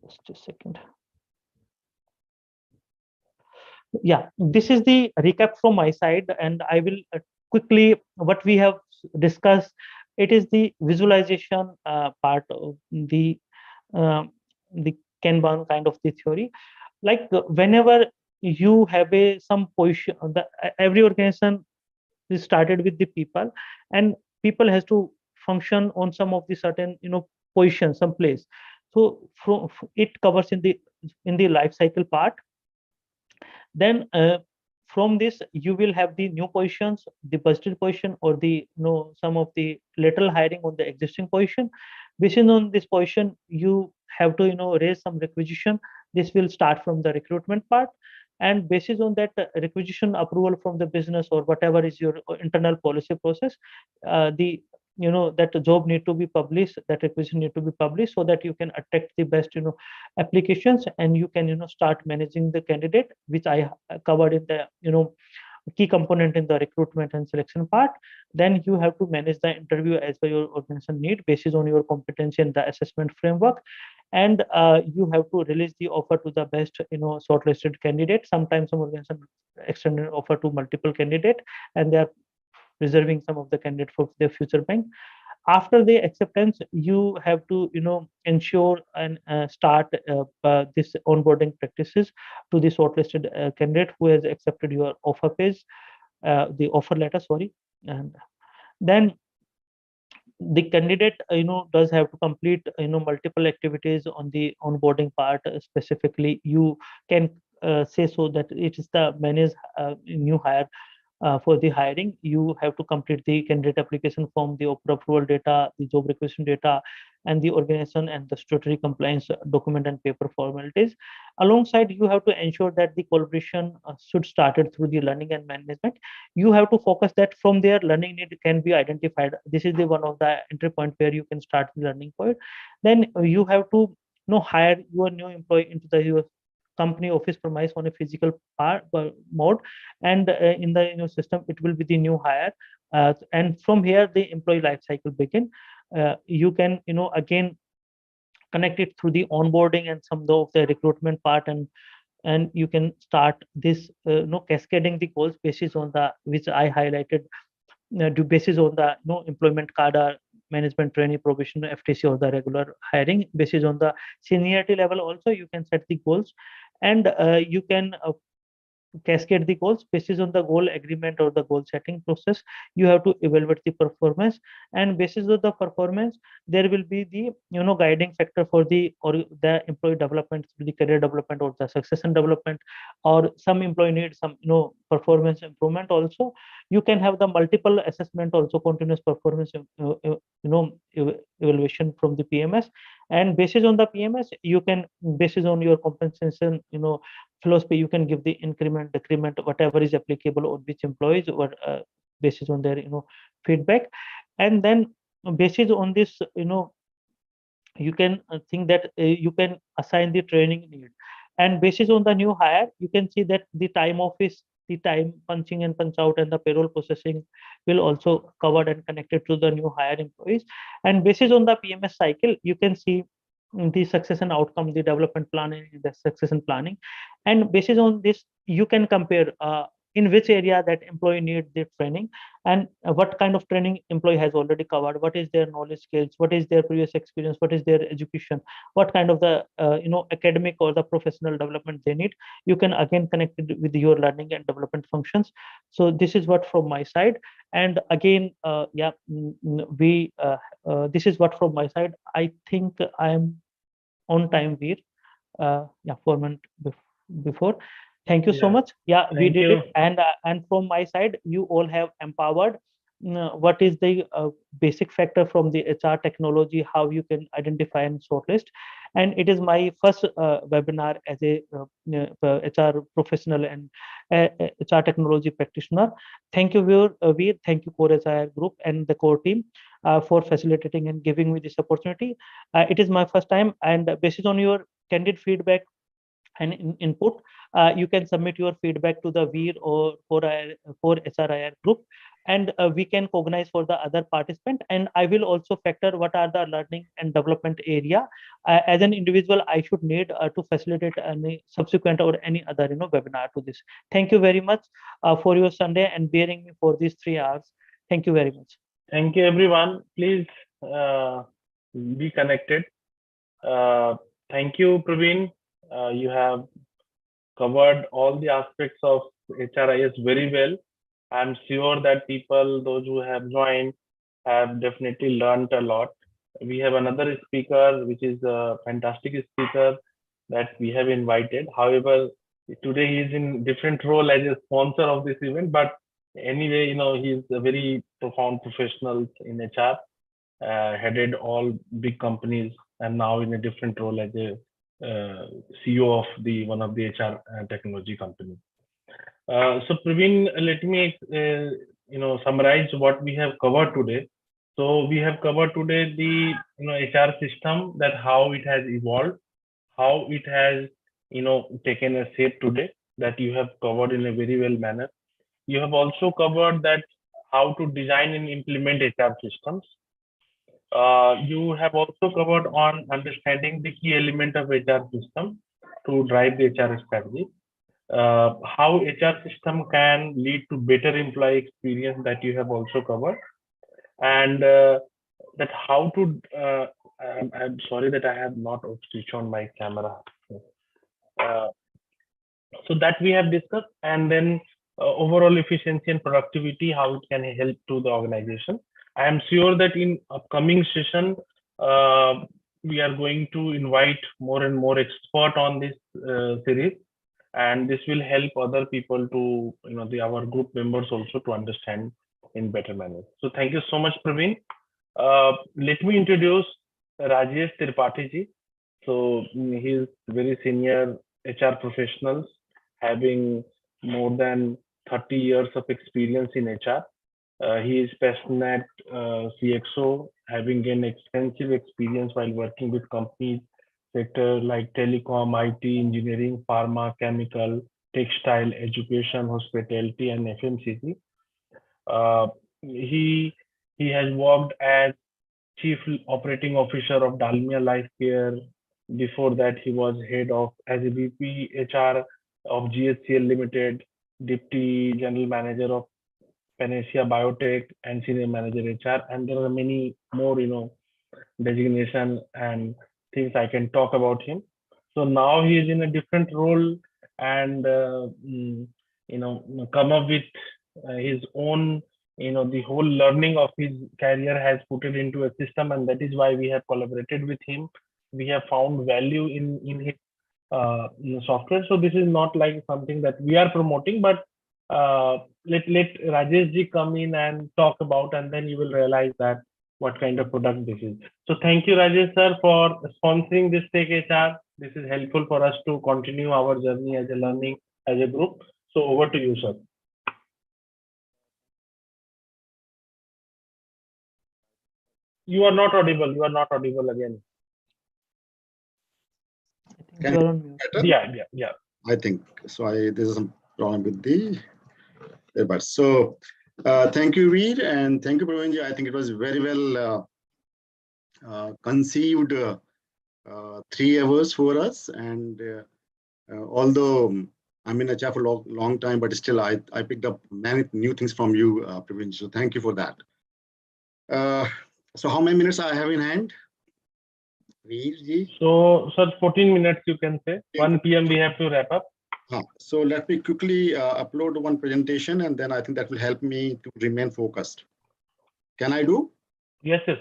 S1: Just a second. Yeah, this is the recap from my side, and I will quickly what we have discussed. It is the visualization part of the Kanban kind of the theory. Like whenever you have some position, every organization is started with the people, and people has to function on some of the certain position, some place. So from it covers in the life cycle part. Then from this you will have the new positions, the budgeted position, or the some of the lateral hiring on the existing position. Based on this position, you have to raise some requisition. This will start from the recruitment part, and basis on that requisition approval from the business or whatever is your internal policy process, the that job need to be published, that requisition need to be published, so that you can attract the best applications, and you can start managing the candidate, which I covered in the key component in the recruitment and selection part. Then you have to manage the interview as per your organization need, basis on your competency and the assessment framework. And you have to release the offer to the best shortlisted candidate. Sometimes some organization extend an offer to multiple candidate, and they are reserving some of the candidate for their future bank. After the acceptance, you have to ensure and start this onboarding practices to the shortlisted candidate who has accepted your offer page, the offer letter, sorry. And then the candidate does have to complete multiple activities on the onboarding part. Specifically, you can say so that it is the manage new hire. For the hiring, you have to complete the candidate application form, the offer approval data, the job requisition data, and the organization and the statutory compliance document and paper formalities. Alongside, you have to ensure that the collaboration should started through the learning and management. You have to focus that from there learning need can be identified. This is the one of the entry point where you can start the learning point. Then you have to hire your new employee into the your company office premise on a physical mode, and in the system it will be the new hire, and from here the employee life cycle begin. You can again connect it through the onboarding and some of the recruitment part, and you can start this cascading the goals basis on the which I highlighted, do basis on the employment cadre, management trainee, probation, FTC, or the regular hiring. Basis on the seniority level also you can set the goals, and you can cascade the goals basis on the goal agreement or the goal setting process. You have to evaluate the performance, and basis of the performance there will be the guiding factor for the or the employee development, the career development or the succession development, or some employee needs some performance improvement also. You can have the multiple assessment also, continuous performance evaluation from the PMS, and basis on the PMS you can, basis on your compensation philosophy, you can give the increment, decrement, whatever is applicable on which employees, or basis on their feedback. And then basis on this you can think that you can assign the training need, and basis on the new hire you can see that the time off is the time punching and punch out and the payroll processing will also covered and connected to the new hire employees. And basis on the PMS cycle, you can see the success and outcome, the development planning, the succession planning. And basis on this, you can compare in which area that employee need the training, and what kind of training employee has already covered, what is their knowledge skills, what is their previous experience, what is their education, what kind of the academic or the professional development they need. You can again connect it with your learning and development functions. So this is what from my side. And again, this is what from my side. I think I am on time, Veer. 4 minutes before. Thank you so
S3: Yeah.
S1: much. Yeah, we
S3: Thank
S1: did
S3: you.
S1: it. And from my side, you all have empowered what is the basic factor from the HR technology, how you can identify and shortlist. And it is my first webinar as a HR professional and HR technology practitioner. Thank you, Veer. Thank you, Core HR Group and the core team for facilitating and giving me this opportunity. It is my first time, and based on your candid feedback and input, you can submit your feedback to the Veer or for HRIR group, and we can cognize for the other participant. And I will also factor what are the learning and development area as an individual I should need to facilitate any subsequent or any other webinar to this. Thank you very much for your Sunday and bearing me for these 3 hours. Thank you very much.
S3: Thank you, everyone. Please be connected. Thank you, Praveen. You have covered all the aspects of HRIS very well. I'm sure that people, those who have joined, have definitely learned a lot. We have another speaker, which is a fantastic speaker that we have invited. However, today he is in different role as a sponsor of this event, but anyway, he's a very profound professional in HR, headed all big companies, and now in a different role as a CEO of one of the HR technology company. So Praveen, let me summarize what we have covered today. So we have covered today the HR system, that how it has evolved, how it has taken a shape today, that you have covered in a very well manner. You have also covered that how to design and implement HR systems. You have also covered on understanding the key element of HR system to drive the HR strategy. How HR system can lead to better employee experience, that you have also covered. And that how to, I'm sorry that I have not switched on my camera. So that we have discussed, and then overall efficiency and productivity, how it can help to the organization. I am sure that in upcoming session, we are going to invite more and more expert on this series, and this will help other people to, our group members also to understand in better manner. So thank you so much, Praveen. Let me introduce Rajesh Tripathi ji. So he is very senior HR professionals, having more than 30 years of experience in HR. He is passionate CXO, having gained extensive experience while working with companies sector like telecom, IT, engineering, pharma, chemical, textile, education, hospitality, and FMCG. He has worked as Chief Operating Officer of Dalmia Life Care. Before that, he was head of as a VP HR of GHCL Limited, Deputy General Manager of Panacea Biotech, and Senior Manager HR. And there are many more, designation and things I can talk about him. So now he is in a different role, and come up with his own, the whole learning of his career has put it into a system, and that is why we have collaborated with him. We have found value in his software. So this is not like something that we are promoting, but let Rajesh ji come in and talk about, and then you will realize that what kind of product this is. So thank you, Rajesh sir, for sponsoring this Tech HR. This is helpful for us to continue our journey as a learning as a group. So over to you, sir. You are not audible. You are not audible again.
S6: Can
S1: You're on mute.
S6: better?
S3: Yeah.
S6: I think so. There's some problem with the But so thank you, Veer, and thank you, Pravinji. I think it was very well conceived 3 hours for us. And although I'm in HR for a long time, but still I picked up many new things from you, Pravinji. So thank you for that. So how many minutes I have in hand? Veer ji?
S3: So, sir, 14 minutes you can say. 1 p.m. we have to wrap up.
S6: So let me quickly upload one presentation, and then I think that will help me to remain focused. Can I do?
S3: Yes, yes.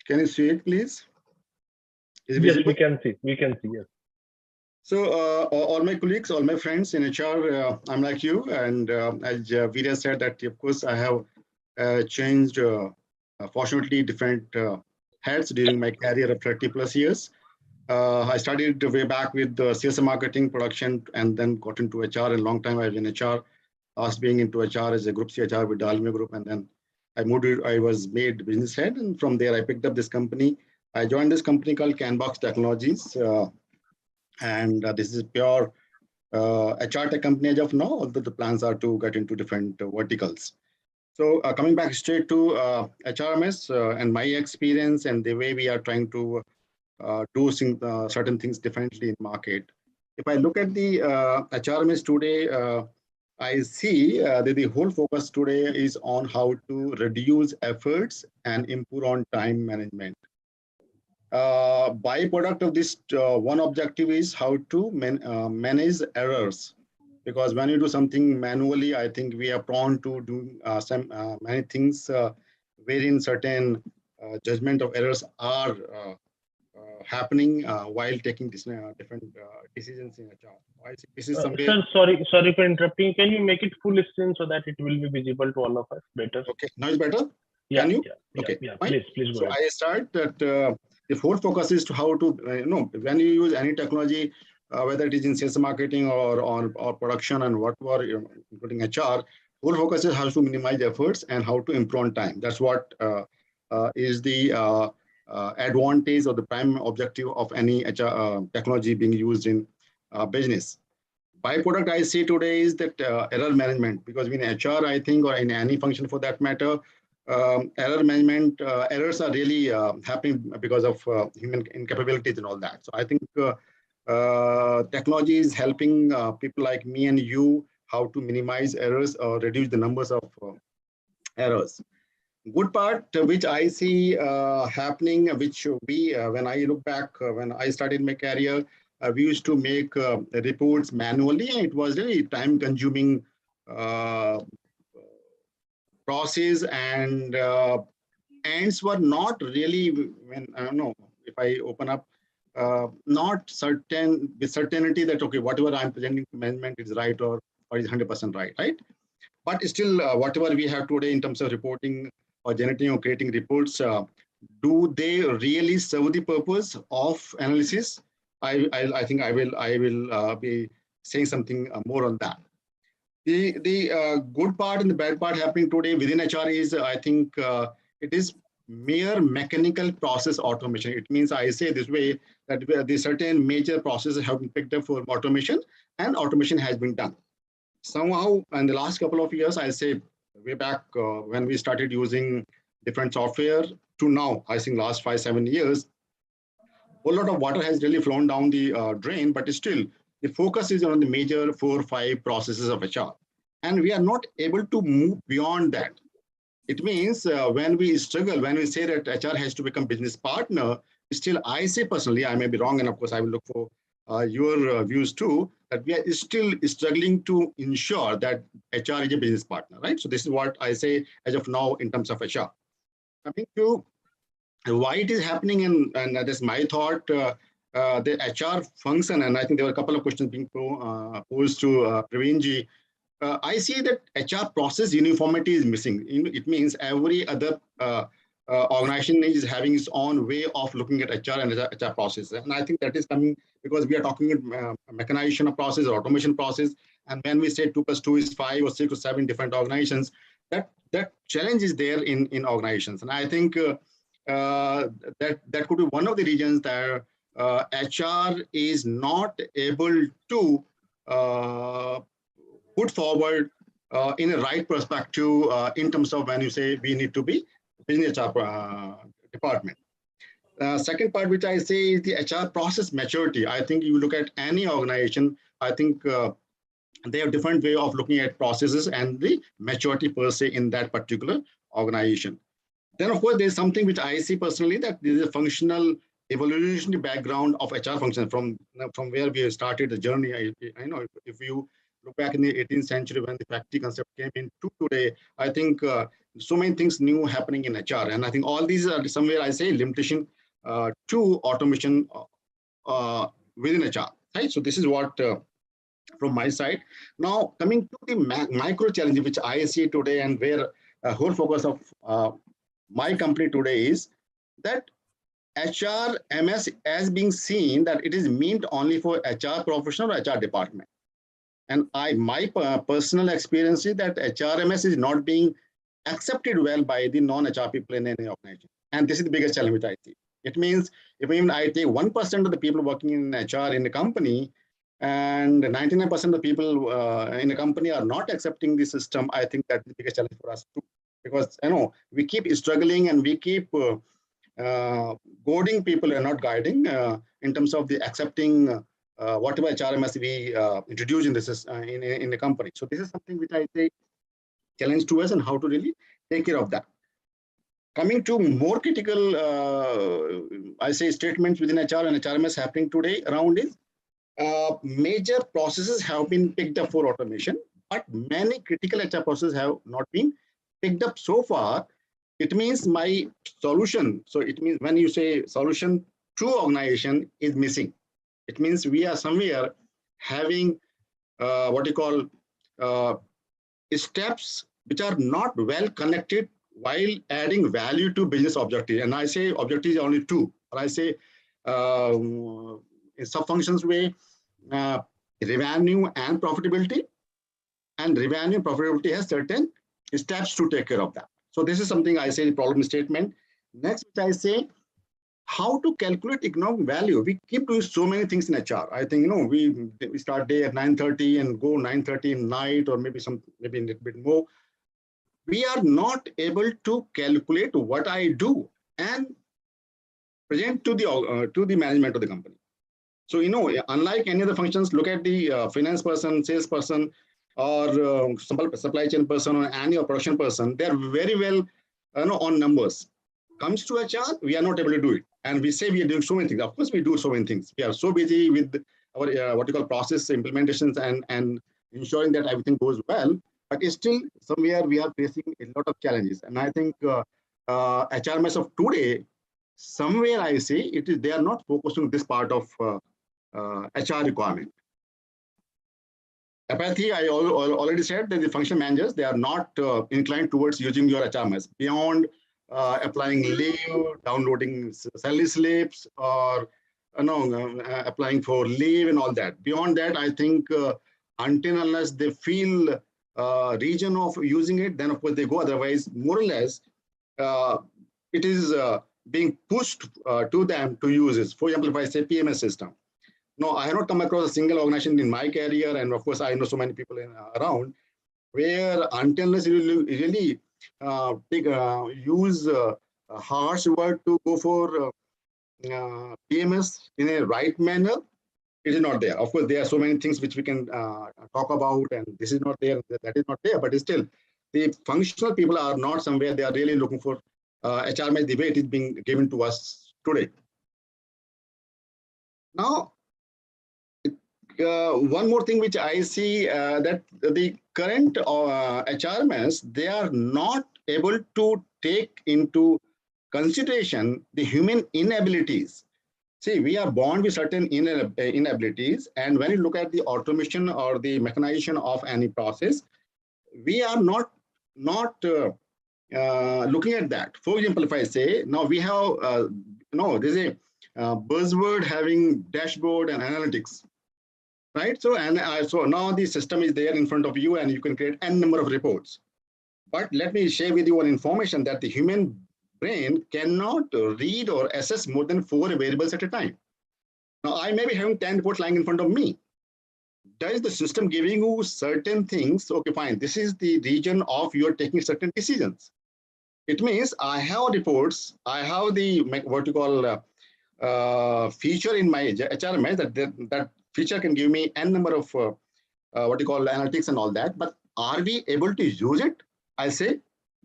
S6: Can you see it, please? Is it
S3: Yes,
S6: visible?
S3: we can see. We can see. Yes.
S6: So all my colleagues, all my friends in HR, I'm like you. And as Veer said that, of course, I have changed, fortunately, different heads during my career of 30 plus years. I started way back with sales and marketing, production, and then got into HR. A long time I was in HR. I was being into HR as a group CHR with Dalmia Group, and then I was made business head, and from there I picked up this company. I joined this company called Canbox Technologies, and this is pure HR tech company as of now, although the plans are to get into different verticals. So coming back straight to HRMS and my experience and the way we are trying to do certain things differently in market. If I look at the HRMS today, I see that the whole focus today is on how to reduce efforts and improve on time management. Byproduct of this one objective is how to manage errors. Because when you do something manually, I think we are prone to do many things wherein certain judgment of errors are happening while taking different decisions in HR. This is somewhere.
S3: Sir, sorry for interrupting. Can you make it full screen so that it will be visible to all of us better?
S6: Okay, now it's better.
S3: Yeah,
S6: Can you?
S3: yeah,
S6: Okay,
S3: yeah.
S6: fine.
S3: Please go
S6: So
S3: ahead.
S6: I start that the whole focus is to how to when you use any technology, whether it is in sales marketing or production and whatever, including HR, whole focus is how to minimize efforts and how to improve on time. That's what is the advantage or the prime objective of any HR technology being used in business. Byproduct I see today is that error management, because in HR, I think, or in any function for that matter, error management, errors are really happening because of human incapabilities and all that. So I think technology is helping people like me and you how to minimize errors or reduce the numbers of errors. Good part which I see happening, which we, when I look back, when I started my career, we used to make reports manually, and it was really time-consuming process, and ends were not really, when I don't know, if I open up, not certain with certainty that okay, whatever I'm presenting to management is right or is 100% right? But still, whatever we have today in terms of reporting or generating or creating reports, do they really serve the purpose of analysis? I think I will be saying something more on that. The good part and the bad part happening today within HR is, I think, it is mere mechanical process automation. It means, I say this way, that the certain major processes have been picked up for automation, and automation has been done. Somehow, in the last couple of years, I say way back when we started using different software to now, I think last 5-7 years, a lot of water has really flown down the drain, but still the focus is on the major 4 or 5 processes of HR. And we are not able to move beyond that. It means when we struggle, when we say that HR has to become business partner, still I say personally, I may be wrong, and of course I will look for your views too, that we are still struggling to ensure that HR is a business partner, right? So this is what I say as of now in terms of HR. Coming to why it is happening, and that is my thought. the HR function, and I think there were a couple of questions being posed to Praveenji. I see that HR process uniformity is missing. It means every other organization is having its own way of looking at HR and HR process. And I think that is coming because we are talking about mechanization of process or automation process. And when we say 2 + 2 is 5 or 6 or 7 different organizations, that challenge is there in organizations. And I think that could be one of the reasons that HR is not able to put forward in a right perspective in terms of when you say we need to be business HR department. Second part, which I say, is the HR process maturity. I think you look at any organization, I think they have different way of looking at processes and the maturity per se in that particular organization. Then, of course, there's something which I see personally, that there is a functional evolutionary background of HR function from where we started the journey. I know if you look back in the 18th century when the factory concept came into today, I think so many things new happening in HR. And I think all these are somewhere, I say, limitation to automation within HR, right? So this is what from my side. Now, coming to the micro challenge, which I see today and where whole focus of my company today is that HRMS as being seen that it is meant only for HR professional or HR department. And my personal experience is that HRMS is not being accepted well by the non-HR people in any organization. And this is the biggest challenge which I see. It means if even I take 1% of the people working in HR in the company and 99% of the people in the company are not accepting the system, I think that's the biggest challenge for us too. Because we keep struggling and we keep goading people and not guiding in terms of the accepting whatever HRMS we introduce in the company. So this is something which I say challenge to us and how to really take care of that. Coming to more critical, I say statements within HR and HRMS happening today around is major processes have been picked up for automation, but many critical HR processes have not been picked up so far. It means my solution. So it means when you say solution to organization is missing. It means we are somewhere having what you call steps which are not well connected while adding value to business objectives. And I say objectives are only two. Or I say in sub-functions way, revenue and profitability. And revenue and profitability has certain steps to take care of that. So this is something I say the problem statement. Next, which I say, how to calculate economic value. We keep doing so many things in HR. I think we start day at 9:30 and go 9:30 at night, or maybe a little bit more. We are not able to calculate what I do and present to the management of the company. So unlike any other functions, look at the finance person, sales person, or supply chain person, or any production person. They are very well on numbers. Comes to HR, we are not able to do it. And we say we are doing so many things. Of course, we do so many things. We are so busy with our what you call process implementations and ensuring that everything goes well. But still, somewhere we are facing a lot of challenges. And I think HRMS of today, somewhere I see they are not focusing on this part of HR requirement. Apathy, I already said that the function managers, they are not inclined towards using your HRMS beyond applying leave, downloading salary slips, or applying for leave and all that. Beyond that, I think until unless they feel region of using it, then of course they go. Otherwise, more or less, it is being pushed to them to use it. For example, if I say PMS system. No, I have not come across a single organization in my career, and of course I know so many people around, where until unless you really use a harsh word to go for PMS in a right manner, it is not there. Of course, there are so many things which we can talk about, and this is not there, that is not there, but still, the functional people are not somewhere they are really looking for HRMS the way it is being given to us today. Now, one more thing which I see that the current HRMS, they are not able to take into consideration the human inabilities. See, we are born with certain inabilities, and when you look at the automation or the mechanization of any process, we are not looking at that. For example, if I say now we have there's a buzzword having dashboard and analytics, right? So so now the system is there in front of you, and you can create n number of reports. But let me share with you one information that the human brain cannot read or assess more than 4 variables at a time. Now, I may be having 10 reports lying in front of me. Does the system giving you certain things? Okay, fine. This is the region of you're taking certain decisions. It means I have reports. I have the what you call feature in my HRMS that feature can give me n number of what you call analytics and all that. But are we able to use it? I say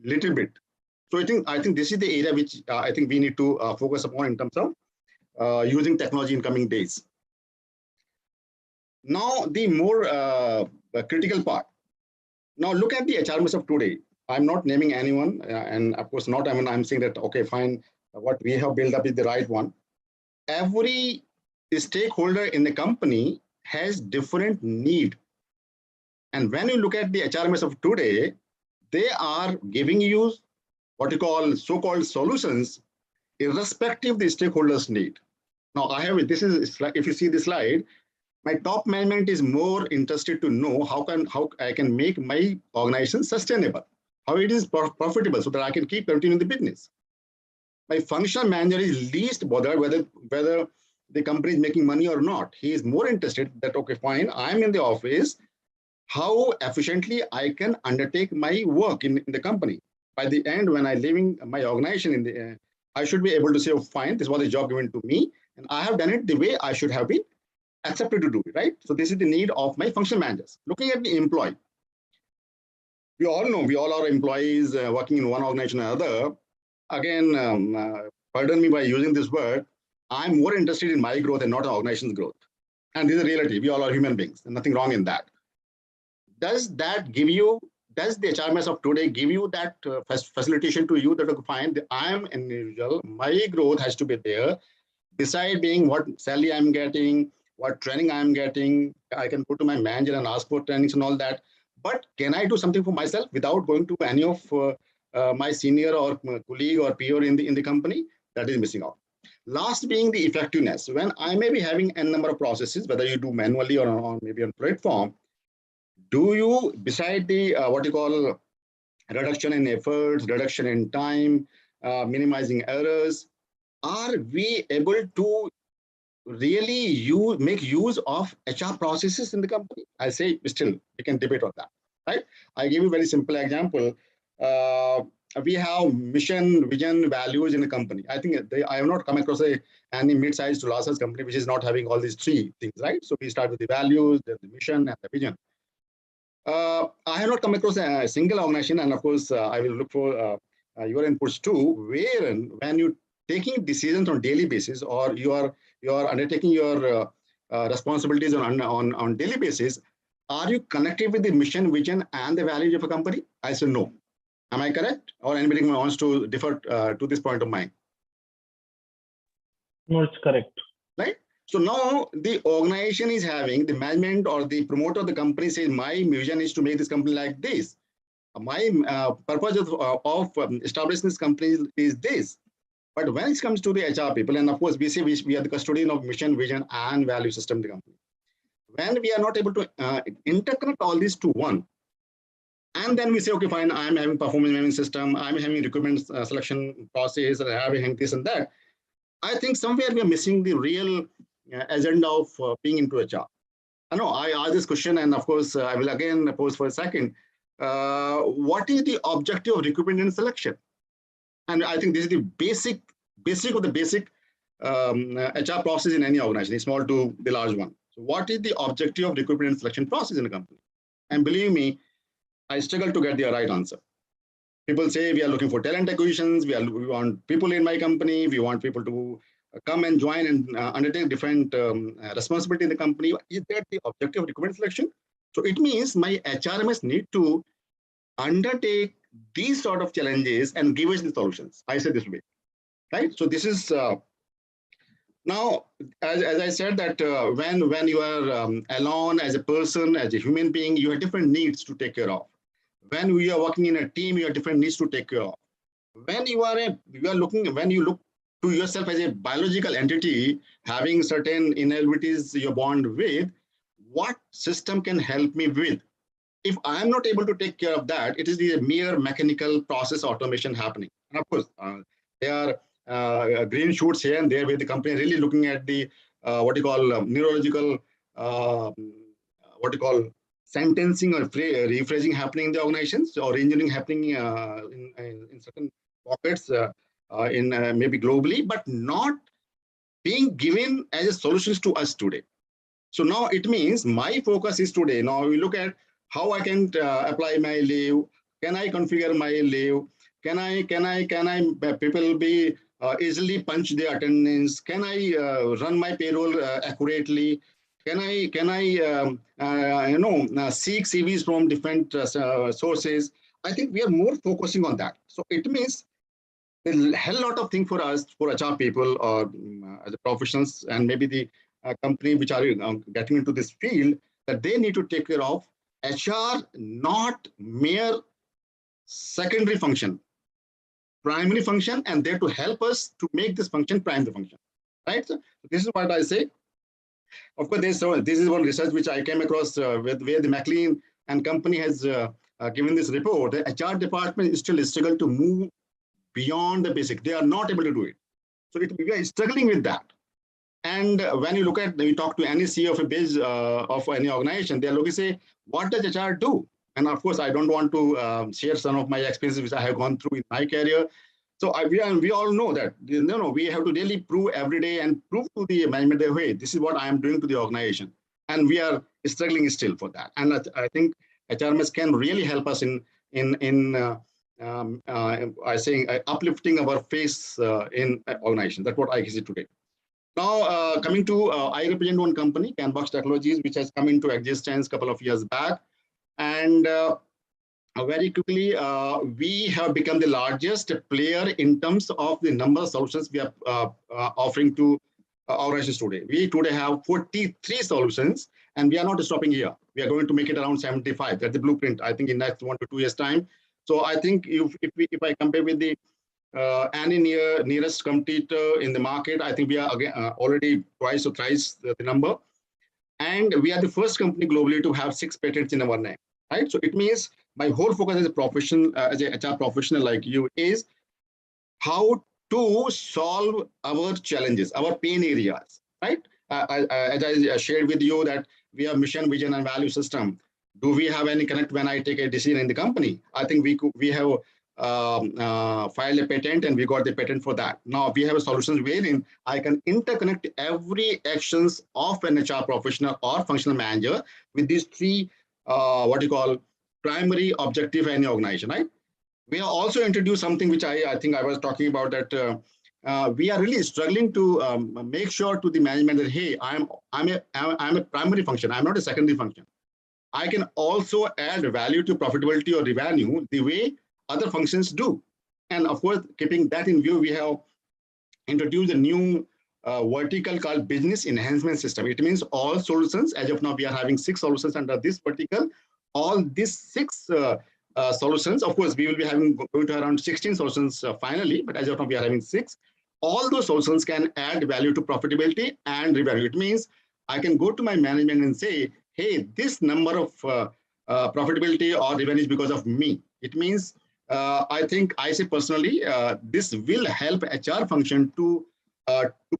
S6: little bit. So I think this is the area which I think we need to focus upon in terms of using technology in coming days. Now, the more critical part. Now, look at the HRMS of today. I'm not naming anyone, and of course not. I mean, I'm saying that, okay, fine, what we have built up is the right one. Every stakeholder in the company has different need. And when you look at the HRMS of today, they are giving you what you call so-called solutions, irrespective of the stakeholders' need. Now, I have this is if you see the slide, my top management is more interested to know how I can make my organization sustainable, how it is profitable, so that I can keep continuing the business. My functional manager is least bothered whether the company is making money or not. He is more interested that, okay, fine, I'm in the office, how efficiently I can undertake my work in the company. By the end, when I'm leaving my organization, I should be able to say, oh, fine, this was a job given to me, and I have done it the way I should have been accepted to do it, right? So this is the need of my functional managers. Looking at the employee, we all know, we all are employees working in one organization or another. Again, pardon me by using this word, I'm more interested in my growth and not the organization's growth. And this is a reality. We all are human beings, and nothing wrong in that. Does that give you, does the HRMS of today give you that facilitation to you that, okay, fine, I'm an individual, my growth has to be there, beside being what salary I'm getting, what training I'm getting, I can go to my manager and ask for trainings and all that. But can I do something for myself without going to any of my senior or colleague or peer in the company? That is missing out. Last being the effectiveness. When I may be having n number of processes, whether you do manually or maybe on platform, do you, beside the what you call reduction in efforts, reduction in time, minimizing errors, are we able to really make use of HR processes in the company? I say still, we can debate on that, right? I give you a very simple example. We have mission, vision, values in a company. I think I have not come across any mid-sized to large-sized company which is not having all these 3 things, right? So we start with the values, the mission, and the vision. I have not come across a single organization, and of course, I will look for your inputs too, where when you taking decisions on daily basis, or you are undertaking your responsibilities on daily basis, are you connected with the mission, vision, and the values of a company? I say no. Am I correct? Or anybody wants to defer to this point of mine?
S3: No, it's correct.
S6: Right? So now the organization is having, the management or the promoter of the company says, my vision is to make this company like this. My purpose of establishing this company is this. But when it comes to the HR people, and of course, we say we are the custodian of mission, vision, and value system of the company. When we are not able to interconnect all these to one, and then we say, okay, fine, I'm having performance management system, I'm having recruitment selection process, and I'm having this and that. I think somewhere we are missing the real agenda of being into HR. I know I asked this question, and of course, I will again pose for a second. What is the objective of recruitment and selection? And I think this is the basic of the basic HR process in any organization, small to the large one. So what is the objective of recruitment and selection process in a company? And believe me, I struggle to get the right answer. People say we are looking for talent acquisitions, we want people in my company, we want people to come and join and undertake different responsibility in the company. Is that the objective of recruitment selection? So it means my HRMS need to undertake these sort of challenges and give us the solutions. I say this way, right? So this is Now, as I said that when you are alone as a person, as a human being, you have different needs to take care of. When we are working in a team, you have different needs to take care of. When when you look to yourself as a biological entity, having certain inabilities you bond with, what system can help me with? If I am not able to take care of that, it is the mere mechanical process automation happening. And of course, there are green shoots here and there where the company is really looking at the what you call neurological, uh, what you call sentencing or rephrasing happening in the organizations, or engineering happening in certain pockets in maybe globally, but not being given as a solutions to us today. So now it means my focus is today. Now we look at how I can apply my leave. Can I configure my leave? Can people be easily punch their attendance? Can I run my payroll accurately? Can I seek CVs from different sources? I think we are more focusing on that. So it means a hell lot of things for us, for HR people or as a professionals, and maybe the company which are getting into this field, that they need to take care of HR, not mere secondary function, primary function, and there to help us to make this function primary function. Right? So this is what I say. Of course, this is one research which I came across with where the McLean and company has given this report. The HR department is still struggle to move beyond the basic. They are not able to do it. So we are struggling with that. And when you look at, you talk to any CEO of a base of any organization, they're looking to say, what does HR do? And of course, I don't want to share some of my experiences which I have gone through in my career. So we all know that we have to really prove every day and prove to the management that, hey, this is what I am doing to the organization. And we are struggling still for that. And I think HRMS can really help us in I saying uplifting our face in organization. That's what I see today. Now, coming to, I represent one company, Canbox Technologies, which has come into existence a couple of years back. And very quickly, we have become the largest player in terms of the number of solutions we are offering to organizations today. We today have 43 solutions, and we are not stopping here. We are going to make it around 75. That's the blueprint, I think, in next 1 to 2 years' time. So I think if I compare with the any nearest competitor in the market, I think we are again already twice or thrice the number, and we are the first company globally to have 6 patents in our name. Right, so it means my whole focus as a professional, as a HR professional like you, is how to solve our challenges, our pain areas. Right, as I shared with you that we have mission, vision, and value system. Do we have any connect when I take a decision in the company? I think we have filed a patent and we got the patent for that. Now we have a solution wherein I can interconnect every actions of an HR professional or functional manager with these 3 what you call primary objective in any organization. Right? We have also introduced something which I think I was talking about, that we are really struggling to make sure to the management that, hey, I'm a primary function. I'm not a secondary function. I can also add value to profitability or revenue the way other functions do. And of course, keeping that in view, we have introduced a new vertical called business enhancement system. It means all solutions, as of now, we are having 6 solutions under this vertical. All these 6 solutions, of course, we will be having going to around 16 solutions finally, but as of now, we are having 6. All those solutions can add value to profitability and revenue. It means I can go to my management and say, hey, this number of profitability or revenue is because of me. It means I think I say personally, this will help HR function to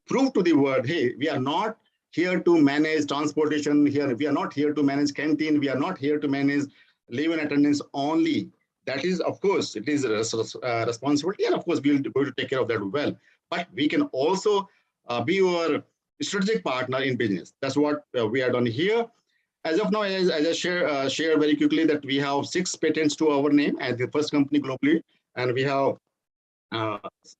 S6: prove to the world, hey, we are not here to manage transportation here. We are not here to manage canteen. We are not here to manage leave and attendance only. That is, of course, it is a responsibility. And of course, we'll going to take care of that well. But we can also be your strategic partner in business. That's what we have done here. As of now, as I share very quickly that we have 6 patents to our name as the first company globally, and we have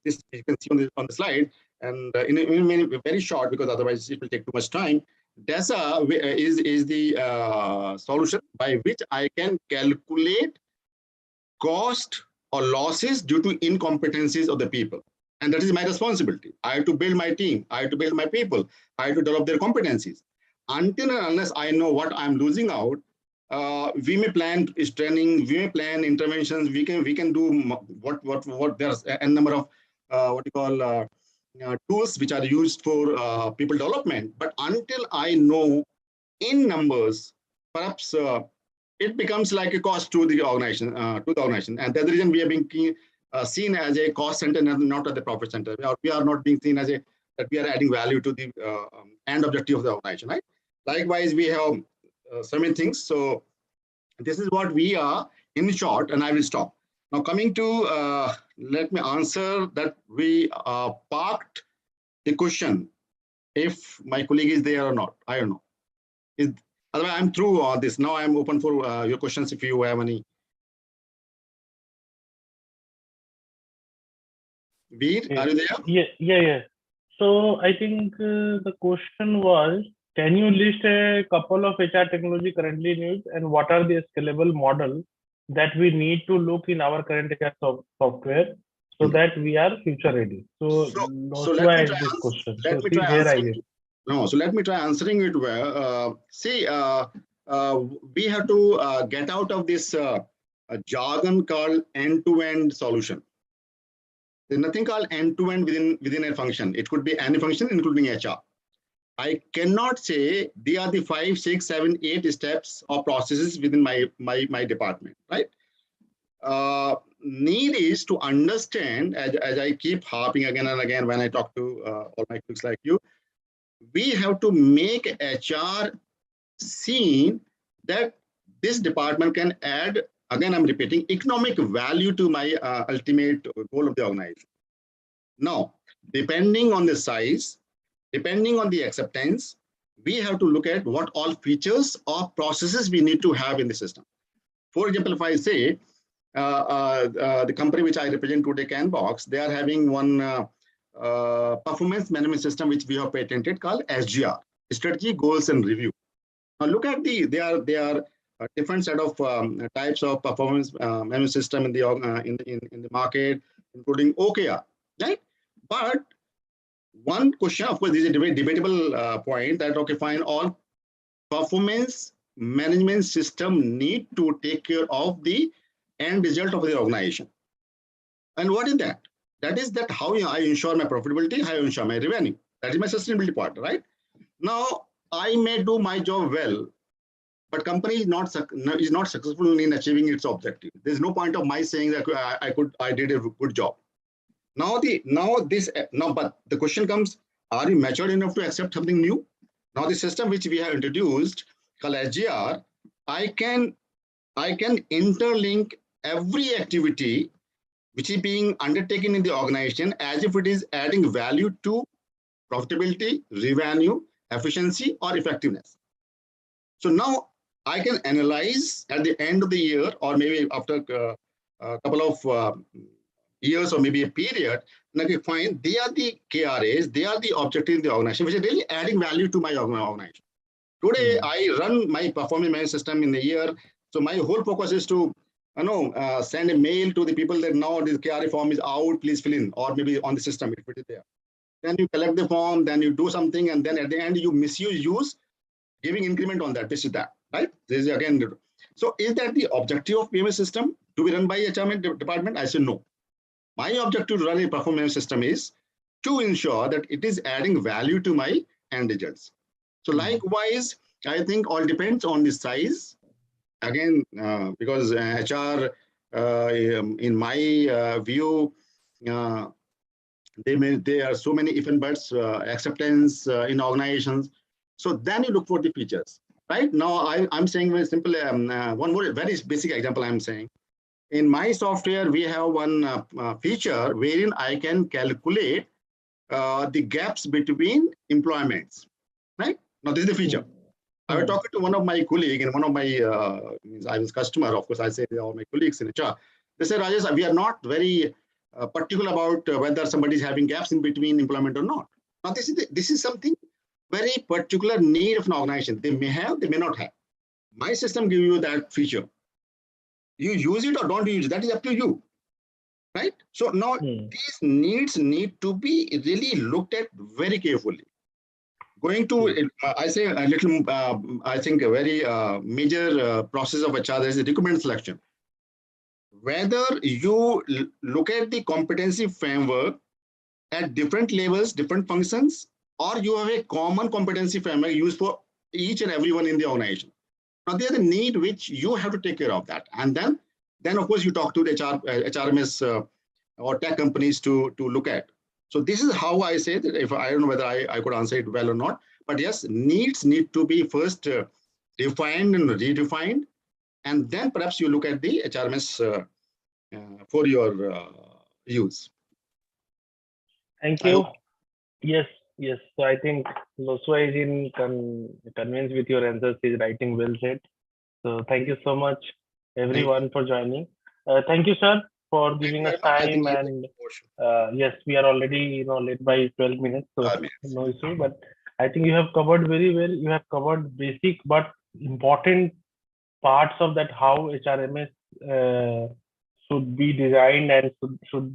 S6: this you can see on the slide, and in very short because otherwise it will take too much time. DESA is the solution by which I can calculate cost or losses due to incompetencies of the people. And that is my responsibility. I have to build my team. I have to build my people. I have to develop their competencies. Until and unless I know what I'm losing out, we may plan training, we may plan interventions, we can do what there's a number of what you call tools which are used for people development. But until I know in numbers, perhaps it becomes like a cost to the organization, and that's the reason we are being seen as a cost center and not as a profit center. We are not being seen as a that we are adding value to the end objective of the organization, right? Likewise, we have so many things. So this is what we are in short, and I will stop. Now coming to, let me answer that we parked the question if my colleague is there or not. I don't know. Otherwise, I'm through on this. Now I'm open for your questions if you have any. Veer, are you there?
S3: Yeah. So I think the question was, can you list a couple of HR technology currently in use, and what are the scalable models that we need to look in our current HR software so that we are future ready? So let me try
S6: this
S3: question.
S6: Let me try answering. No, so let me try answering it well. See, we have to get out of this jargon called end-to-end solution. There's nothing called end-to-end within a function. It could be any function, including HR. I cannot say they are the 5, 6, 7, 8 steps or processes within my department, right? Need is to understand, as I keep harping again and again when I talk to all my colleagues like you, we have to make HR seen that this department can add, again I'm repeating, economic value to my ultimate goal of the organization. Now, depending on the size, depending on the acceptance, we have to look at what all features or processes we need to have in the system. For example, if I say the company which I represent today, Canbox, they are having one performance management system which we have patented called SGR, Strategy, Goals, and Review. Now look at they are a different set of types of performance management system in the market, including OKR, right? But one question, of course, this is a debatable point that, okay, fine, all performance management system need to take care of the end result of the organization. And what is that? That is that how I ensure my profitability, how I ensure my revenue. That is my sustainability part, right? Now, I may do my job well, but company is not successful in achieving its objective. There's no point of my saying that I did a good job. But the question comes, are you matured enough to accept something new? Now the system which we have introduced called SGR, I can interlink every activity which is being undertaken in the organization as if it is adding value to profitability, revenue, efficiency, or effectiveness. So now I can analyze at the end of the year, or maybe after a couple of years or maybe a period, and I can find they are the KRAs, they are the objectives in the organization, which are really adding value to my organization. Today, I run my performance management system in the year. So my whole focus is to send a mail to the people that now this KRA form is out, please fill in, or maybe on the system if it is there. Then you collect the form, then you do something, and then at the end you use giving increment on that. This is that, right? This is again. So is that the objective of PMS system to be run by a HR department? I say no. My objective to run a performance system is to ensure that it is adding value to my end results. So likewise, I think all depends on the size. Again, because HR, in my view, there are so many if and buts, acceptance in organizations. So then you look for the features. Right now, I'm saying very simple. One more very basic example I'm saying. In my software, we have one feature wherein I can calculate the gaps between employments. Right now, this is the feature. I was talking to one of my colleagues and one of my I was customer. Of course, I say all my colleagues in HR. They say, Rajesh, we are not very particular about whether somebody is having gaps in between employment or not. Now, this is something very particular need of an organization. They may have, they may not have. My system gives you that feature. You use it or don't use it, that is up to you. right? So now these needs need to be really looked at very carefully. Going to, I say a little, I think a very major process of HR is the requirement selection. Whether you look at the competency framework at different levels, different functions, or you have a common competency framework used for each and everyone in the organization. Now, there's a need which you have to take care of that. And then of course, you talk to the HRMS or tech companies to look at. So this is how I say that, if I don't know whether I could answer it well or not, but yes, needs need to be first defined and redefined, and then perhaps you look at the HRMS for your use.
S3: Thank you. Yes. So I think Loswa is convinced with your answers. He's writing well said. So thank you so much, everyone, for joining. Thank you, sir, for giving us time. And yes, we are already late by 12 minutes, so no issue. But I think you have covered very well. You have covered basic but important parts of that, how HRMS should be designed and should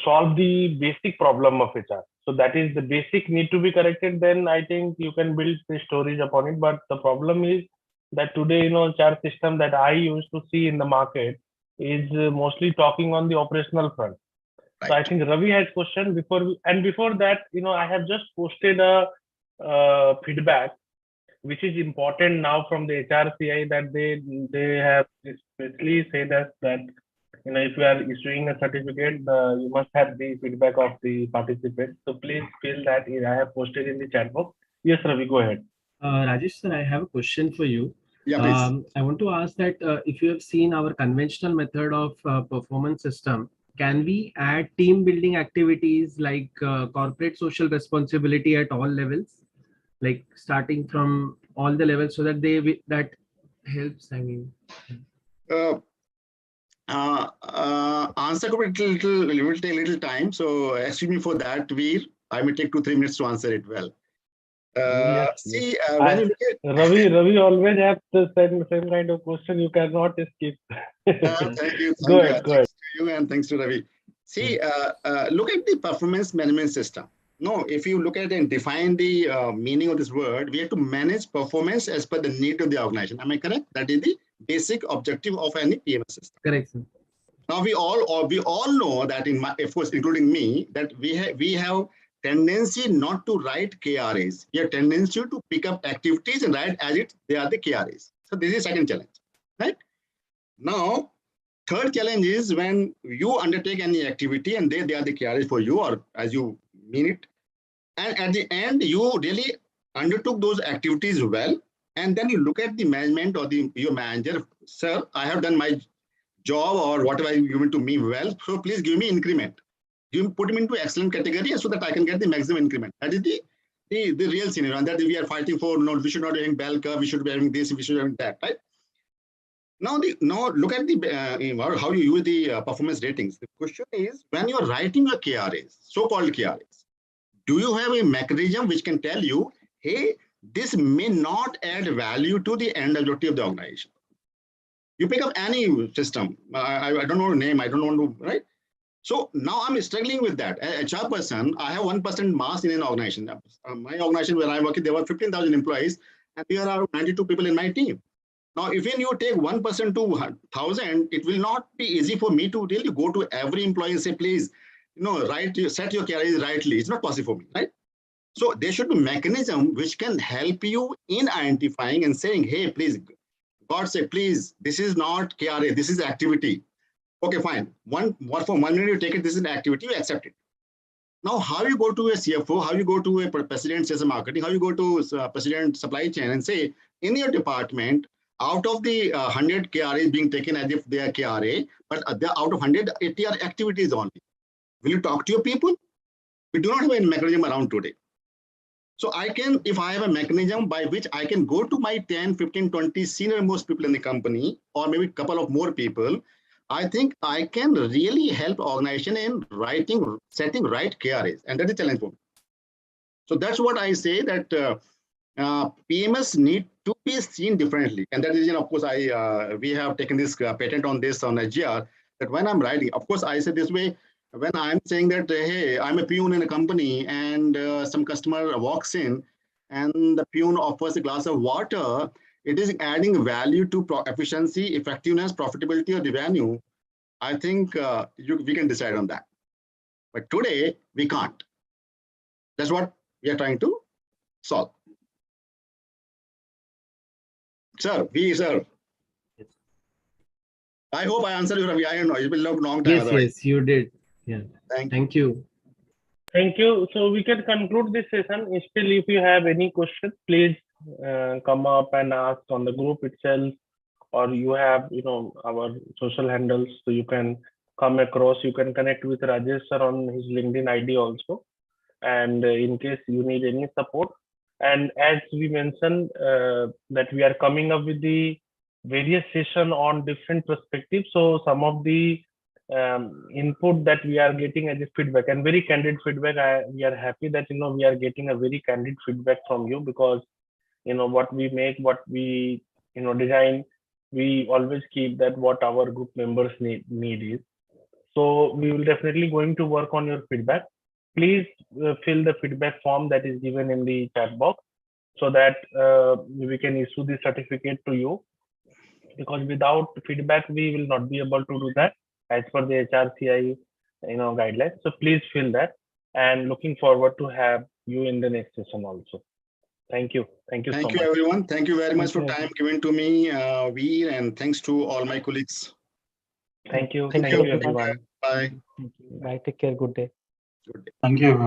S3: solve the basic problem of HR. So that is the basic need to be corrected. Then I think you can build the stories upon it. But the problem is that today, HR system that I used to see in the market is mostly talking on the operational front. Right. So I think Ravi has question before that, I have just posted a feedback, which is important now from the HRCI, that they have especially said that if you are issuing a certificate, you must have the feedback of the participants. So please fill that in. I have posted in the chat box. Yes, Ravi, go ahead.
S2: Rajesh sir, I have a question for you.
S6: Yeah, please.
S2: I want to ask that if you have seen our conventional method of performance system, can we add team building activities like corporate social responsibility at all levels, like starting from all the levels, so that that helps? I mean.
S6: Answer could be will take a little time. So excuse me for that, Veer. I may take 2-3 minutes to answer it well.
S3: When you look at Ravi always have the same kind of question. You cannot escape.
S6: Thank you.
S3: Go ahead.
S6: Thanks to you and thanks to Ravi. See, look at the performance management system. No, if you look at and define the meaning of this word, we have to manage performance as per the need of the organization. Am I correct? That is the basic objective of any PMS system.
S2: Correct, sir.
S6: Now we all know that, of course, including me, that we have tendency not to write KRAs. We have tendency to pick up activities and write as they are the KRAs. So this is second challenge, right? Now, third challenge is when you undertake any activity and they are the KRAs for you, or as you mean it, and at the end you really undertook those activities well, and then you look at the management or your manager, sir, I have done my job or whatever you given to me well, so please give me increment. Put him into excellent category so that I can get the maximum increment. That is the real scenario, and that we are fighting for. No, we should not be having bell curve. We should be having this. We should be having that. Right? Now look at the how you use the performance ratings. The question is, when you are writing your KRAs, so-called KRAs, do you have a mechanism which can tell you, hey, this may not add value to the end objective of the organization? You pick up any system. I don't know the name. I don't want to, right? So now I'm struggling with that. As HR person, I have 1% mass in an organization. My organization where I'm working, there were 15,000 employees, and there are 92 people in my team. Now, if when you take 1% to 1,000, it will not be easy for me to really go to every employee and say, please, set your KRAs rightly. It's not possible for me, right? So there should be a mechanism which can help you in identifying and saying, hey, please, God say, please, this is not KRA, this is activity. Okay, fine. For 1 minute you take it, this is an activity, you accept it. Now, how you go to a CFO, how you go to a president sales and marketing, how you go to president supply chain and say, in your department, out of the 100 KRAs being taken as if they are KRA, but out of 100, 80 are activities only. Will you talk to your people? We do not have a mechanism around today. So I can, if I have a mechanism by which I can go to my 10, 15, 20 senior most people in the company, or maybe a couple of more people, I think I can really help organization in setting right KRAs, and that is a challenge for me. So that's what I say, that PMS need to be seen differently. And that is, of course, we have taken this patent on this on SGR, that when I'm writing, of course, I say this way, when I'm saying that, hey, I'm a peon in a company and some customer walks in and the peon offers a glass of water, it is adding value to efficiency, effectiveness, profitability, or revenue. I think we can decide on that. But today, we can't. That's what we are trying to solve. Sir. I hope I answered you. I don't know. It will look long time.
S2: Yes, you did. Yeah. Thank you.
S3: Thank you. So we can conclude this session. Still, if you have any questions, please come up and ask on the group itself, or you have, our social handles, so you can come across. You can connect with Rajesh sir on his LinkedIn ID also, and in case you need any support. And as we mentioned, that we are coming up with the various session on different perspectives. So some of the input that we are getting as a feedback, and very candid feedback, we are happy that we are getting a very candid feedback from you, because what we make, what we design, we always keep that what our group members need is. So we will definitely going to work on your feedback. Please fill the feedback form that is given in the chat box, so that we can issue the certificate to you, because without feedback we will not be able to do that as per the HRCI guidelines. So please fill that, and looking forward to have you in the next session also. Thank you so much.
S6: Thank you, everyone. Thank you very much for time given to me, Veer, and thanks to all my colleagues.
S3: Thank you.
S1: Thank
S3: Thank
S1: you,
S3: you, everyone.
S6: Bye.
S1: Bye. Take care. Good day.
S6: Good day.
S8: Thank you.